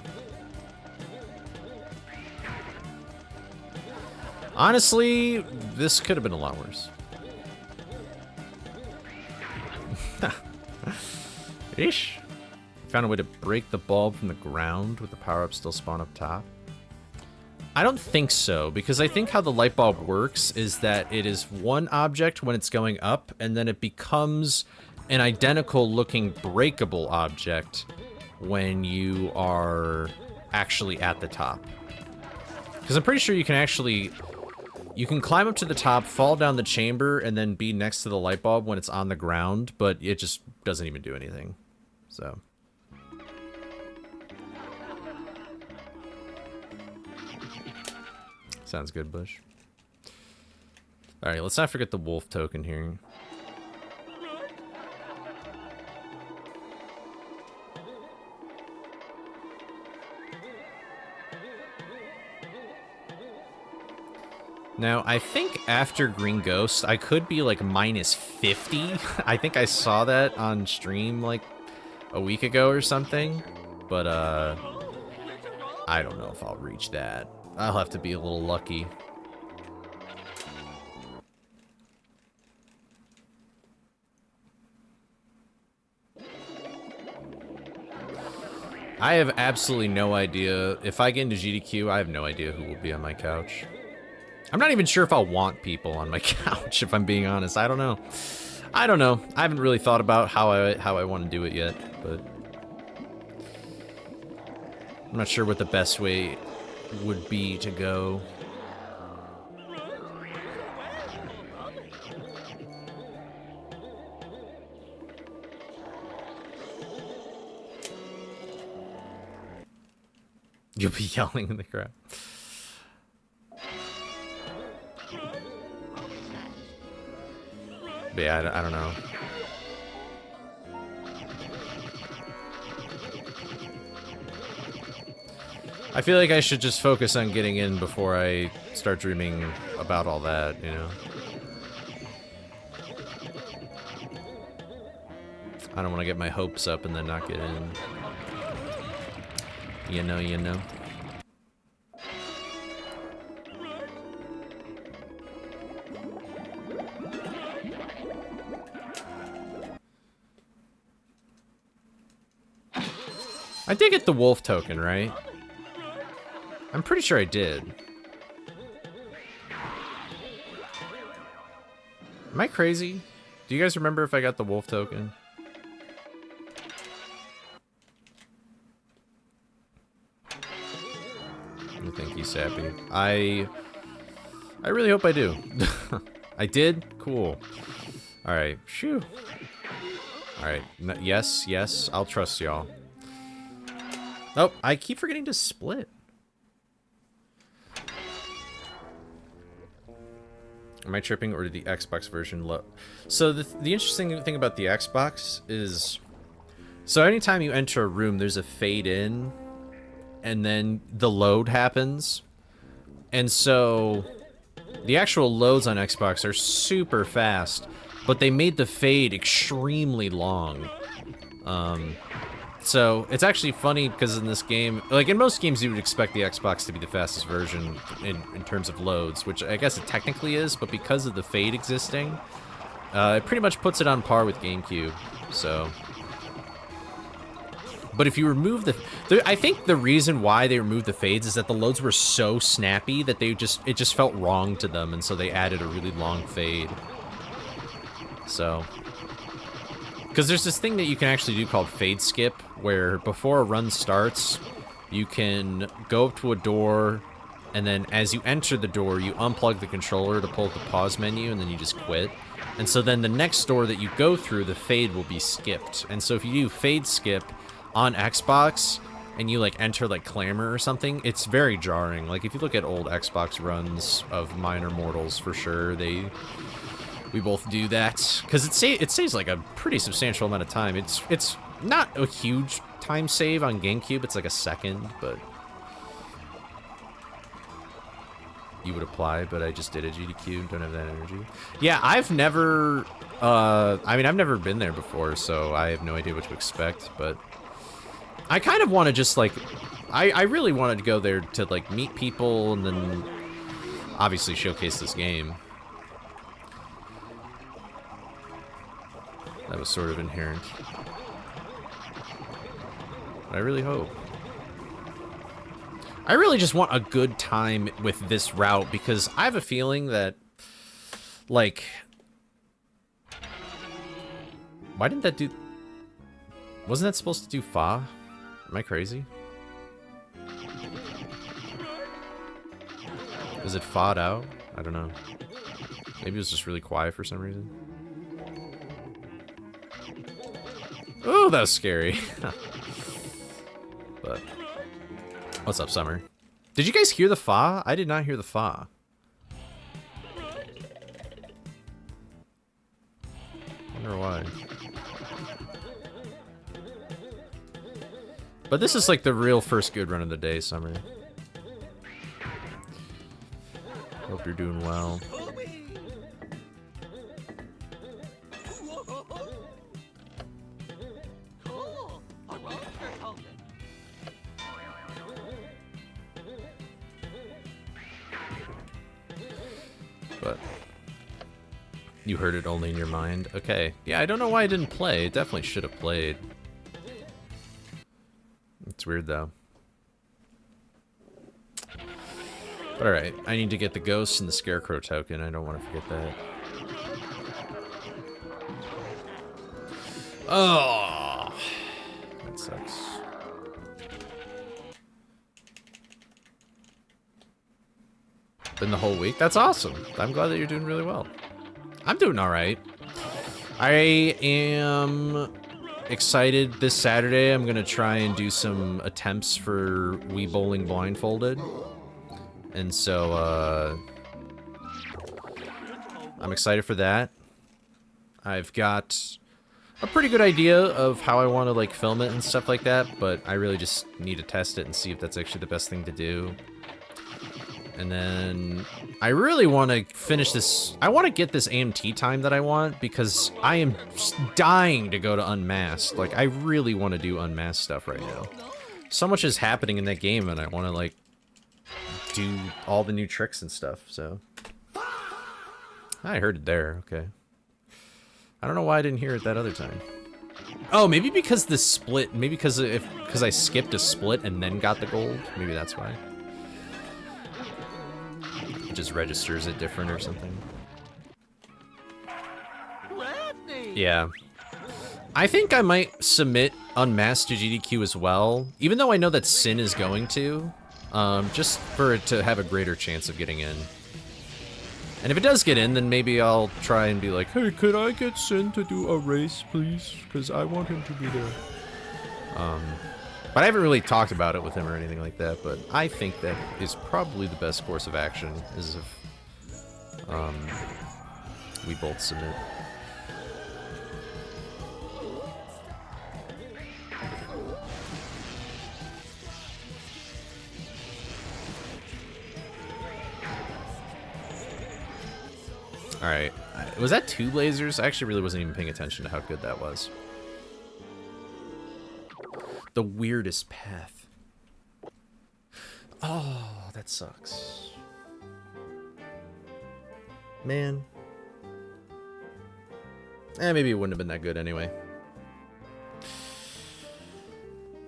Honestly, this could have been a lot worse. Ish. Found a way to break the bulb from the ground with the power-up still spawn up top. I don't think so, because I think how the light bulb works is that it is one object when it's going up, and then it becomes an identical looking breakable object when you are actually at the top. Because I'm pretty sure you can actually... You can climb up to the top, fall down the chamber, and then be next to the light bulb when it's on the ground, but it just doesn't even do anything. So... Sounds good, Bush. Alright, let's not forget the wolf token here. Now, I think after Green Ghost, I could be like minus 50. I think I saw that on stream like a week ago or something. But, I don't know if I'll reach that. I'll have to be a little lucky. I have absolutely no idea. If I get into GDQ, I have no idea who will be on my couch. I'm not even sure if I'll want people on my couch, if I'm being honest. I don't know. I don't know. I haven't really thought about how I want to do it yet, but I'm not sure what the best way would be to go. You'll be yelling in the crowd. But yeah, I don't know. I feel like I should just focus on getting in before I start dreaming about all that, you know? I don't want to get my hopes up and then not get in. You know, you know. I did get the wolf token, right? I'm pretty sure I did. Am I crazy? Do you guys remember if I got the wolf token? sappy. I really hope I do. I did? Cool. Alright, shoo. Alright, yes, yes, I'll trust y'all. Oh, I keep forgetting to split. Am I tripping, or did the Xbox version load? So the interesting thing about the Xbox is, so anytime you enter a room, there's a fade in, and then the load happens. And so the actual loads on Xbox are super fast, but they made the fade extremely long. So it's actually funny because in this game, like in most games, you would expect the Xbox to be the fastest version in terms of loads, which I guess it technically is, but because of the fade existing, it pretty much puts it on par with GameCube. So, but if you remove I think the reason why they removed the fades is that the loads were so snappy that it just felt wrong to them, and so they added a really long fade. So, because there's this thing that you can actually do called fade skip, where before a run starts, you can go up to a door, and then as you enter the door, you unplug the controller to pull up the pause menu, and then you just quit. And so then the next door that you go through, the fade will be skipped. And so if you do fade skip on Xbox, and you like enter like Clamor or something, it's very jarring. Like if you look at old Xbox runs of Minor Mortals, for sure, we both do that, because it saves like a pretty substantial amount of time. It's not a huge time save on GameCube, it's like a second, but you would apply, but I just did a GDQ, don't have that energy. Yeah, I've never, I mean, I've never been there before, so I have no idea what to expect, but I kind of want to just like, I really wanted to go there to like meet people and then obviously showcase this game. That was sort of inherent. But I really hope. I really just want a good time with this route, because I have a feeling that, like... Why didn't that do... Wasn't that supposed to do fa? Am I crazy? Was it fa'd out? I don't know. Maybe it was just really quiet for some reason. Oh, that was scary. But what's up, Summer? Did you guys hear the fa? I did not hear the fa. Wonder why. But this is like the real first good run of the day, Summer. Hope you're doing well. But you heard it only in your mind. Okay. Yeah, I don't know why I didn't play. It definitely should have played. It's weird though. But alright, I need to get the ghost and the scarecrow token. I don't want to forget that. Oh, that sucks. Been the whole week? That's awesome. I'm glad that you're doing really well. I'm doing alright. I am excited. This Saturday I'm gonna try and do some attempts for Wii Bowling Blindfolded. And so, I'm excited for that. I've got a pretty good idea of how I want to, like, film it and stuff like that, but I really just need to test it and see if that's actually the best thing to do. And then I really want to finish this. I want to get this AMT time that I want, because I am just dying to go to Unmasked. Like, I really want to do Unmasked stuff right now. So much is happening in that game, and I want to, like, do all the new tricks and stuff, so. I heard it there, okay. I don't know why I didn't hear it that other time. Oh, maybe because the split, maybe because I skipped a split and then got the gold. Maybe that's why. It just registers it different or something. Yeah. I think I might submit Unmasked to GDQ as well, even though I know that Sin is going to. just for it to have a greater chance of getting in. And if it does get in, then maybe I'll try and be like, hey, could I get Sin to do a race, please? Because I want him to be there. But I haven't really talked about it with him or anything like that, but I think that is probably the best course of action, is if we both submit. Alright, was that 2 lasers? I actually really wasn't even paying attention to how good that was. The weirdest path. Oh, that sucks. Man. Maybe it wouldn't have been that good anyway.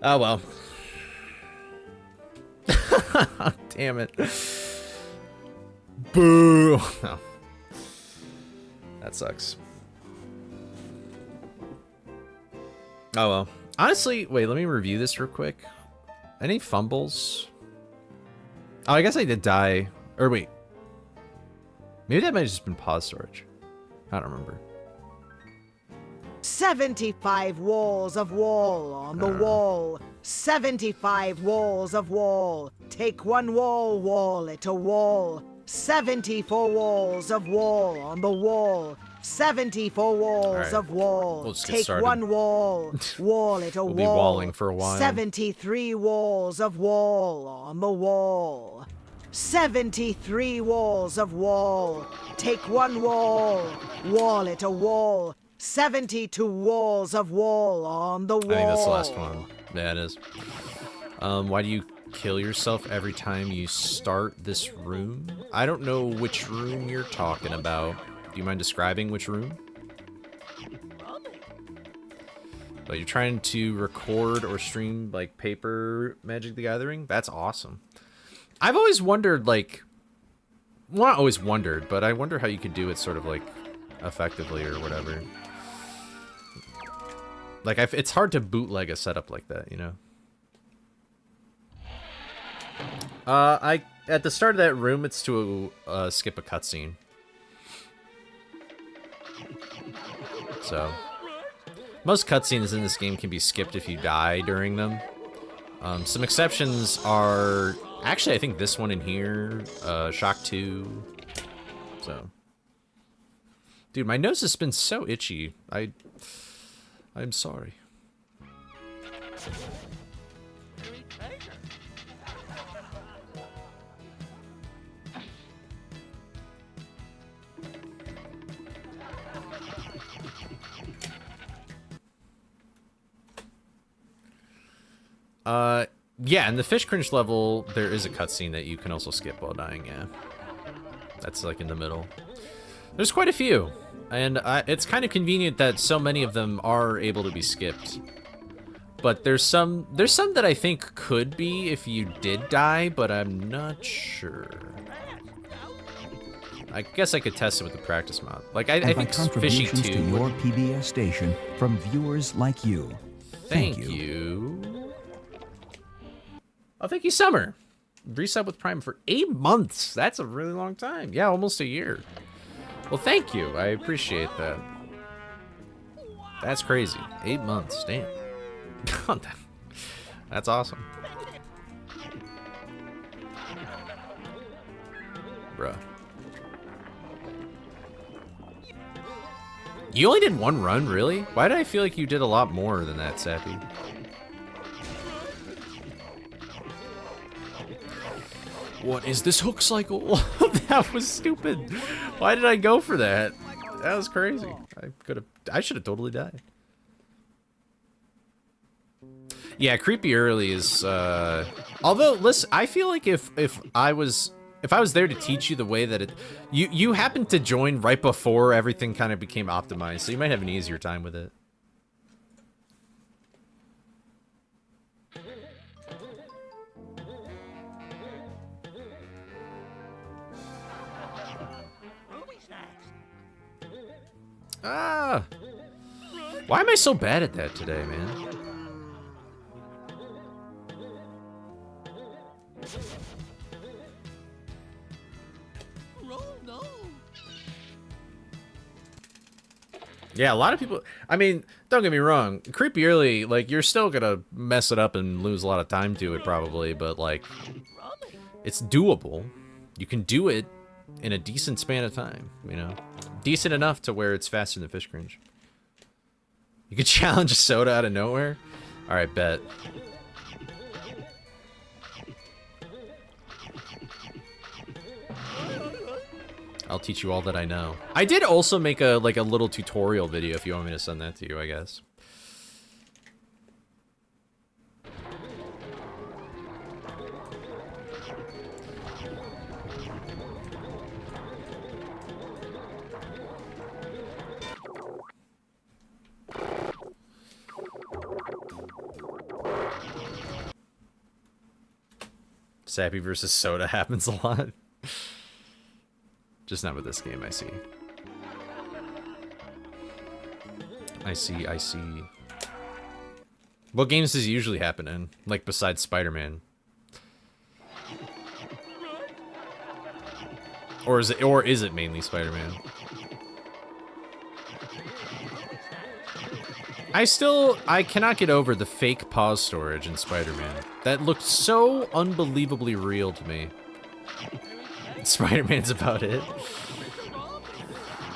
Oh well. Damn it. Boo! No. That sucks. Oh well. Honestly, wait, let me review this real quick. Any fumbles? Oh, I guess I did die. Or wait. Maybe that might have just been pause storage. I don't remember. 75 walls of wall on the wall. 75 walls of wall. Take one wall, wall it a wall. 74 walls of wall on the wall. 74 walls right. of wall. We'll just get Take started. one wall, wall it a We'll wall. be walling for a while. 73 walls of wall on the wall. 73 walls of wall. Take one wall, wall it a wall. 72 walls of wall on the wall. I think that's the last one. Yeah, it is. Why do you kill yourself every time you start this room? I don't know which room you're talking about. Do you mind describing which room? But you're trying to record or stream like Paper Magic the Gathering? That's awesome. I've always wondered, like, well, not always wondered, but I wonder how you could do it sort of like effectively or whatever. Like, it's hard to bootleg a setup like that, you know? At the start of that room, it's to skip a cutscene. So, most cutscenes in this game can be skipped if you die during them. Some exceptions are, actually, I think this one in here, Shock 2. So, dude, my nose has been so itchy. I'm sorry. Yeah, in the Fish Cringe level, there is a cutscene that you can also skip while dying, yeah. That's like in the middle. There's quite a few, and it's kind of convenient that so many of them are able to be skipped. But there's some that I think could be if you did die, but I'm not sure. I guess I could test it with the practice mod. Like, I think Fishy 2 to your PBS station from viewers like you. Thank you. Oh, thank you, Summer. Resub with Prime for 8 months. That's a really long time. Yeah, almost a year. Well, thank you. I appreciate that. That's crazy. 8 months. Damn. That's awesome. Bruh. You only did one run, really? Why did I feel like you did a lot more than that, Sappy? What is this hook cycle? That was stupid. Why did I go for that? That was crazy. I should have totally died. Yeah, creepy early is although listen, I feel like if I was there to teach you the way that you happened to join right before everything kind of became optimized, so you might have an easier time with it. Ah! Why am I so bad at that today, man? Yeah, a lot of people. I mean, don't get me wrong. Creepy early, like you're still gonna mess it up and lose a lot of time to it probably, but like it's doable. You can do it in a decent span of time. You know, decent enough to where it's faster than Fish Cringe. You could challenge a soda out of nowhere. All right, bet. I'll teach you all that I know. I did also make a little tutorial video if you want me to send that to you, I guess. Sappy versus Soda happens a lot. Just not with this game, I see. I see. What games does it usually happen in? Like, besides Spider-Man? Or is it mainly Spider-Man? I cannot get over the fake pause storage in Spider-Man. That looked so unbelievably real to me. Spider-Man's about it.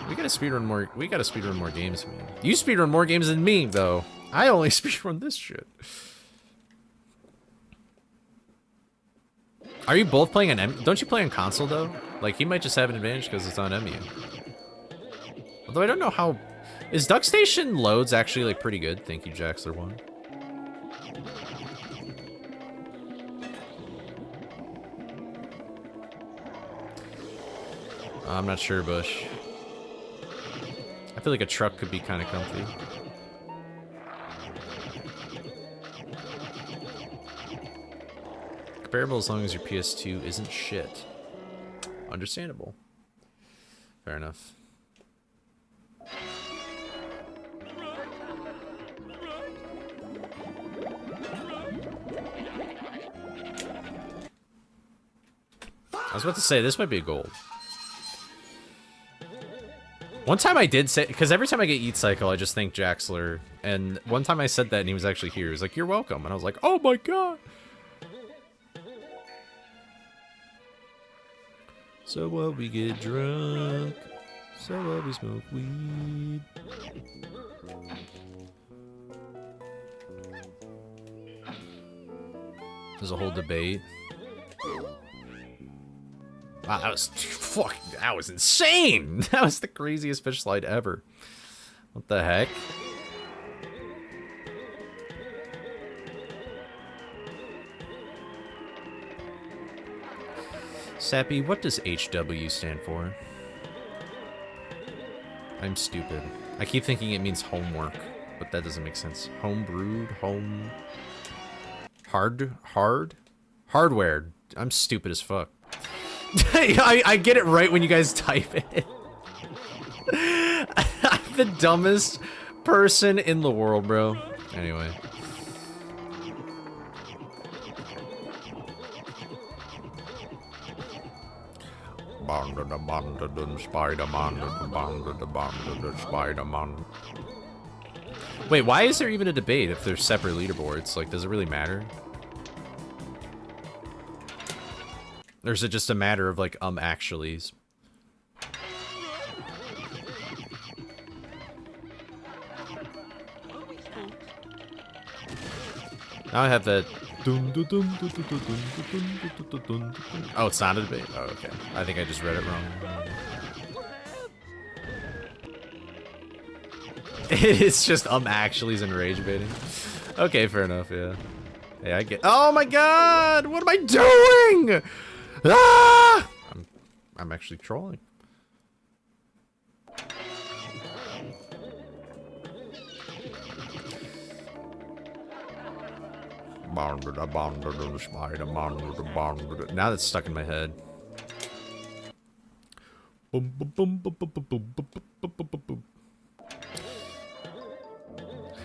We gotta speedrun more games, man. You speedrun more games than me, though. I only speedrun this shit. Are you both playing on don't you play on console, though? Like, he might just have an advantage because it's on MU. Although I don't know how... Is DuckStation loads actually, like, pretty good? Thank you, Jaxler1. I'm not sure, Bush. I feel like a truck could be kind of comfy. Comparable as long as your PS2 isn't shit. Understandable. Fair enough. I was about to say, this might be a gold. One time I did say, because every time I get Eat Cycle, I just thank Jaxler. And one time I said that and he was actually here. He was like, "You're welcome." And I was like, "Oh my god." So what, we get drunk. So what, we smoke weed. There's a whole debate. Wow, that was insane! That was the craziest fish slide ever. What the heck? Sappy, what does HW stand for? I'm stupid. I keep thinking it means homework, but that doesn't make sense. Home brewed, home... Hardware. I'm stupid as fuck. I get it right when you guys type it. I'm the dumbest person in the world, bro. Anyway. Wait, why is there even a debate if there's separate leaderboards? Like, does it really matter? Or is it just a matter of, like, actuallys? Now I have that... Oh, it's not a debate? Oh, okay. I think I just read it wrong. It's just actuallys and rage baiting. Okay, fair enough, yeah. Hey, I get... Oh my god! What am I doing? Ah! I'm actually trolling. Now that's stuck in my head.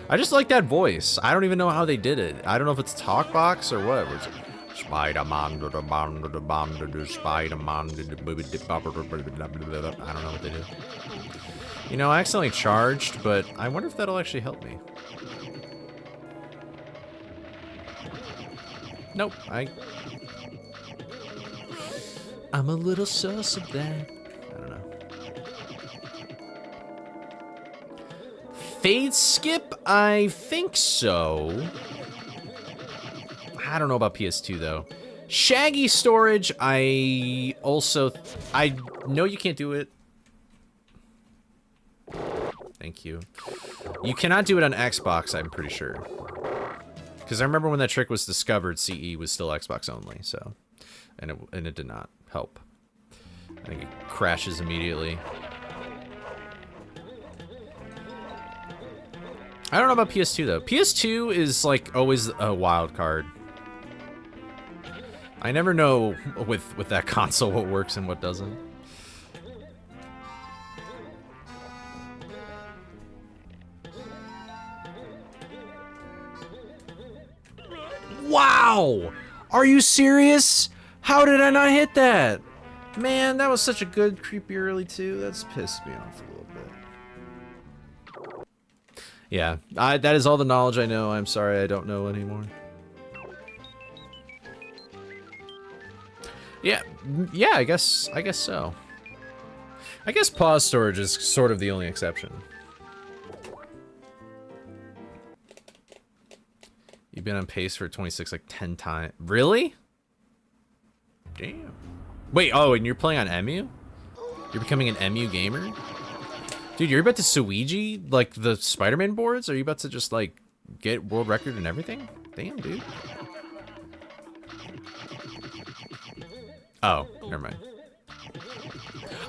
I just like that voice. I don't even know how they did it. I don't know if it's TalkBox or what. Spider-Man, Spider-Man, I don't know what they do. You know, I accidentally charged, but I wonder if that'll actually help me. Nope, I'm a little sus of that. I don't know. Fade skip? I think so. I don't know about PS2 though. Shaggy storage, I know you can't do it. Thank you. You cannot do it on Xbox, I'm pretty sure. Because I remember when that trick was discovered, CE was still Xbox only, so. And it did not help. I think it crashes immediately. I don't know about PS2 though. PS2 is like always a wild card. I never know with that console what works and what doesn't. Wow! Are you serious? How did I not hit that? Man, that was such a good creepy early too. That's pissed me off a little bit. Yeah, that is all the knowledge I know. I'm sorry I don't know anymore. Yeah, I guess so. I guess pause storage is sort of the only exception. You've been on pace for 26 like 10 times. Really? Damn. Wait, oh, and you're playing on EMU? You're becoming an EMU gamer? Dude, you're about to Suigi, like, the Spider-Man boards? Are you about to just, like, get world record and everything? Damn, dude. Oh, never mind.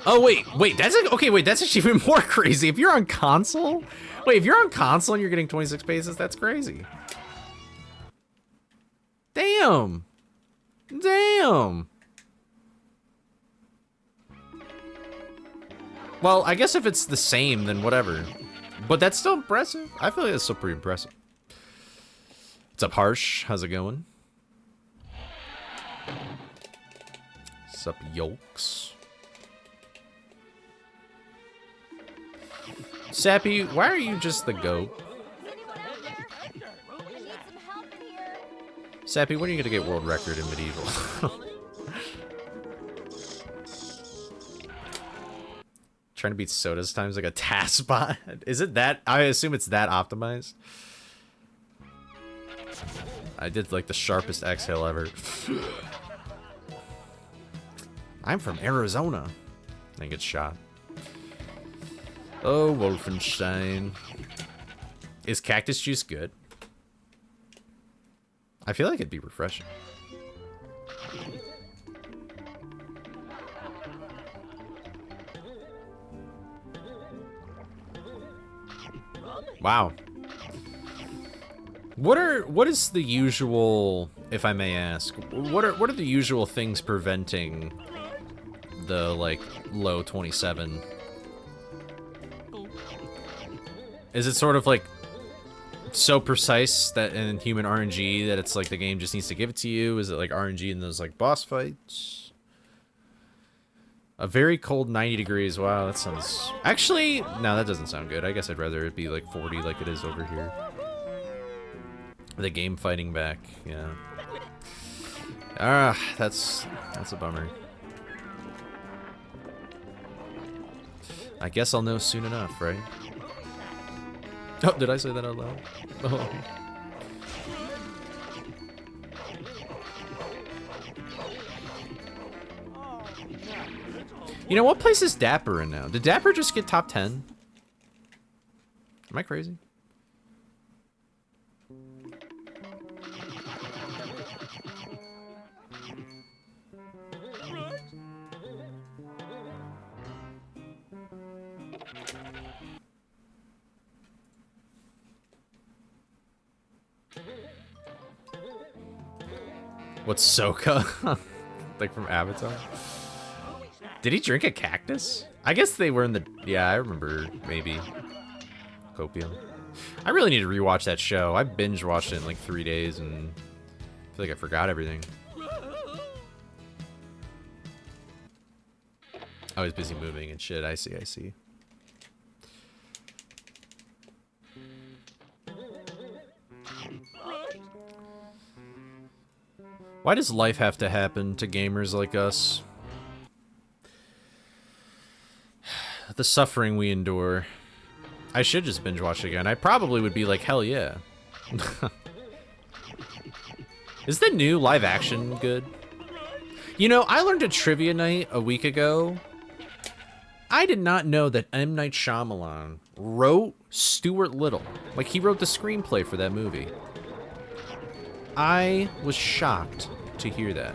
Oh, wait, that's, okay, wait, that's actually even more crazy. If you're on console? Wait, if you're on console and you're getting 26 paces, that's crazy. Damn. Damn. Well, I guess if it's the same, then whatever. But that's still impressive. I feel like that's still pretty impressive. What's up, Harsh? How's it going? What's up, Yolks? Sappy, why are you just the goat? Sappy, when are you gonna get world record in medieval? Trying to beat Soda's times like a task bot. Is it that? I assume it's that optimized. I did like the sharpest exhale ever. I'm from Arizona. I get shot. Oh, Wolfenstein. Is cactus juice good? I feel like it'd be refreshing. Wow. What is the usual, if I may ask, what are the usual things preventing the like low 27? Is it sort of like so precise that in human RNG that it's like the game just needs to give it to you? Is it like RNG in those like boss fights? A very cold 90 degrees. Wow, that sounds... Actually, no, that doesn't sound good. I guess I'd rather it be like 40 like it is over here. The game fighting back, yeah. Ah, that's a bummer. I guess I'll know soon enough, right? Oh, did I say that out loud? Oh. You know, what place is Dapper in now? Did Dapper just get top 10? Am I crazy? What's Soka? Like from Avatar? Did he drink a cactus? I guess they were in the... Yeah, I remember, maybe. Copium. I really need to rewatch that show. I binge watched it in like 3 days and I feel like I forgot everything. I was busy moving and shit. I see. Why does life have to happen to gamers like us? The suffering we endure. I should just binge watch again. I probably would be like, hell yeah. Is the new live action good? You know, I learned at trivia night a week ago. I did not know that M. Night Shyamalan wrote Stuart Little. Like, he wrote the screenplay for that movie. I was shocked to hear that.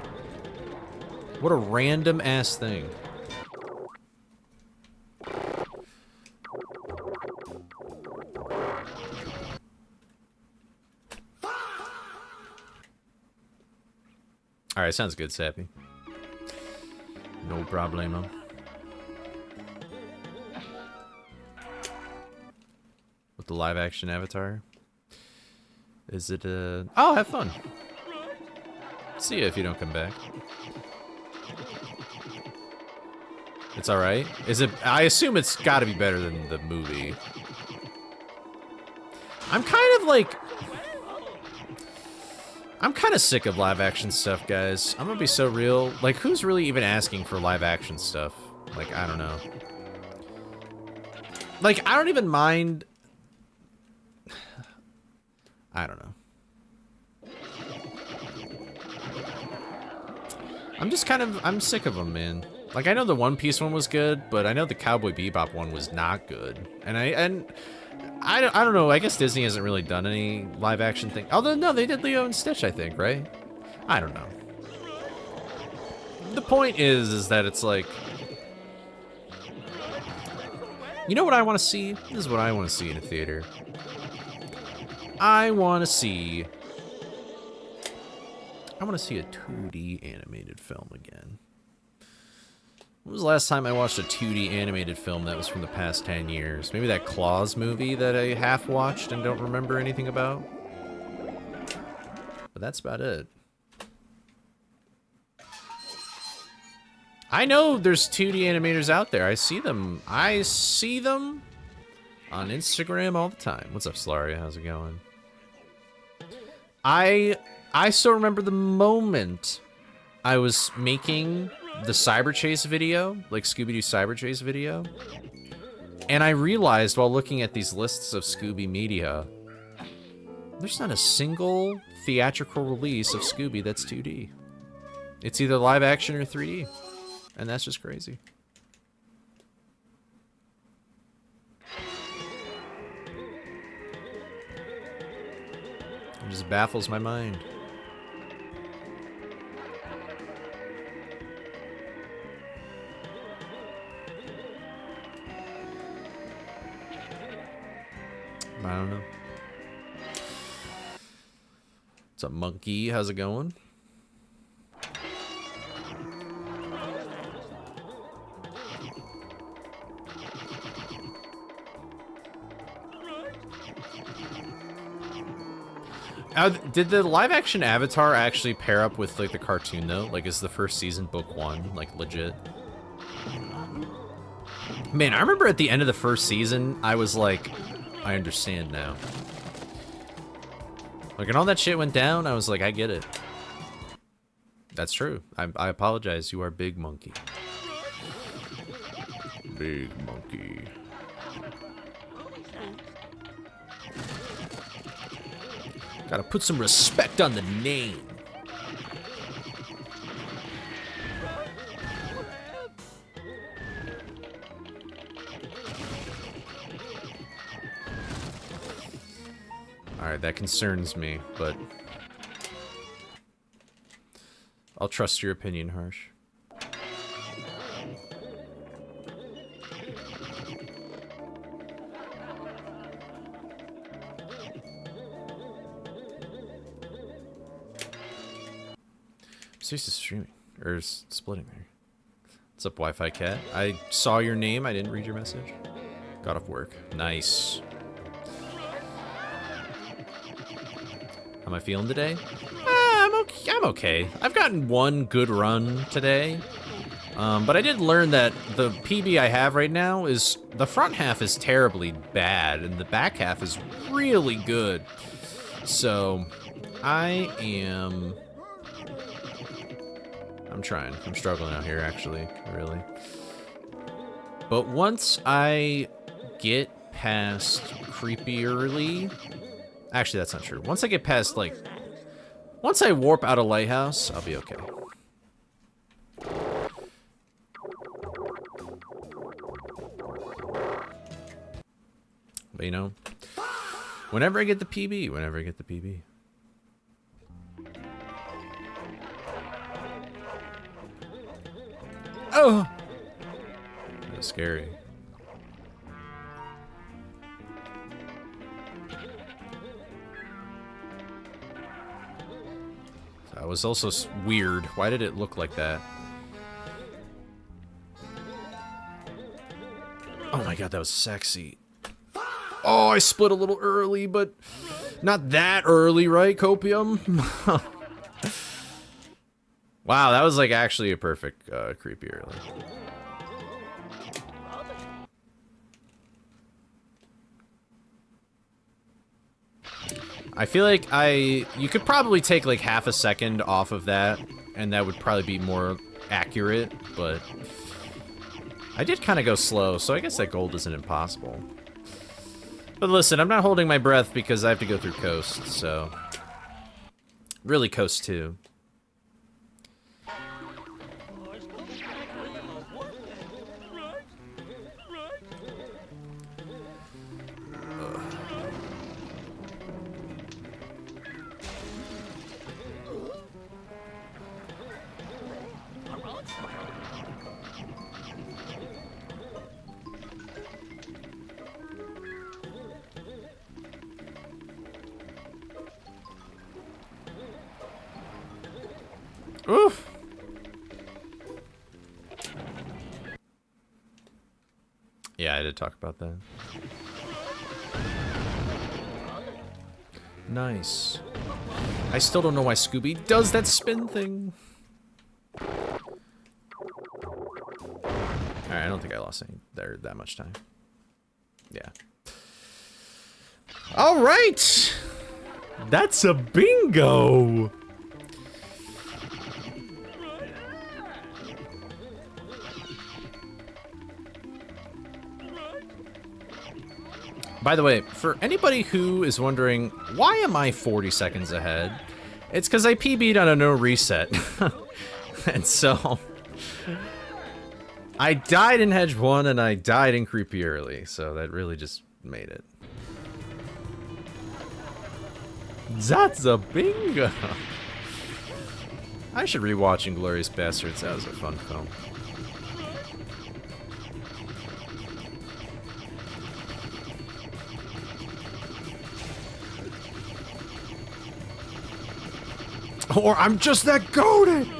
What a random ass thing. Alright, sounds good, Sappy. No problemo. With the live action Avatar? Is it oh, have fun. See you if you don't come back. It's alright? Is it? I assume it's gotta be better than the movie. I'm kind of like... I'm kind of sick of live action stuff, guys. I'm gonna be so real. Like, who's really even asking for live action stuff? Like, I don't know. Like, I don't even mind... I don't know. I'm just kind of... I'm sick of them, man. Like, I know the One Piece one was good, but I know the Cowboy Bebop one was not good. And I don't know. I guess Disney hasn't really done any live action thing. Although, no, they did Lilo and Stitch, I think, right? I don't know. The point is that it's like... You know what I want to see? This is what I want to see in a theater. I want to see a 2D animated film again. When was the last time I watched a 2D animated film that was from the past 10 years? Maybe that Claws movie that I half watched and don't remember anything about? But that's about it. I know there's 2D animators out there. I see them. I see them on Instagram all the time. What's up, Slaria? How's it going? I still remember the moment I was making the Cyber Chase video, like Scooby-Doo Cyber Chase video, and I realized while looking at these lists of Scooby media, there's not a single theatrical release of Scooby that's 2D. It's either live action or 3D, and that's just crazy. It just baffles my mind. I don't know. What's up, Monkey? How's it going? Did the live-action Avatar actually pair up with, like, the cartoon, though? Like, is the first season book 1, like, legit? Man, I remember at the end of the first season, I was like, I understand now. Like, when all that shit went down, I was like, I get it. That's true. I apologize. You are Big Monkey. Big Monkey. Gotta put some respect on the name. Alright, that concerns me, but I'll trust your opinion, Harsh. Seriously, streaming or splitting there. What's up, Wi-Fi cat? I saw your name. I didn't read your message. Got off work. Nice. How am I feeling today? I'm okay. I've gotten one good run today. But I did learn that the PB I have right now is... The front half is terribly bad, and the back half is really good. So, I am I'm trying. I'm struggling out here, actually, really. But once I get past creepy early... Actually, that's not true. Once I get past, like... Once I warp out of Lighthouse, I'll be okay. But, you know, whenever I get the PB, whenever I get the PB. Oh! That's scary. That was also weird. Why did it look like that? Oh my god, that was sexy. Oh, I split a little early, but not that early, right, Copium? Wow, that was like actually a perfect creepy early. I feel like you could probably take like half a second off of that, and that would probably be more accurate, but I did kind of go slow, so I guess that gold isn't impossible. But listen, I'm not holding my breath because I have to go through Coast, so... Really Coast 2. Oof. Yeah, I did talk about that. Nice. I still don't know why Scooby does that spin thing. Alright, I don't think I lost any there that much time. Yeah. Alright! That's a bingo! By the way, for anybody who is wondering, why am I 40 seconds ahead? It's because I PB'd on a no reset. And so... I died in Hedge 1 and I died in Creepy early, so that really just made it. That's a bingo! I should rewatch Inglourious Basterds, that was a fun film. Or I'm just that goated!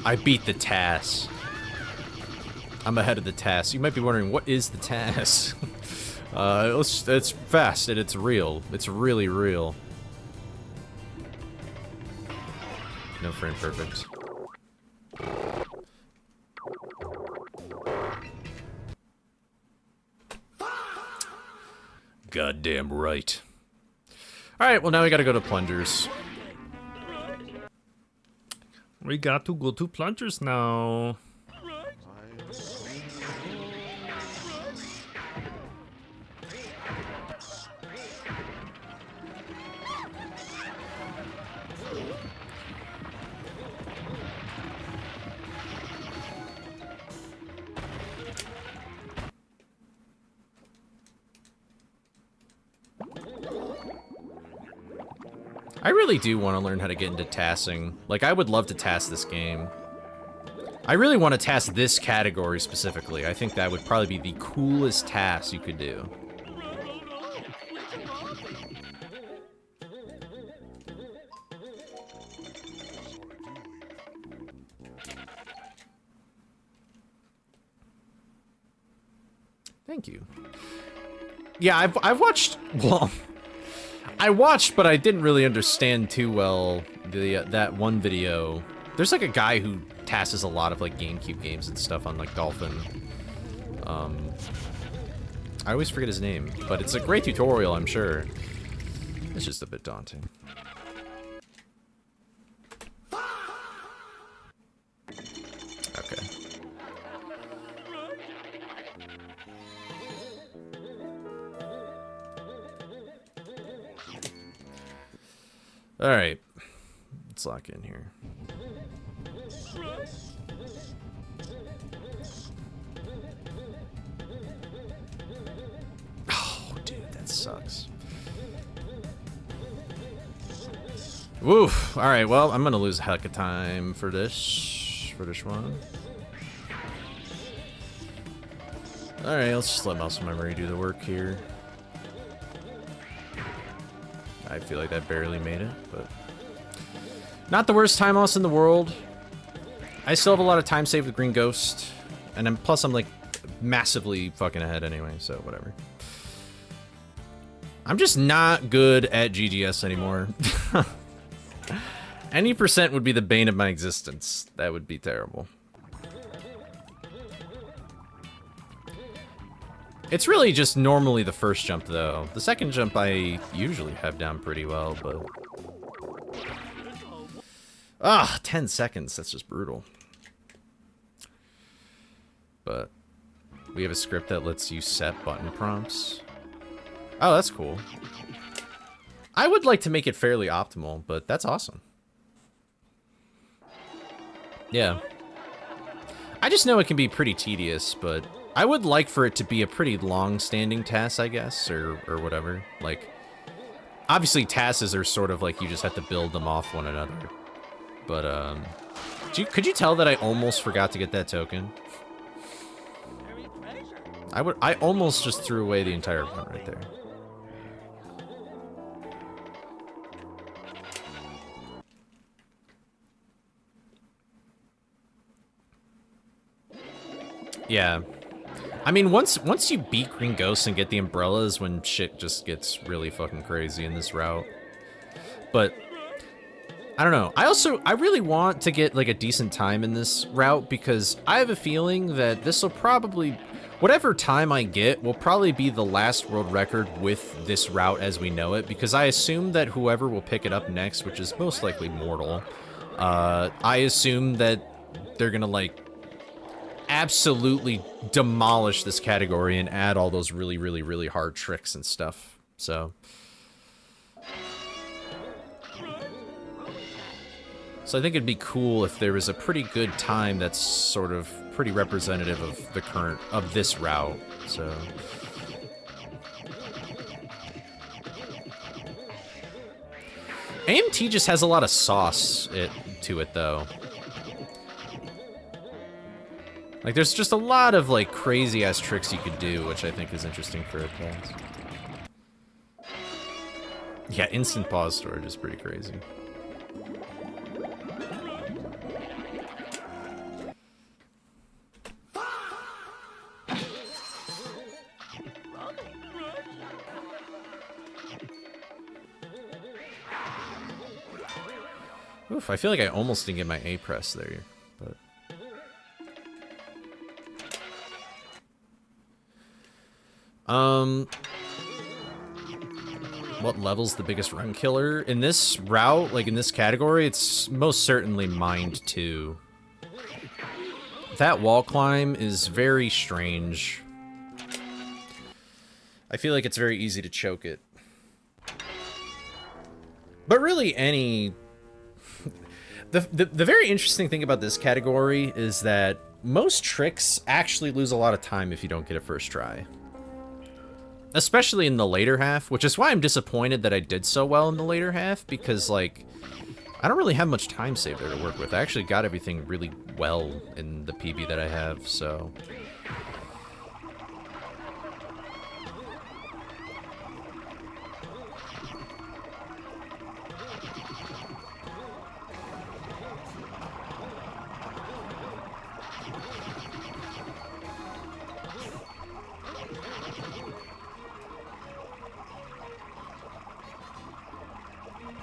I beat the TAS. I'm ahead of the TAS. You might be wondering, what is the TAS? It's fast and it's real. It's really real. No frame perfect. Goddamn right. Alright, well now we gotta go to Plungers. We got to go to Plungers now. I really do want to learn how to get into tassing. Like, I would love to task this game. I really want to task this category specifically. I think that would probably be the coolest task you could do. Thank you. Yeah, I've watched, well... I watched, but I didn't really understand too well that one video. There's like a guy who tasks a lot of like GameCube games and stuff on like Dolphin. I always forget his name, but it's a great tutorial, I'm sure. It's just a bit daunting. All right, let's lock in here. Oh, dude, that sucks. Woof. All right, well, I'm gonna lose a heck of time for this one. All right, let's just let muscle memory do the work here. I feel like that barely made it, but not the worst time loss in the world. I still have a lot of time saved with Green Ghost, and then plus I'm like massively fucking ahead anyway, so whatever. I'm just not good at GGS anymore. Any percent would be the bane of my existence. That would be terrible. It's really just normally the first jump, though. The second jump I usually have down pretty well, but... Ah, 10 seconds. That's just brutal. But we have a script that lets you set button prompts. Oh, that's cool. I would like to make it fairly optimal, but that's awesome. Yeah. I just know it can be pretty tedious, but I would like for it to be a pretty long-standing task, I guess, or whatever. Like, obviously tasks are sort of like you just have to build them off one another. But, could you tell that I almost forgot to get that token? I almost just threw away the entire run right there. Yeah. I mean, once you beat Green Ghost and get the umbrellas, when shit just gets really fucking crazy in this route. But I don't know. I really want to get like a decent time in this route because I have a feeling that this will probably, whatever time I get, will probably be the last world record with this route as we know it, because I assume that whoever will pick it up next, which is most likely Mortal, I assume that they're gonna like absolutely demolish this category and add all those really, really, really hard tricks and stuff. So I think it'd be cool if there was a pretty good time that's sort of pretty representative of the current, of this route. So AMT just has a lot of sauce to it though. Like, there's just a lot of, like, crazy-ass tricks you could do, which I think is interesting for a class. Yeah, instant pause storage is pretty crazy. Oof, I feel like I almost didn't get my A press there, but... What level's the biggest run killer? In this route, like in this category, it's most certainly Mind 2. That wall climb is very strange. I feel like it's very easy to choke it. But really any... The very interesting thing about this category is that most tricks actually lose a lot of time if you don't get it first try. Especially in the later half, which is why I'm disappointed that I did so well in the later half, because, like, I don't really have much time saved there to work with. I actually got everything really well in the PB that I have, so...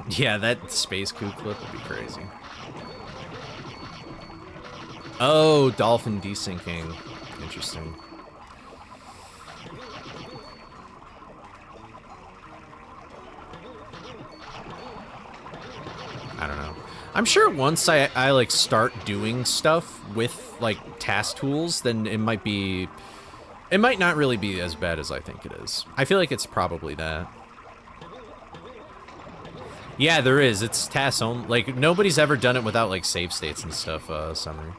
Yeah, that space coup clip would be crazy. Oh, dolphin desyncing. Interesting. I don't know. I'm sure once I like start doing stuff with like task tools, then it might not really be as bad as I think it is. I feel like it's probably that. Yeah, there is. It's tasks only. Like, nobody's ever done it without, like, save states and stuff, summary.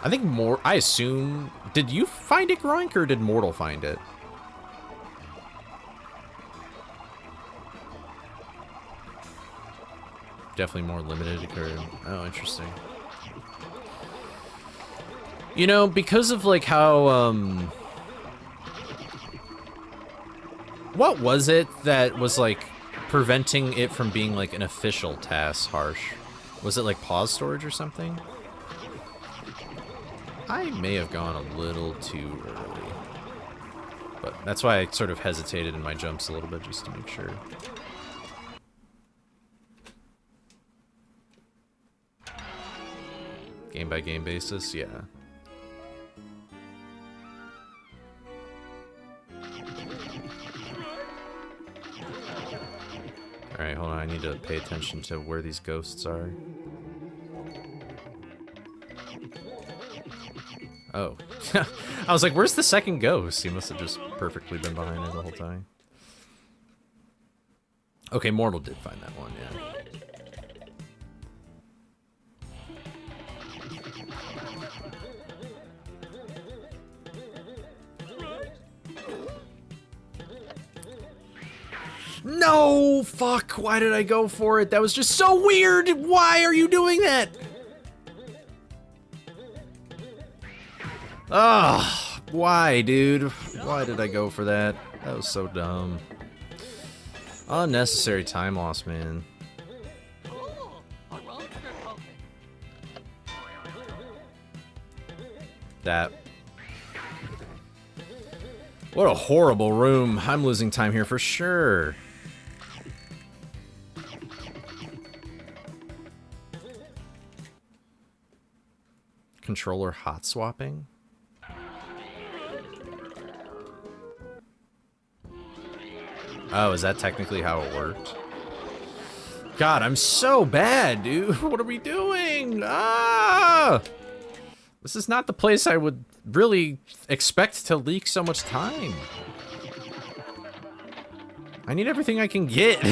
I think I assume... Did you find it, Groink, or did Mortal find it? Definitely more limited occurred. Oh, interesting. You know, because of, like, how, what was it that was, like, preventing it from being, like, an official task, Harsh? Was it, like, pause storage or something? I may have gone a little too early. But that's why I sort of hesitated in my jumps a little bit, just to make sure. Game by game basis, yeah. Alright, hold on, I need to pay attention to where these ghosts are. Oh. I was like, where's the second ghost? He must have just perfectly been behind it the whole time. Okay, Mortal did find that one, yeah. No! Fuck! Why did I go for it? That was just so weird! Why are you doing that? Ugh! Why, dude? Why did I go for that? That was so dumb. Unnecessary time loss, man. That. What a horrible room. I'm losing time here for sure. Controller hot swapping? Oh, is that technically how it worked? God, I'm so bad, dude. What are we doing? Ah! This is not the place I would really expect to leak so much time. I need everything I can get.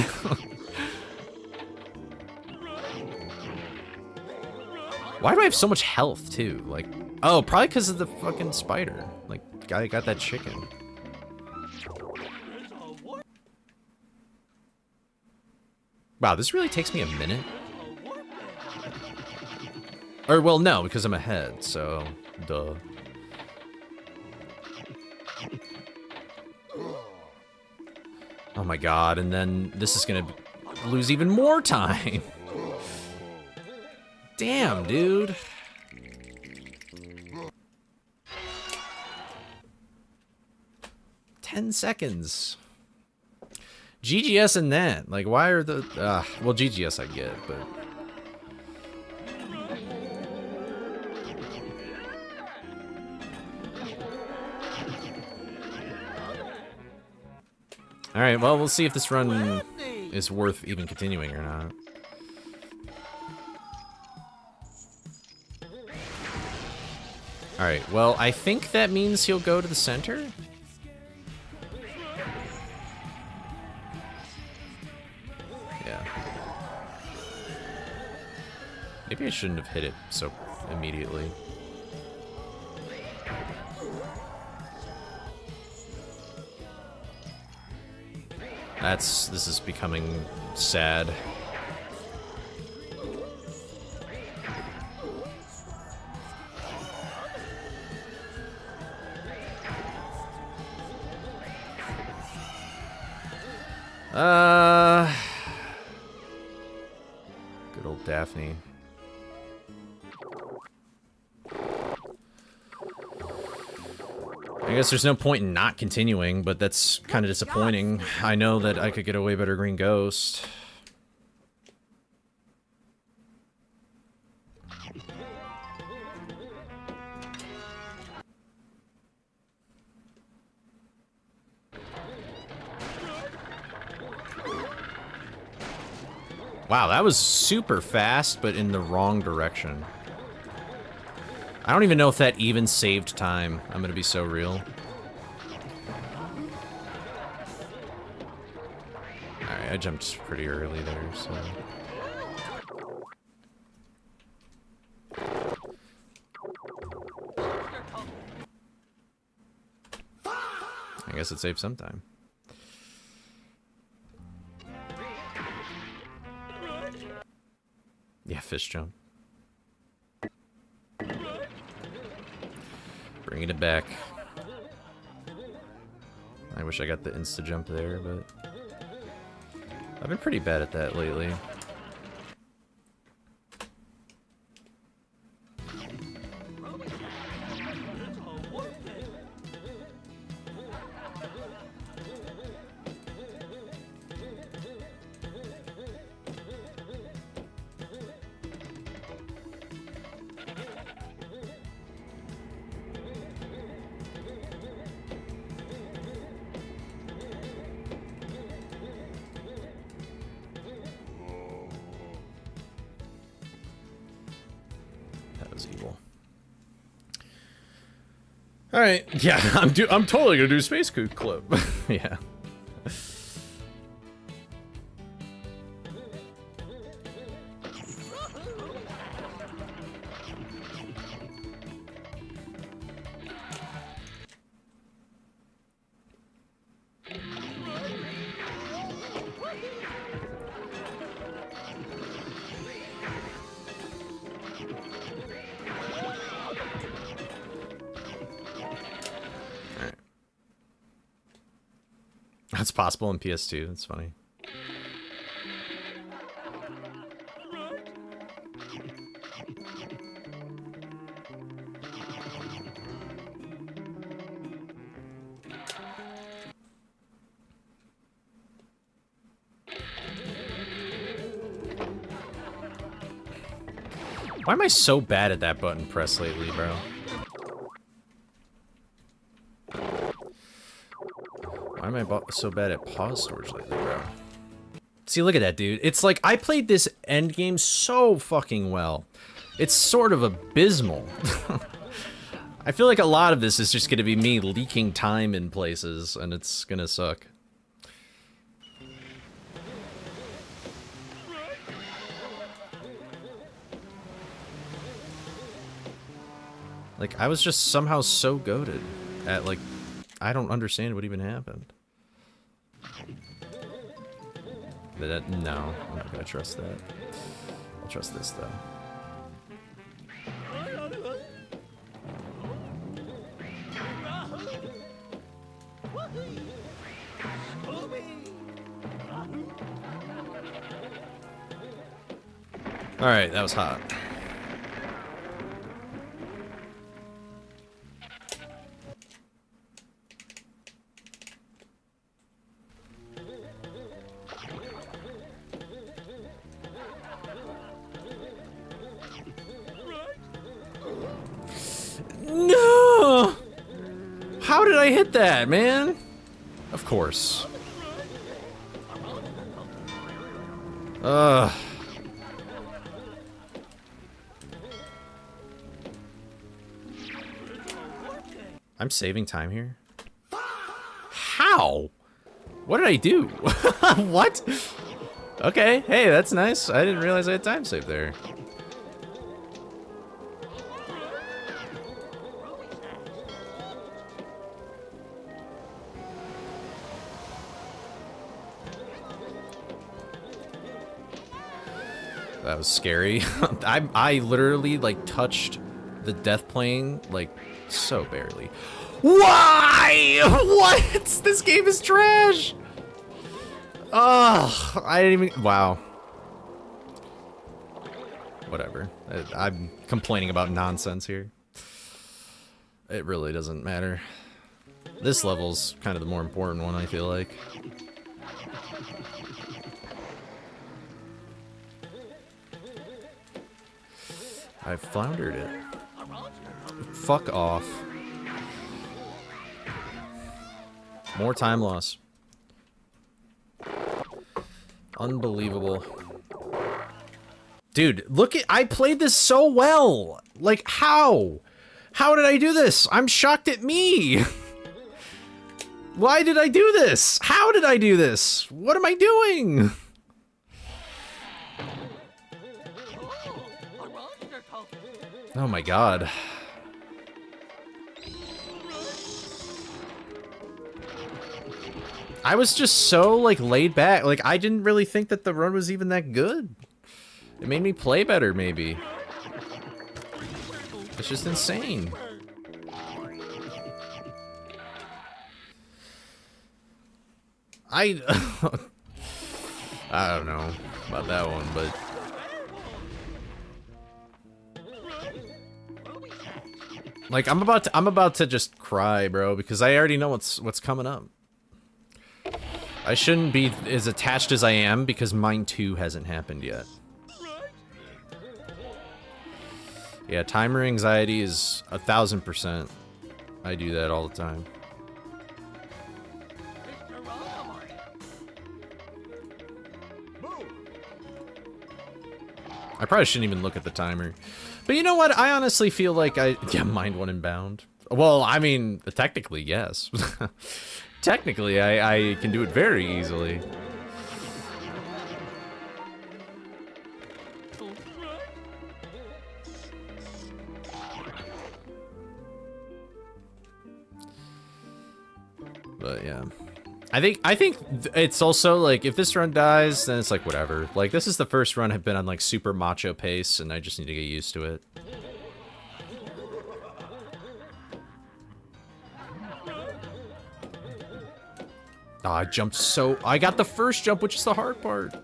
Why do I have so much health, too? Like, oh, probably because of the fucking spider. Like, I got that chicken. Wow, this really takes me a minute. Or, well, no, because I'm ahead, so, duh. Oh my god, and then this is gonna lose even more time. Damn, dude. "10 seconds. GGS and that. Like, why are the... well, GGS I get, but... Alright, well, we'll see if this run is worth even continuing or not. Alright, well, I think that means he'll go to the center? Yeah. Maybe I shouldn't have hit it so immediately. This is becoming sad. Good old Daphne. I guess there's no point in not continuing, but that's kind of disappointing. I know that I could get a way better green ghost. Wow, that was super fast, but in the wrong direction. I don't even know if that even saved time. I'm gonna be so real. Alright, I jumped pretty early there, so... I guess it saved some time. Yeah, fish jump. Bringing it back. I wish I got the insta jump there, but I've been pretty bad at that lately. Alright, yeah, I'm totally gonna do Space Kook Club. Yeah. That's possible in PS2, that's funny. Why am I so bad at that button press lately, bro? Why am I so bad at pause storage lately, bro? See, look at that, dude. It's like, I played this endgame so fucking well. It's sort of abysmal. I feel like a lot of this is just gonna be me leaking time in places, and it's gonna suck. Like, I was just somehow so goated at, like, I don't understand what even happened. But that, no, I'm not gonna trust that. I'll trust this, though. Alright, that was hot. No! How did I hit that, man? Of course. Ugh. I'm saving time here? How? What did I do? What? Okay, hey, that's nice. I didn't realize I had time saved there. That was scary. I literally, like, touched the death plane, like, so barely. Why? What? This game is trash! Ugh, I didn't even... Wow. Whatever. I'm complaining about nonsense here. It really doesn't matter. This level's kind of the more important one, I feel like. I floundered it. Fuck off. More time loss. Unbelievable. Dude, look at... I played this so well! Like, how? How did I do this? I'm shocked at me! Why did I do this? How did I do this? What am I doing? Oh my god. I was just so, like, laid back. Like, I didn't really think that the run was even that good. It made me play better, maybe. It's just insane. I don't know about that one, but... Like, I'm about to just cry, bro, because I already know what's coming up. I shouldn't be as attached as I am because mine too hasn't happened yet. Yeah, timer anxiety is 1000%. I do that all the time. I probably shouldn't even look at the timer. But you know what? I honestly feel like yeah, mind one inbound. Well, I mean, technically, yes. Technically, I can do it very easily. But yeah. I think it's also like if this run dies, then it's like whatever. Like this is the first run I've been on like super macho pace and I just need to get used to it. Oh, I jumped so... I got the first jump, which is the hard part.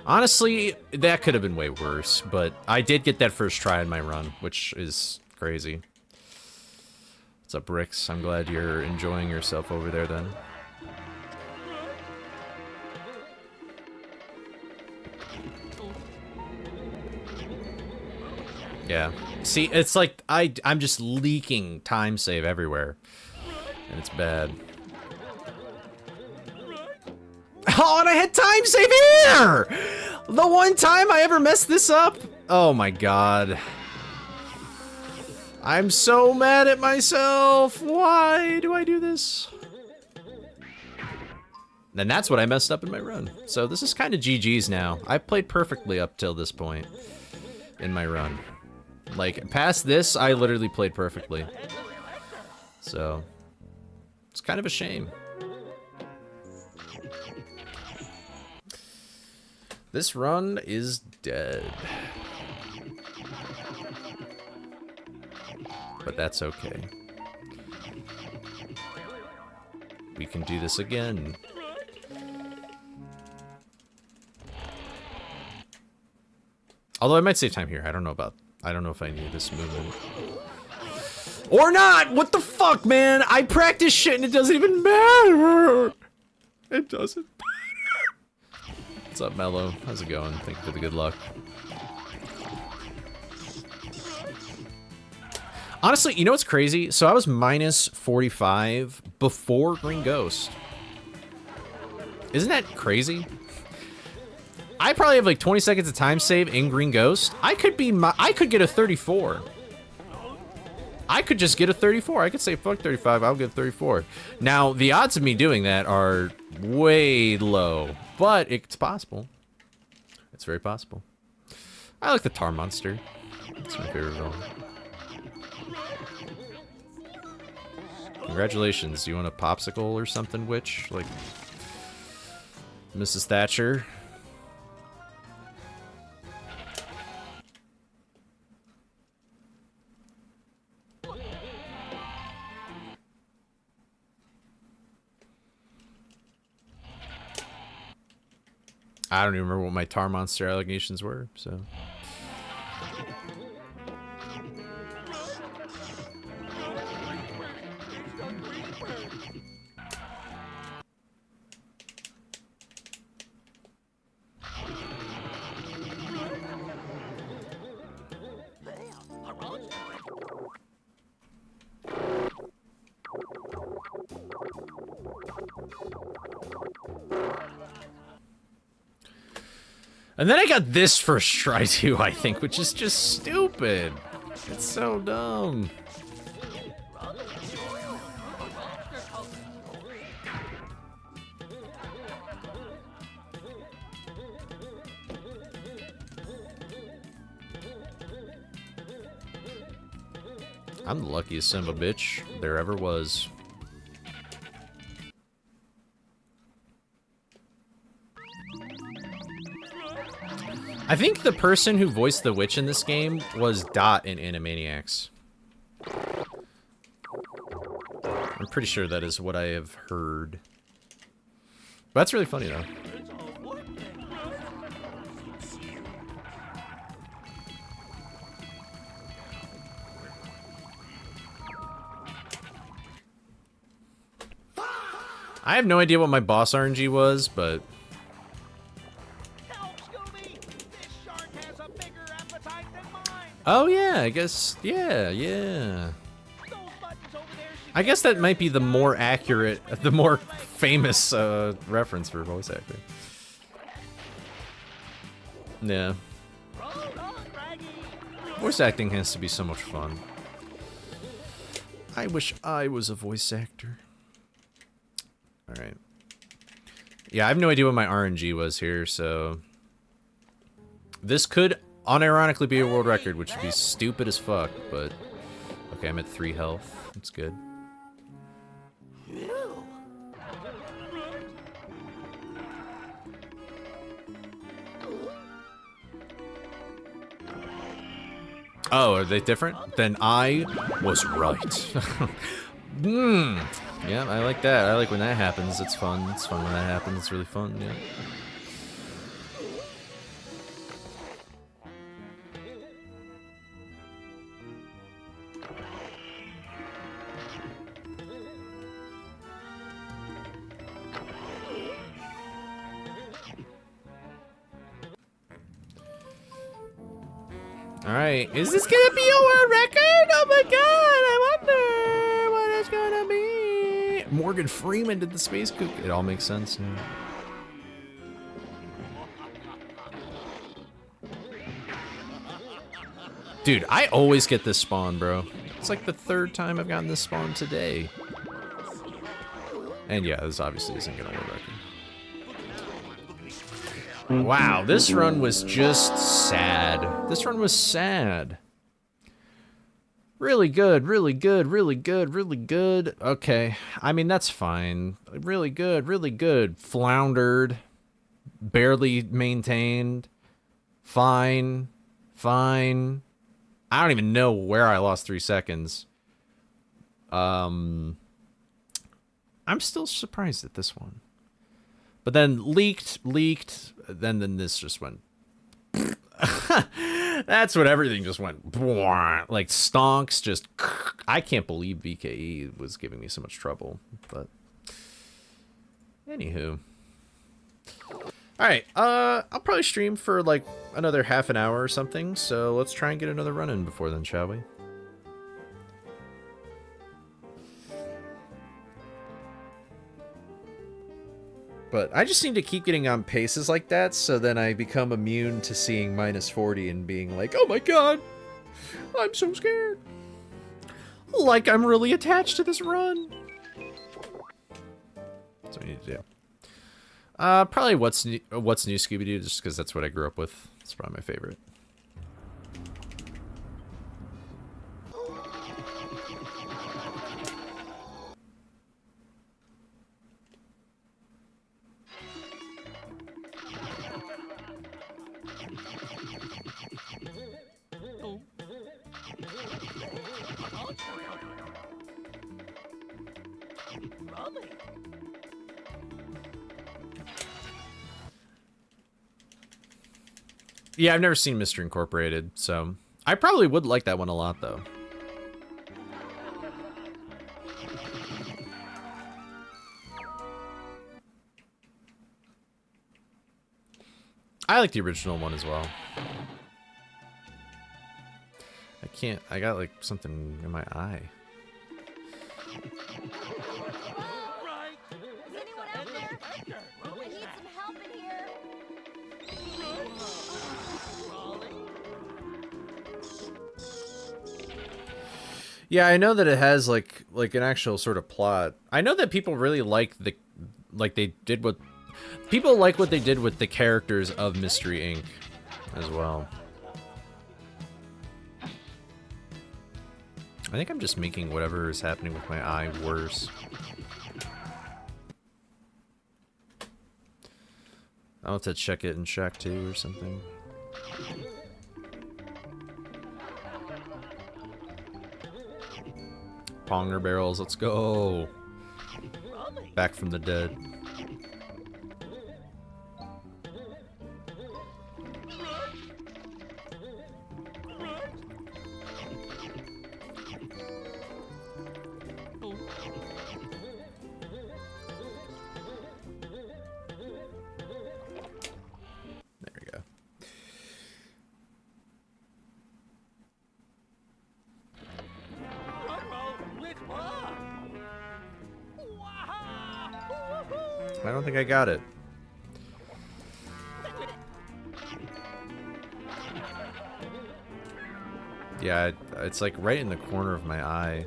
Honestly, that could have been way worse, but I did get that first try in my run, which is crazy. What's up, Bricks? I'm glad you're enjoying yourself over there, then. Yeah. See, it's like I'm just leaking time save everywhere. And it's bad. Oh, and I had time save here! The one time I ever messed this up? Oh my god. I'm so mad at myself. Why do I do this? And that's what I messed up in my run. So this is kind of GG's now. I played perfectly up till this point in my run. Like, past this, I literally played perfectly. So, it's kind of a shame. This run is dead. But that's okay. We can do this again. Although I might save time here. I don't know if I need this movement. Or not! What the fuck, man? I practice shit and it doesn't even matter! It doesn't matter. What's up, Mello? How's it going? Thank you for the good luck. Honestly, you know what's crazy? So I was minus 45 before Green Ghost. Isn't that crazy? I probably have like 20 seconds of time save in Green Ghost. I could get a 34. I could just get a 34. I could say fuck 35, I'll get 34. Now, the odds of me doing that are way low, but it's possible. It's very possible. I like the Tar Monster. It's my favorite villain. Congratulations. Do you want a popsicle or something, witch? Like Mrs. Thatcher? I don't even remember what my Tar Monster allegations were, so... And then I got this first try too, I think, which is just stupid. It's so dumb. I'm the luckiest son of a bitch there ever was. I think the person who voiced the witch in this game was Dot in Animaniacs. I'm pretty sure that is what I have heard. But that's really funny, though. I have no idea what my boss RNG was, but... Help, Scooby! This shark has a bigger appetite than mine! Oh yeah, I guess, yeah. Those buttons over there should I guess that might be the more accurate, the more famous reference for voice acting. Yeah. roll on, Raggy! Voice acting has to be so much fun. I wish I was a voice actor. Alright. Yeah, I have no idea what my RNG was here, so... This could unironically be a world record, which would be stupid as fuck, but... Okay, I'm at 3 health. That's good. Oh, are they different? Then I was right. Yeah, I like that. I like when that happens. It's fun. It's fun when that happens. It's really fun, yeah. Alright, is this gonna be a world record? Oh my god, I wonder what it's gonna be. Morgan Freeman did the Space Kook. It all makes sense now. Dude, I always get this spawn, bro. It's like the 3rd time I've gotten this spawn today. And yeah, this obviously isn't gonna world record. Wow, this run was just sad. This run was sad. Really good, really good, really good, really good. Okay, I mean, that's fine. Really good, really good. Floundered. Barely maintained. Fine. Fine. I don't even know where I lost 3 seconds. I'm still surprised at this one. But then leaked, then this just went. That's what everything just went. Like stonks, just. I can't believe BKE was giving me so much trouble. But anywho. Alright, I'll probably stream for like another half an hour or something. So let's try and get another run in before then, shall we? But I just need to keep getting on paces like that, so then I become immune to seeing -40 and being like, oh my god, I'm so scared. Like I'm really attached to this run. That's what I need to do. Probably What's New Scooby-Doo, just because that's what I grew up with. It's probably my favorite. Yeah, I've never seen Mr. Incorporated, so I probably would like that one a lot, though. I like the original one as well. I got like something in my eye. Right! Is anyone out there? We need some help in here. Yeah, I know that it has like an actual sort of plot. I know that people really like they did what people like what they did with the characters of Mystery Inc. as well. I think I'm just making whatever is happening with my eye worse. I'll have to check it in Shack 2 or something. Ponger barrels, let's go. Back from the dead. There we go. I don't think I got it. Yeah, it's like right in the corner of my eye.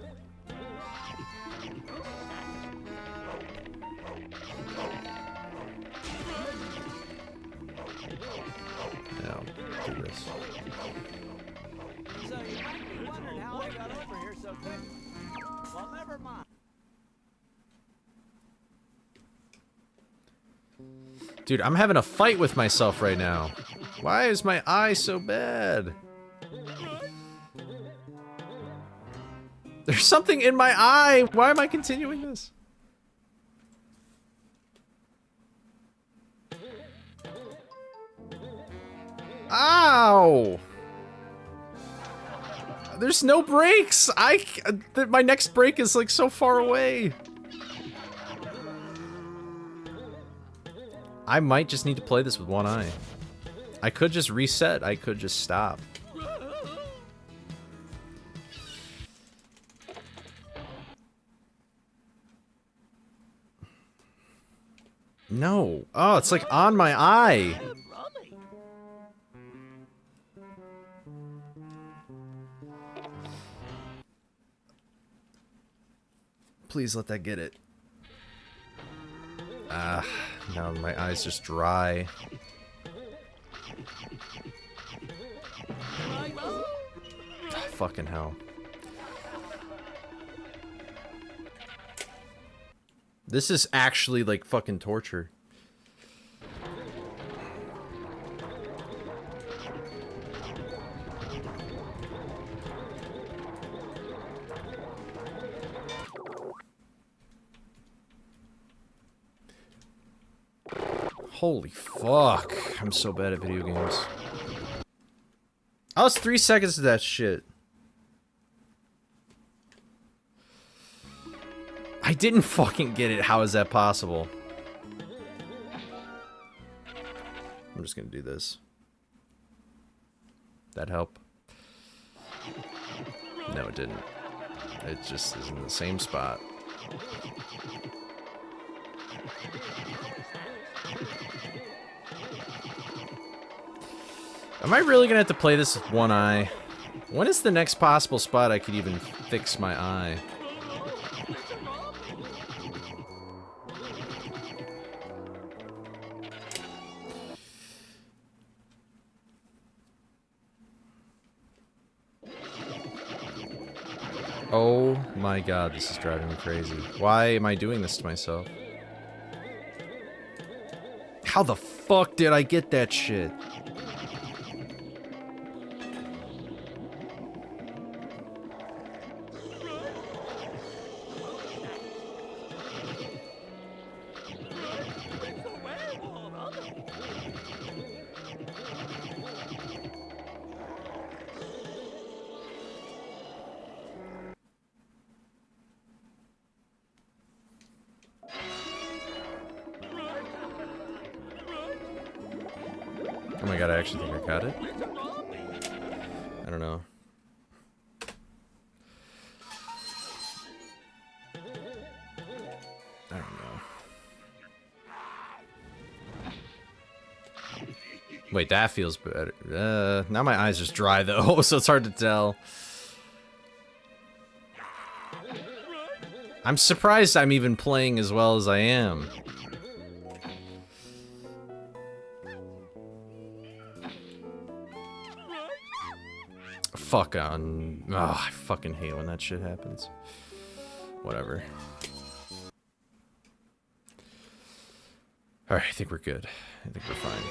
No, do this. So you might be wondering how I got over here so quick. Well, never mind. Dude, I'm having a fight with myself right now. Why is my eye so bad? There's something in my eye! Why am I continuing this? Ow! There's no brakes! My next break is like so far away. I might just need to play this with one eye. I could just reset. I could just stop. No. Oh, it's like on my eye. Please let that get it. Ah, now my eye's just dry. Oh, fucking hell. This is actually like fucking torture. Holy fuck. I'm so bad at video games. I was 3 seconds to that shit. I didn't fucking get it. How is that possible? I'm just gonna do this. That help? No, it didn't. It just is in the same spot. Am I really gonna have to play this with one eye? When is the next possible spot I could even fix my eye? Oh my god, this is driving me crazy. Why am I doing this to myself? How the fuck did I get that shit? Oh my god, I actually think I got it. I don't know. I don't know. Wait, that feels better. Now my eyes just dry though, so it's hard to tell. I'm surprised I'm even playing as well as I am. Fuck on. Oh, I fucking hate when that shit happens. Whatever. Alright, I think we're good. I think we're fine.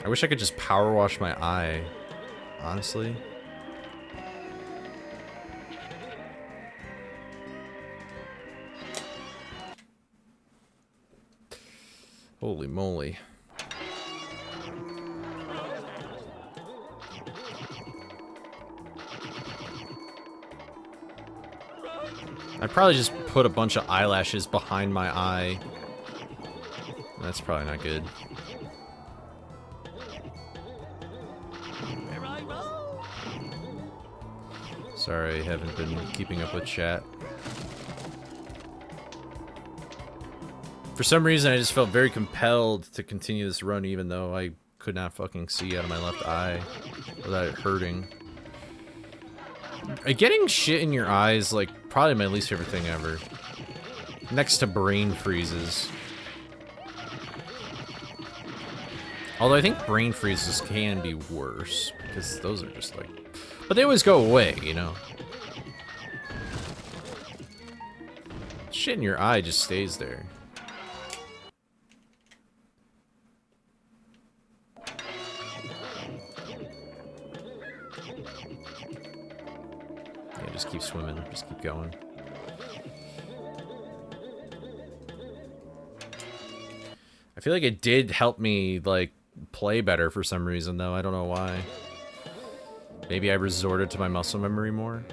I wish I could just power wash my eye, honestly. Holy moly. I'd probably just put a bunch of eyelashes behind my eye. That's probably not good. Sorry, I haven't been keeping up with chat. For some reason, I just felt very compelled to continue this run, even though I could not fucking see out of my left eye without it hurting. Getting shit in your eyes, like, probably my least favorite thing ever. Next to brain freezes. Although I think brain freezes can be worse, because those are just like... But they always go away, you know? Shit in your eye just stays there. Yeah, just keep swimming, just keep going. I feel like it did help me, like, play better for some reason, though. I don't know why. Maybe I resorted to my muscle memory more.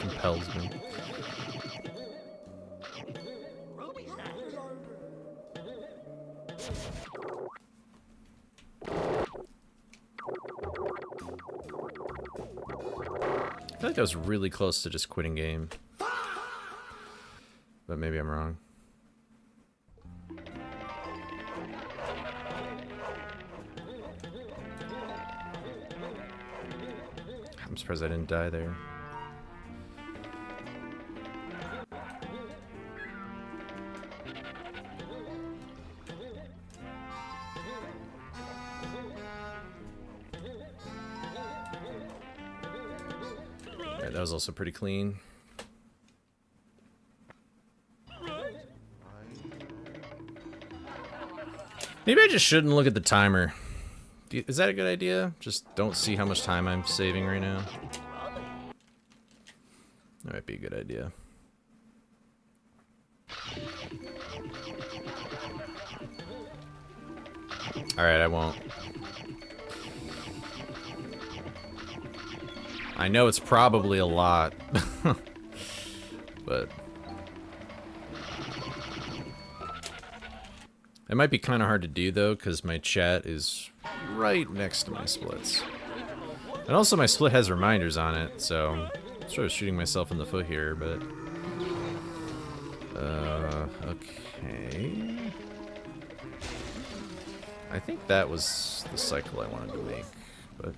Compels me. I feel like I was really close to just quitting game. But maybe I'm wrong. I'm surprised I didn't die there. That was also pretty clean. Maybe I just shouldn't look at the timer. Is that a good idea? Just don't see how much time I'm saving right now. That might be a good idea. Alright, I won't. I know it's probably a lot, but it might be kind of hard to do though, because my chat is right next to my splits. And also my split has reminders on it, so I'm sort of shooting myself in the foot here, but... okay... I think that was the cycle I wanted to make, but...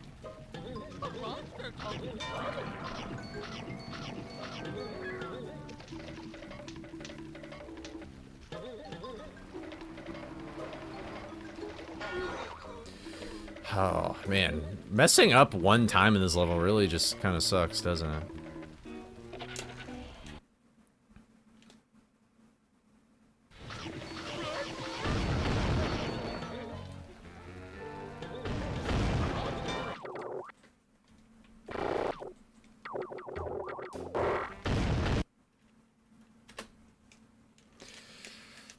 Oh, man. Messing up one time in this level really just kind of sucks, doesn't it?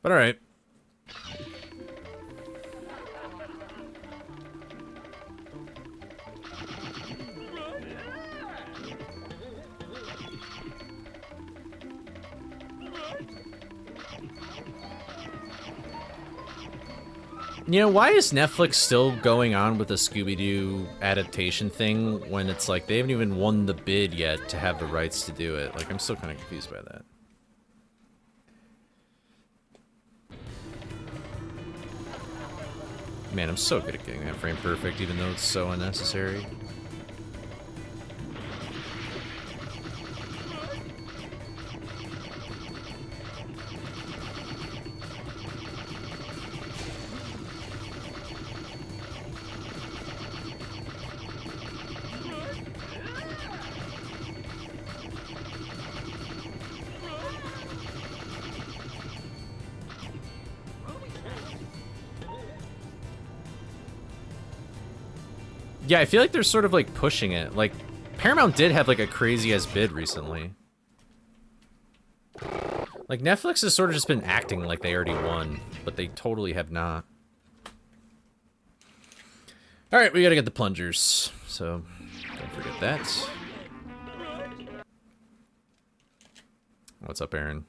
But alright. You know, why is Netflix still going on with the Scooby-Doo adaptation thing when it's like they haven't even won the bid yet to have the rights to do it? Like, I'm still kind of confused by that. Man, I'm so good at getting that frame perfect, even though it's so unnecessary. Yeah, I feel like they're sort of like pushing it. Like, Paramount did have like a crazy ass bid recently. Like, Netflix has sort of just been acting like they already won, but they totally have not. Alright, we gotta get the plungers, so don't forget that. What's up, Aaron?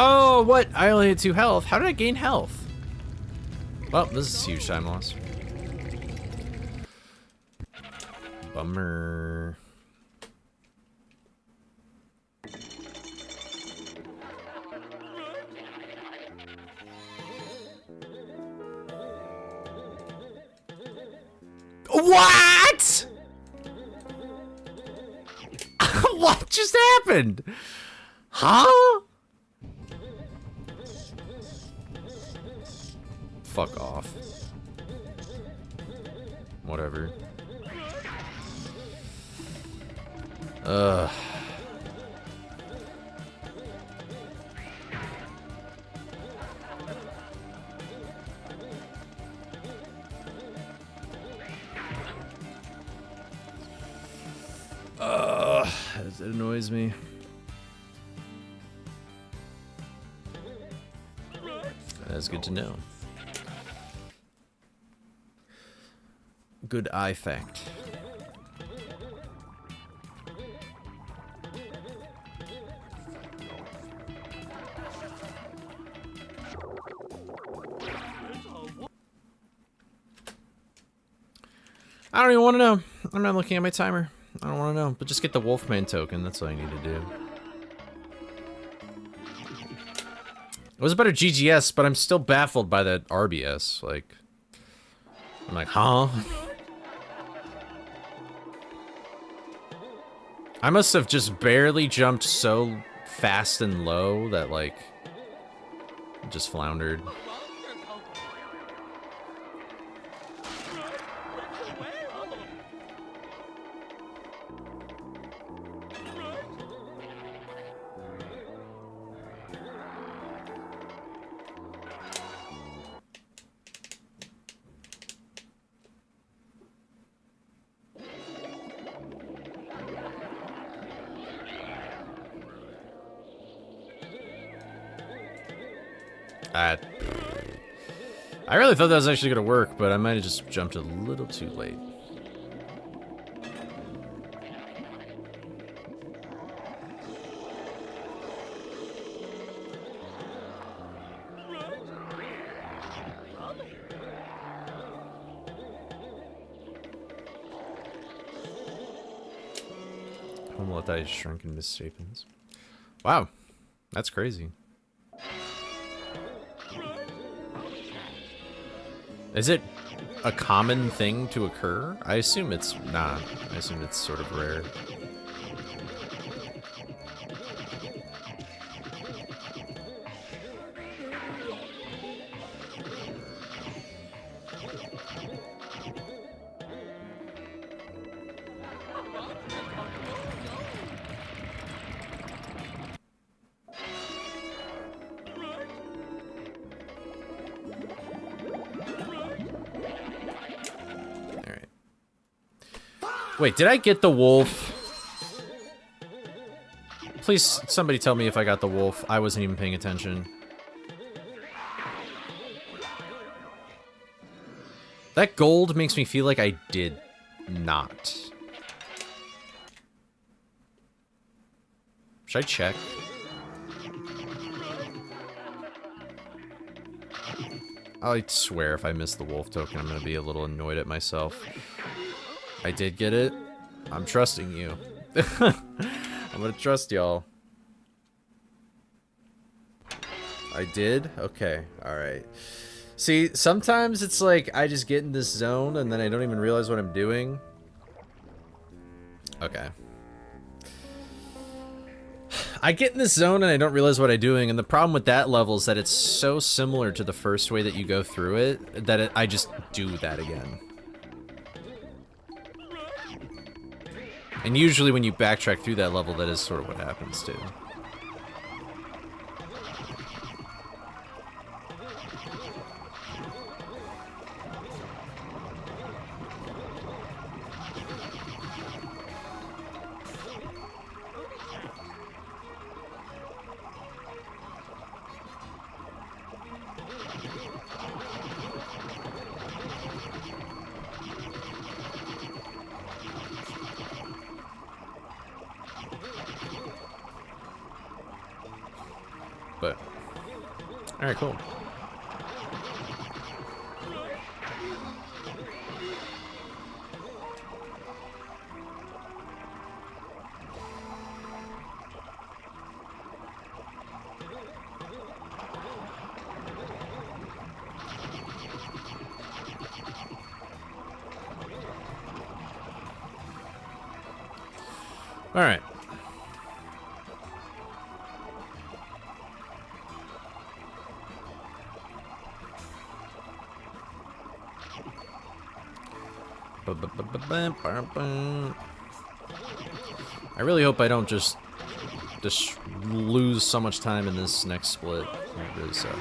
Oh, what? I only had 2 health. How did I gain health? Well, this is huge time loss. Bummer. What? What just happened? Huh? Fuck off. Whatever. Ugh. It annoys me. That's good to know. Good eye fact. I don't even want to know. I'm not looking at my timer. I don't want to know. But just get the Wolfman token. That's all I need to do. It was a better GGS, but I'm still baffled by that RBS. Like, I'm like, huh? I must have just barely jumped so fast and low that, like, just floundered. I really thought that was actually gonna work, but I might have just jumped a little too late. Homelite shrunken missapens. Wow. That's crazy. Is it a common thing to occur? I assume it's not. I assume it's sort of rare. Wait, did I get the wolf? Please, somebody tell me if I got the wolf. I wasn't even paying attention. That gold makes me feel like I did not. Should I check? I swear if I miss the wolf token, I'm gonna be a little annoyed at myself. I did get it. I'm trusting you. I'm gonna trust y'all. I did? Okay, alright. See, sometimes it's like I just get in this zone and then I don't even realize what I'm doing. Okay. I get in this zone and I don't realize what I'm doing, and the problem with that level is that it's so similar to the first way that you go through it that I just do that again. And usually when you backtrack through that level, that is sort of what happens too. But, alright, cool. Alright. I really hope I don't just lose so much time in this next split. It really sucks.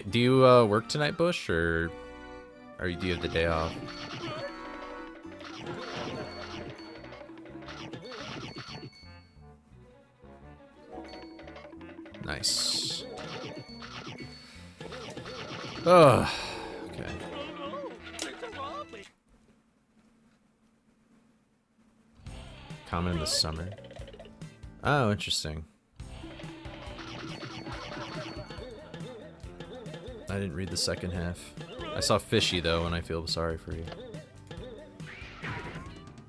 Do you work tonight, Bush, or do you have the day off? Nice. Oh, okay. Common in the summer. Oh, interesting. I didn't read the second half. I saw fishy though, and I feel sorry for you.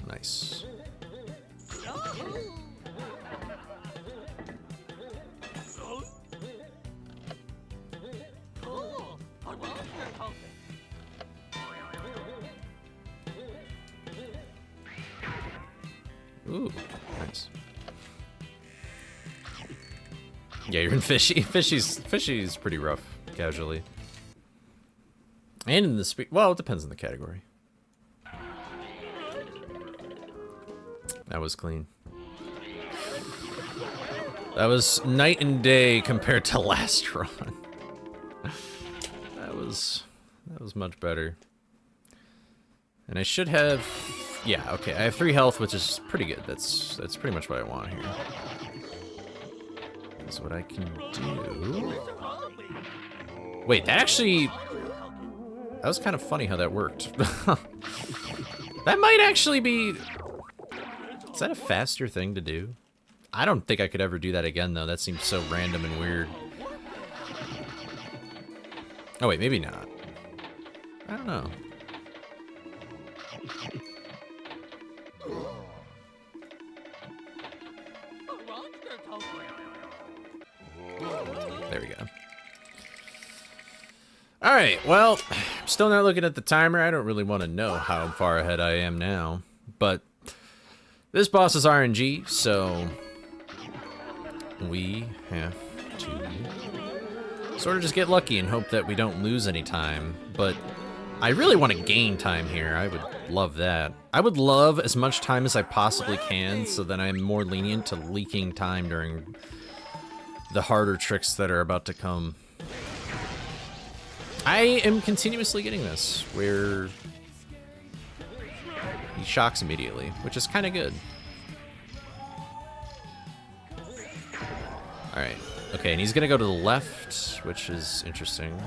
Nice. Ooh, nice. Yeah, you're in fishy. Fishy's pretty rough, casually. And in the well, it depends on the category. That was clean. That was night and day compared to last run. That was much better. And I should have, yeah, okay. I have 3 health, which is pretty good. That's pretty much what I want here. That's what I can do. Wait, that actually. That was kind of funny how that worked. That might actually be... Is that a faster thing to do? I don't think I could ever do that again, though. That seems so random and weird. Oh, wait, maybe not. I don't know. There we go. Alright, well, still not looking at the timer. I don't really want to know how far ahead I am now. But this boss is RNG, so we have to sort of just get lucky and hope that we don't lose any time. But I really want to gain time here. I would love that. I would love as much time as I possibly can so that I'm more lenient to leaking time during the harder tricks that are about to come. I am continuously getting this, where he shocks immediately, which is kind of good. Alright, okay, and he's gonna go to the left, which is interesting.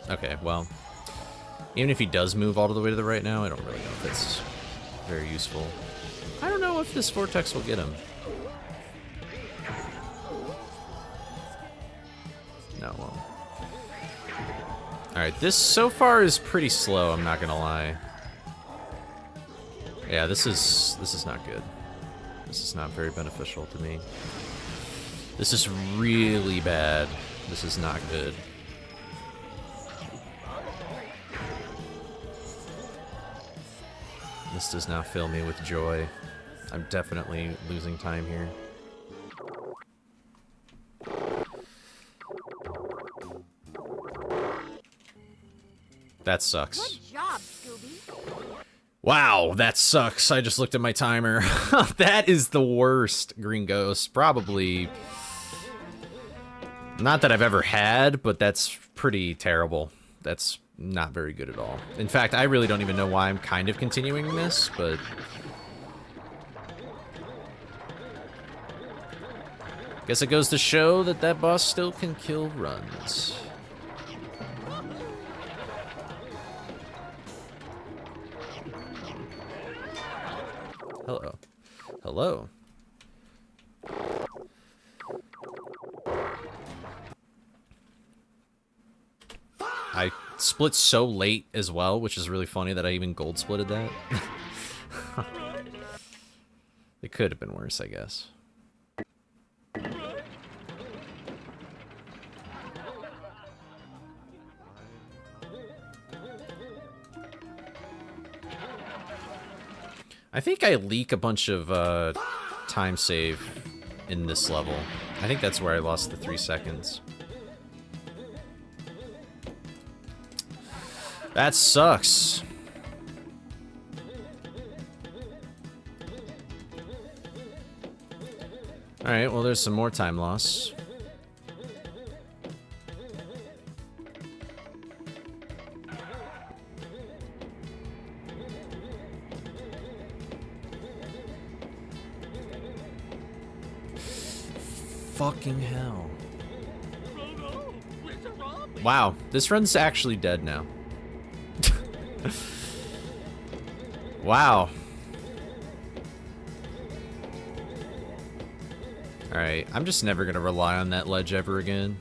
Okay, well, even if he does move all the way to the right now, I don't really know if that's very useful. I don't know if this vortex will get him. No, well. Alright, this so far is pretty slow, I'm not gonna lie. Yeah, this is not good. This is not very beneficial to me. This is really bad. This is not good. This does not fill me with joy. I'm definitely losing time here. That sucks. Good job, Scooby. Wow, that sucks. I just looked at my timer. That is the worst Green Ghost. Probably not that I've ever had, but that's pretty terrible. That's not very good at all. In fact, I really don't even know why I'm kind of continuing this, but guess it goes to show that that boss still can kill runs. Hello. Hello. I split so late as well, which is really funny that I even gold splitted that. It could have been worse, I guess. I think I leak a bunch of time save in this level. I think that's where I lost the 3 seconds. That sucks. Alright, well there's some more time loss. Fucking hell. Wow, this run's actually dead now. Wow. Alright, I'm just never gonna rely on that ledge ever again.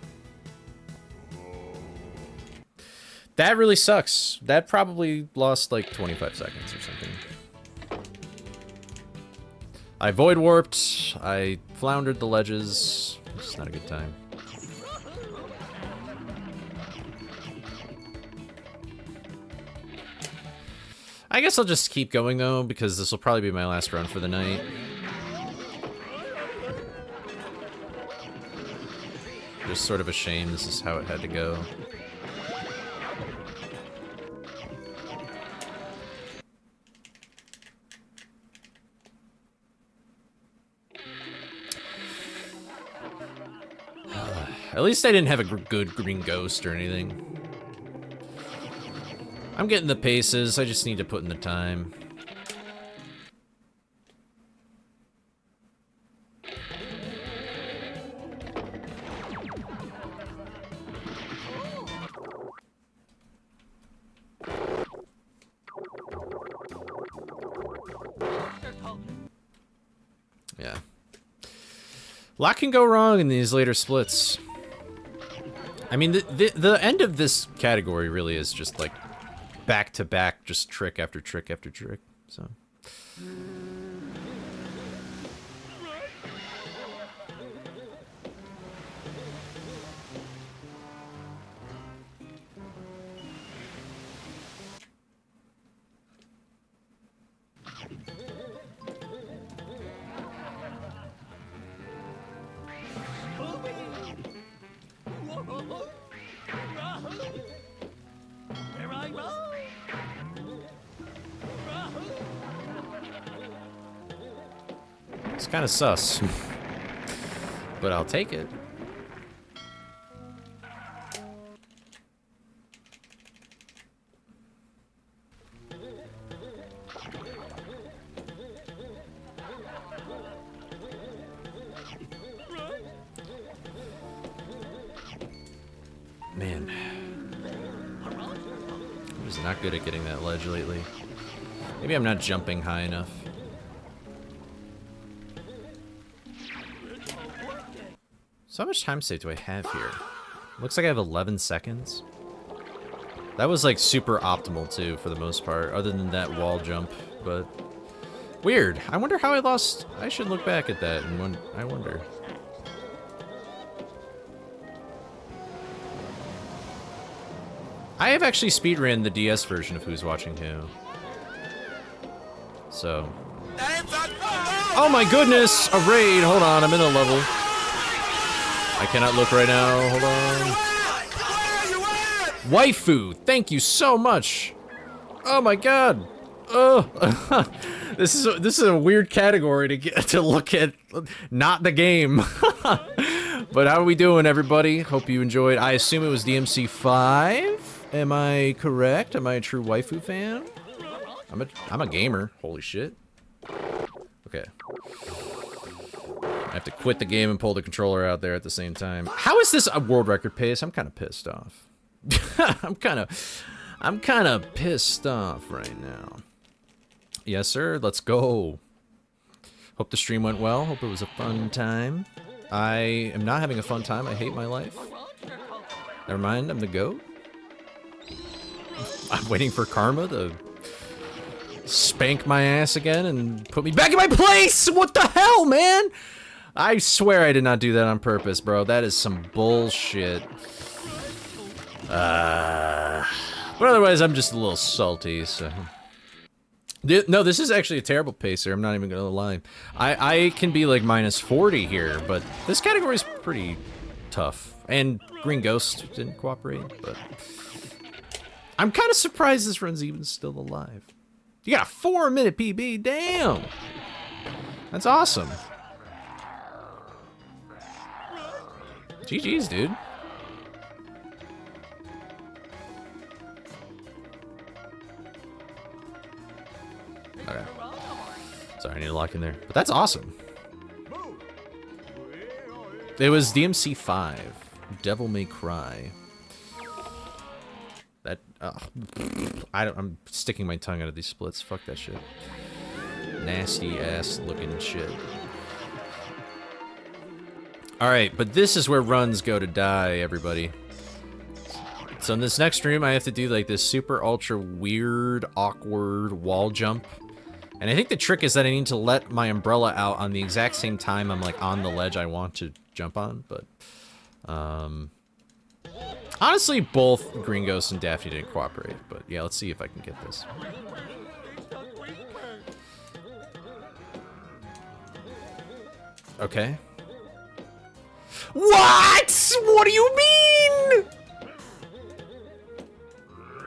That really sucks. That probably lost like 25 seconds or something. I void warped, I floundered the ledges. It's not a good time. I guess I'll just keep going though, because this will probably be my last run for the night. Just sort of a shame this is how it had to go. At least I didn't have a good green ghost or anything. I'm getting the paces, I just need to put in the time. A lot can go wrong in these later splits. I mean, the end of this category really is just like back to back, just trick after trick after trick. So. It's kind of sus, but I'll take it. Man, I'm just not good at getting that ledge lately. Maybe I'm not jumping high enough. So how much time save do I have here? Looks like I have 11 seconds. That was like super optimal too for the most part, other than that wall jump, but weird. I wonder how I lost. I should look back at that and when I wonder. I have actually speedrun the DS version of Who's Watching Who. So. Oh my goodness! A raid! Hold on, I'm in a level. I cannot look right now. Hold on. Waifu, thank you so much. Oh my god. Oh, this is a weird category to get to look at. Not the game. But how are we doing, everybody? Hope you enjoyed. I assume it was DMC 5. Am I correct? Am I a true waifu fan? I'm a gamer. Holy shit. Okay. I have to quit the game and pull the controller out there at the same time. How is this a world record pace? I'm kind of pissed off. I'm kind of pissed off right now. Yes, sir. Let's go. Hope the stream went well. Hope it was a fun time. I am not having a fun time. I hate my life. Never mind. I'm the GOAT. I'm waiting for karma to spank my ass again and put me back in my place. What the hell, man? I swear I did not do that on purpose, bro. That is some bullshit. But otherwise, I'm just a little salty, so... No, this is actually a terrible pacer. I'm not even gonna lie. I can be like -40 here, but this category is pretty tough. And Green Ghost didn't cooperate, but... I'm kind of surprised this run's even still alive. You got a 4-minute PB, damn! That's awesome. GG's, dude. Okay. Sorry, I need to lock in there. But that's awesome. It was DMC 5. Devil May Cry. That, I'm sticking my tongue out of these splits. Fuck that shit. Nasty ass looking shit. Alright, but this is where runs go to die, everybody. So in this next stream, I have to do like this super ultra weird, awkward wall jump. And I think the trick is that I need to let my umbrella out on the exact same time I'm like on the ledge I want to jump on, but... honestly, both Green Ghost and Daphne didn't cooperate, but yeah, let's see if I can get this. Okay. What? What do you mean?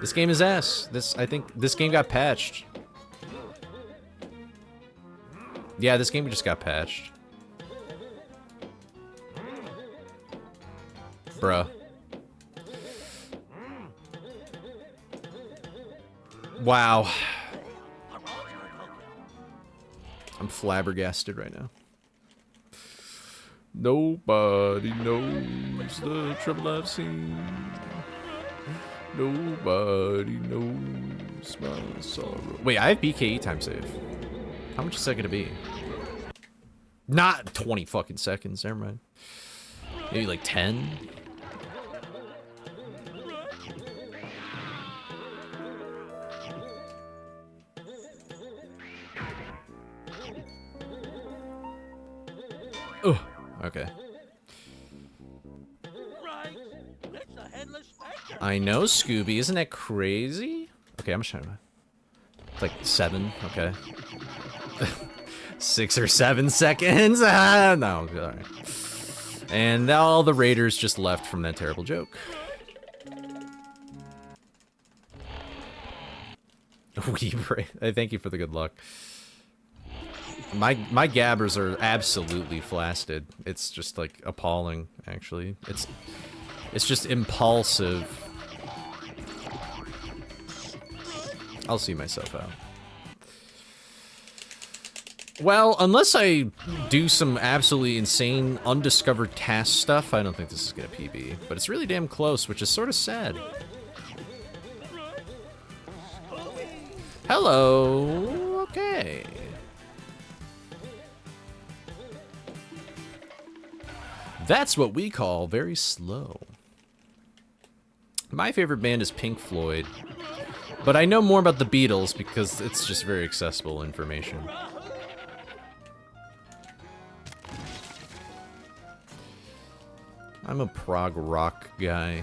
This game is ass. I think this game got patched. Yeah, this game just got patched. Bruh. Wow. I'm flabbergasted right now. Nobody knows the trouble I've seen. Nobody knows my sorrow. Wait, I have BKE time save. How much is that gonna be? Not 20 fucking seconds, never mind. Maybe like 10? Oh, okay. I know, Scooby. Isn't that crazy? Okay, I'm just trying to... It's like 7, okay. 6 or 7 seconds? Ah, no, alright. And all the raiders just left from that terrible joke. I thank you for the good luck. My gabbers are absolutely flaccid. It's just like appalling, actually. It's just impulsive. I'll see myself out. Well, unless I do some absolutely insane undiscovered task stuff, I don't think this is gonna PB. But it's really damn close, which is sort of sad. Hello. Okay. That's what we call very slow. My favorite band is Pink Floyd, but I know more about the Beatles because it's just very accessible information. I'm a prog rock guy.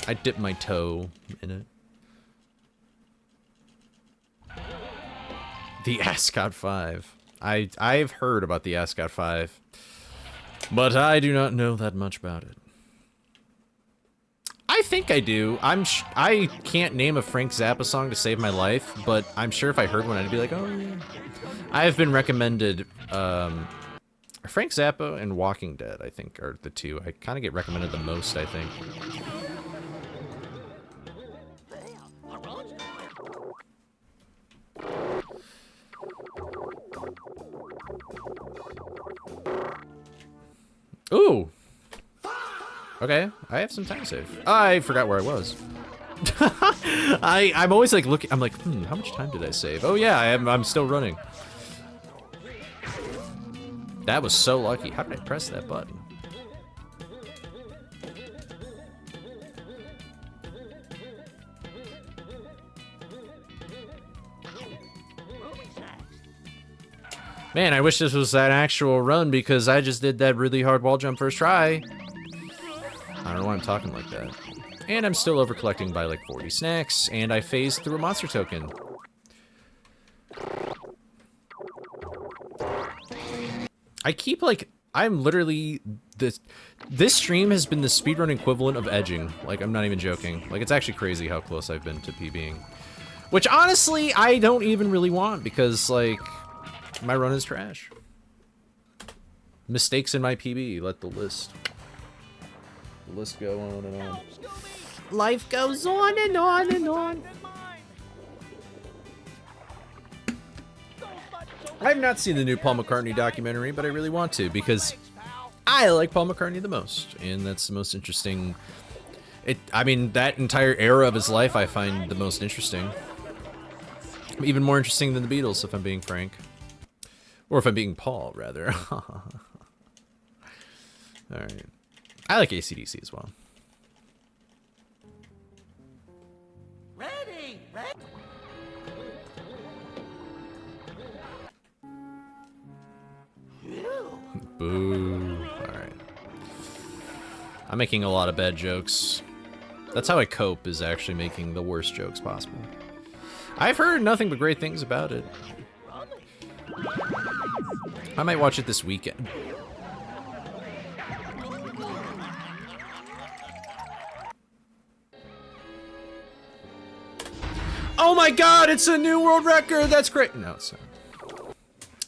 I dip my toe in it. The Ascot 5. I've heard about the Ascot 5, but I do not know that much about it. I think I do. I can't name a Frank Zappa song to save my life, but I'm sure if I heard one, I'd be like, oh yeah. I have been recommended Frank Zappa and Walking Dead, I think, are the two I kind of get recommended the most, I think. Ooh. Okay, I have some time to save. I forgot where I was. I'm always like looking. I'm like, how much time did I save? Oh yeah, I'm still running. That was so lucky. How did I press that button? Man, I wish this was an actual run because I just did that really hard wall jump first try. I don't know why I'm talking like that. And I'm still over collecting by like 40 snacks, and I phased through a monster token. I keep like, I'm literally, this stream has been the speedrun equivalent of edging. Like, I'm not even joking. Like, it's actually crazy how close I've been to PBing. Which, honestly, I don't even really want, because, like, my run is trash. Mistakes in my PB, let the list go on and on. Life goes on and on and on. I've not seen the new Paul McCartney documentary, but I really want to because I like Paul McCartney the most, and that's the most interesting. I mean, that entire era of his life I find the most interesting. Even more interesting than the Beatles, if I'm being frank. Or if I'm being Paul, rather. Alright. I like AC/DC as well. Ready. Boo. Alright. I'm making a lot of bad jokes. That's how I cope, is actually making the worst jokes possible. I've heard nothing but great things about it. I might watch it this weekend. Oh my god, it's a new world record! That's great! No, it's not.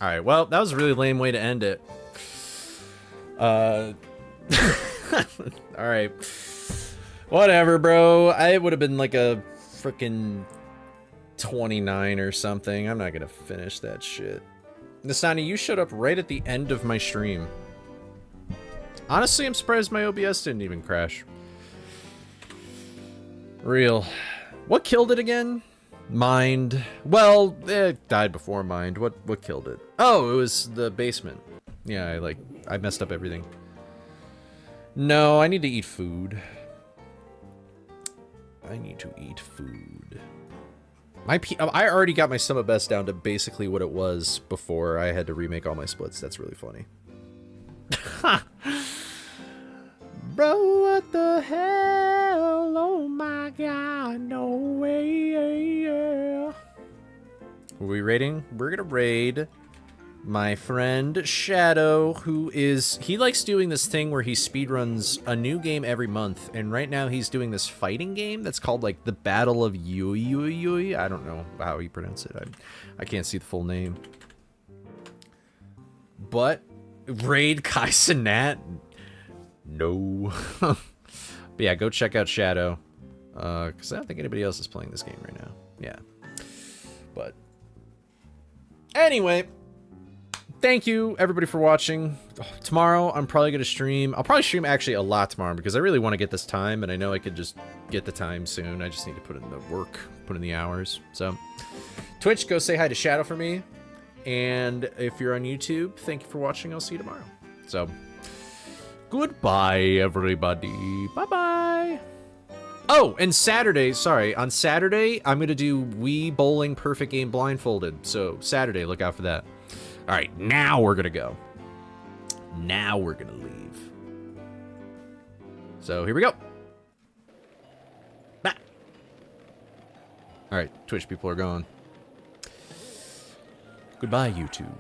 Alright, well, that was a really lame way to end it. Alright. Whatever, bro. It would have been like a frickin' 29 or something. I'm not gonna finish that shit. Nasani, you showed up right at the end of my stream. Honestly, I'm surprised my OBS didn't even crash. Real. What killed it again? Mind. Well, it died before Mind. What killed it? Oh, it was the basement. Yeah, I messed up everything. No, I need to eat food. I need to eat food. I already got my sum of best down to basically what it was before I had to remake all my splits. That's really funny. Bro, what the hell? Oh my god, no way. Are we raiding? We're gonna raid my friend Shadow, he likes doing this thing where he speedruns a new game every month, and right now he's doing this fighting game that's called, like, the Battle of Yui. I don't know how you pronounce it. I can't see the full name. But, raid Kai Cenat? No. But yeah, go check out Shadow. Because I don't think anybody else is playing this game right now. Yeah. But, anyway, thank you, everybody, for watching. Tomorrow, I'm probably going to stream. I'll probably stream actually a lot tomorrow because I really want to get this time, and I know I could just get the time soon. I just need to put in the work, put in the hours. So, Twitch, go say hi to Shadow for me. And if you're on YouTube, thank you for watching. I'll see you tomorrow. So, goodbye, everybody. Bye-bye. Oh, and Saturday, sorry. On Saturday, I'm going to do Wii Bowling Perfect Game Blindfolded. So, Saturday, look out for that. All right, now we're going to go. Now we're going to leave. So, here we go. Bah. All right, Twitch people are gone. Goodbye, YouTube.